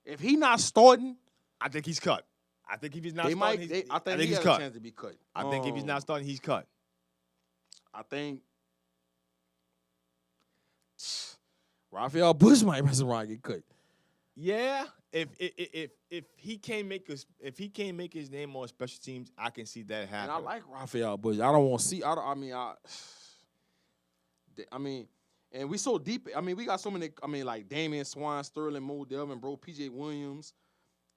If he not starting, I think he's cut. I think if he's not starting, I think he's has cut. A chance to be cut. I think if he's not starting, he's cut. I think Raphael Bush might mess around and get cut. Yeah, if he can't make his name on special teams, I can see that happen. And I like Raphael Bush. I don't want to see. And we so deep. I mean, we got so many. I mean, like Damian Swan, Sterling Moore, Delvin Bro, P.J. Williams,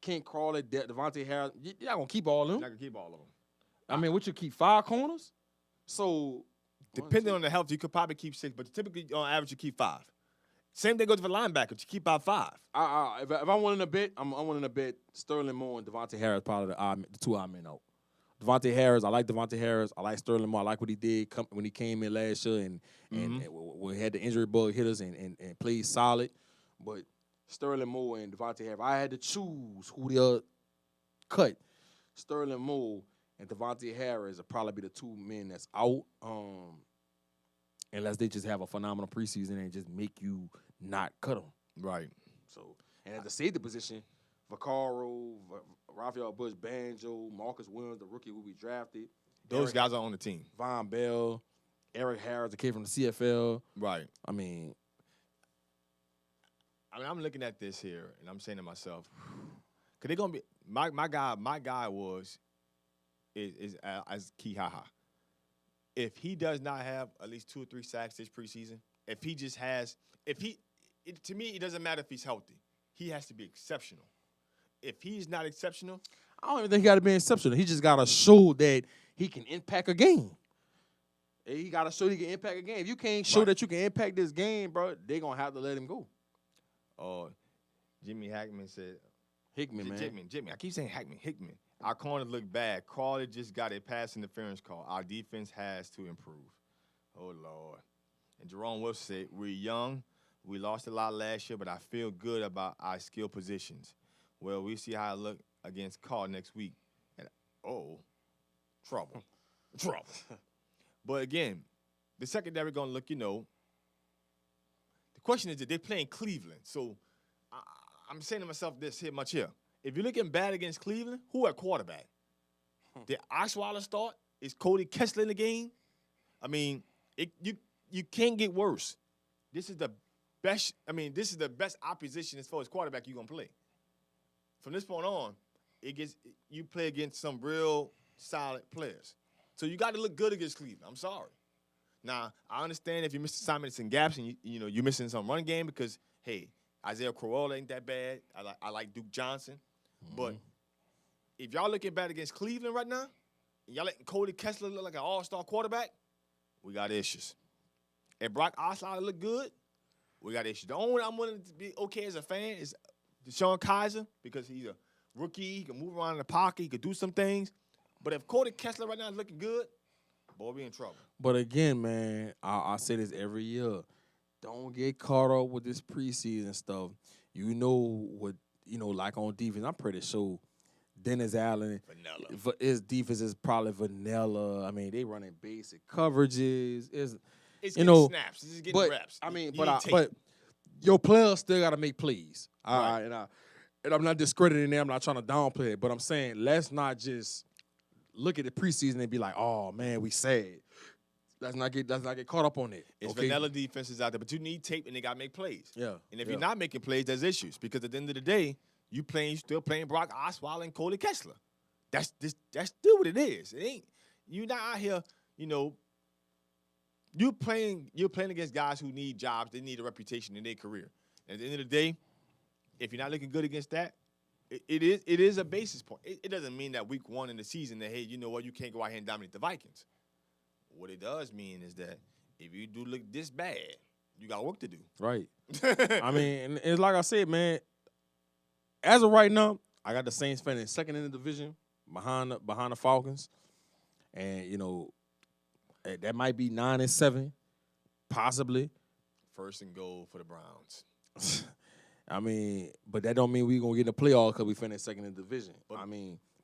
Kent Crawley, Devontae Harris. You're not gonna keep all of them. Not gonna keep all of them. I mean, what you keep 5 corners? So depending on the health, you could probably keep 6, but typically on average you keep 5. Same thing goes for linebackers. You keep out 5. If I want in a bet, I'm willing to bet Sterling Moore and Devontae Harris probably the 2 odd men out. Devontae Harris, I like Devontae Harris. I like Sterling Moore. I like what he did when he came in last year and we had the injury bug hit us and played solid. But Sterling Moore and Devontae Harris, I had to choose who they'll cut. Sterling Moore and Devontae Harris will probably be the 2 men that's out. Unless they just have a phenomenal preseason and just make you not cut them. Right. So, and at the safety position, Vaccaro, Raphael Bush, Banjo, Marcus Williams, the rookie who we drafted. Those guys are on the team. Von Bell, Eric Harris, the kid from the CFL. Right. I mean, I'm looking at this here, and I'm saying to myself, because they're going to be – my guy is Kihaha. If he does not have at least 2 or 3 sacks this preseason, if he just has – to me, it doesn't matter if he's healthy. He has to be exceptional. If he's not exceptional – I don't even think he got to be exceptional. He just got to show that he can impact a game. He got to show he can impact a game. If you can't show that you can impact this game, bro, they're going to have to let him go. Oh, Jimmy Hackman said – Hickman, man. Jimmy. I keep saying Hickman. Our corners look bad. Crawley just got a pass interference call. Our defense has to improve. Oh, Lord. And Jerome Wilson said, we're young. We lost a lot last year, but I feel good about our skill positions. Well, we'll see how I look against Carl next week. And, trouble. Trouble. But, again, the secondary going to look, the question is that they're playing Cleveland. So, I'm saying to myself this here much here. if you're looking bad against Cleveland, who at quarterback? Did Osweiler start? Is Cody Kessler in the game? I mean, you can't get worse. This is the best. I mean, this is the best opposition as far as quarterback you're gonna play. From this point on, you play against some real solid players. So you got to look good against Cleveland. I'm sorry. Now, I understand if you're missing assignments and gaps and you're missing some run game because, hey, Isaiah Crowell ain't that bad. I like Duke Johnson. But if y'all looking bad against Cleveland right now, and y'all letting Cody Kessler look like an all-star quarterback, we got issues. If Brock Osweiler look good, we got issues. The only one I'm willing to be okay as a fan is Deshaun Kaiser because he's a rookie. He can move around in the pocket. He can do some things. But if Cody Kessler right now is looking good, boy, we in trouble. But again, man, I say this every year. Don't get caught up with this preseason stuff. You know what, like on defense, I'm pretty sure Dennis Allen, vanilla. His defense is probably vanilla. I mean, they running basic coverages. It's getting snaps. It's getting reps. I mean, but your players still got to make plays. All right. And I'm not discrediting them. I'm not trying to downplay it. But I'm saying let's not just look at the preseason and be like, oh, man, we sad. Let's not get caught up on it. It's vanilla defenses out there, but you need tape and they got to make plays. Yeah. And if you're not making plays, there's issues because at the end of the day, you still playing Brock Osweiler and Cody Kessler. That's still what it is. It ain't you're not out here, you're playing against guys who need jobs. They need a reputation in their career. And at the end of the day, if you're not looking good against that, it is a basis point. It doesn't mean that week one in the season that, hey, you know what, you can't go out here and dominate the Vikings. What it does mean is that if you do look this bad, you got work to do. Right. I mean, and it's like I said, man, as of right now, I got the Saints finishing second in the division behind the Falcons. And, that might be 9-7, possibly. First and goal for the Browns. I mean, but that don't mean we're going to get in the playoffs because we finished second in the division.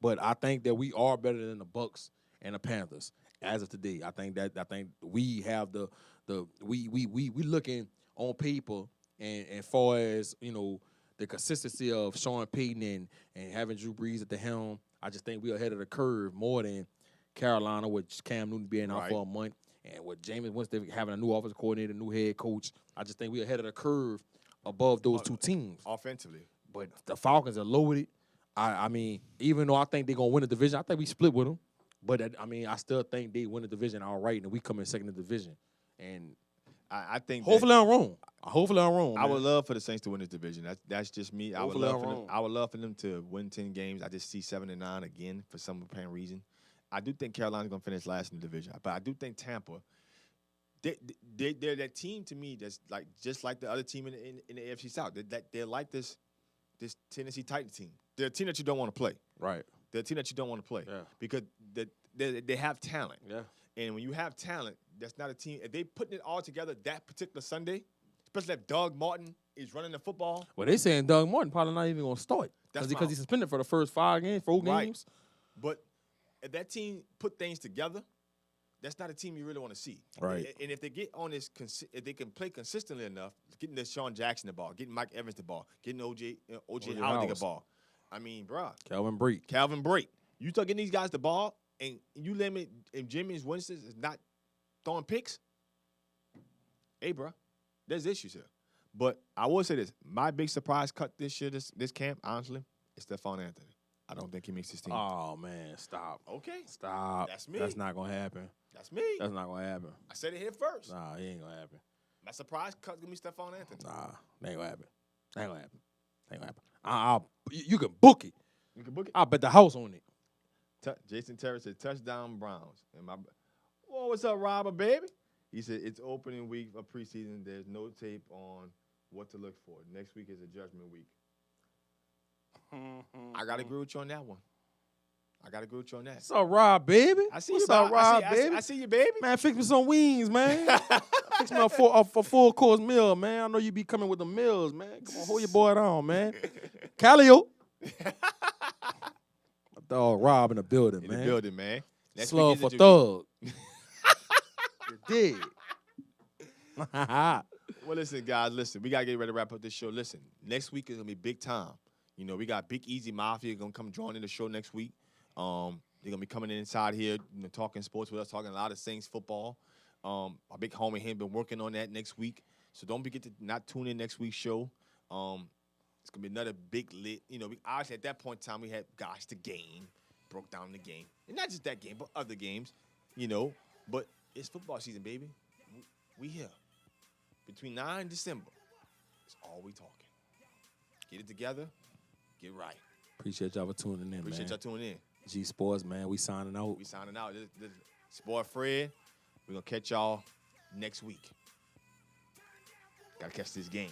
But I think that we are better than the Bucs and the Panthers as of today. I think we have we looking on paper and far as, the consistency of Sean Payton and having Drew Brees at the helm, I just think we're ahead of the curve more than Carolina with Cam Newton being out for a month and with Jameis Winston having a new offensive coordinator, new head coach. I just think we're ahead of the curve above those two teams. Offensively. But the Falcons are loaded. I mean, even though I think they're going to win the division, I think we split with them. But, I still think they win the division all right, and we come in second in the division. And I think hopefully I'm wrong. Hopefully I'm wrong. I would love for the Saints to win this division. That's just me. I would love for them to win 10 games. I just see 7-9 again for some apparent reason. I do think Carolina's going to finish last in the division. But I do think Tampa, they're that team to me that's just like the other team in the AFC South. They're like this Tennessee Titans team. They're a team that you don't want to play. Right. They're a team that you don't want to play. Yeah. Because they have talent. Yeah. And when you have talent, that's not a team. If they putting it all together that particular Sunday, especially if Doug Martin is running the football. Well, they saying Doug Martin probably not even going to start. That's because he's suspended for the first 4 games. But if that team put things together, that's not a team you really want to see. Right. And if they get on this, if they can play consistently enough, getting Deshaun Jackson the ball, getting Mike Evans the ball, getting OJ Howard the ball. I mean, bro. Calvin Brake. You start getting these guys the ball, and you limit, and Jameis Winston is not throwing picks, hey, bro, there's issues here. But I will say this. My big surprise cut this year, this camp, honestly, is Stephon Anthony. I don't think he makes his team. Oh, man, stop. Okay. Stop. That's me. That's not going to happen. That's me. That's not going to happen. I said it here first. Nah, it ain't going to happen. My surprise cut going to be Stephon Anthony. Nah, that ain't going to happen. That ain't going to happen. That ain't going to happen. You can book it. You can book it? I'll bet the house on it. Jason Terry said, touchdown Browns. And what's up, Robert, baby? He said, it's opening week of preseason. There's no tape on what to look for. Next week is a judgment week. I got to agree with you on that one. What's up, Rob, baby? I see What's you, up, Rob, baby? I see you, baby. Man, fix me some wings, man. Fix me a full course meal, man. I know you be coming with the meals, man. Come on, hold your boy down, man. Callio. My dog Rob in the building, man. In the building, man. Slug for thug. You dig? Well, listen, guys, we got to get ready to wrap up this show. Listen, next week is going to be big time. You know, we got Big Easy Mafia gonna come join in the show next week. They're gonna be coming inside here, you know, talking sports with us, talking a lot of Saints football. Our big homie here been working on that next week, so don't forget to not tune in next week's show. It's gonna be another big lit. You know, obviously at that point in time we had the game, broke down the game, and not just that game, but other games. You know, but it's football season, baby. We here between now and December. It's all we talking. Get it together. Get right. Appreciate y'all for tuning in, Appreciate man. y'all tuning in. GSports, man. We signing out. We signing out. This is boy Fred. We're going to catch y'all next week. Got to catch this game.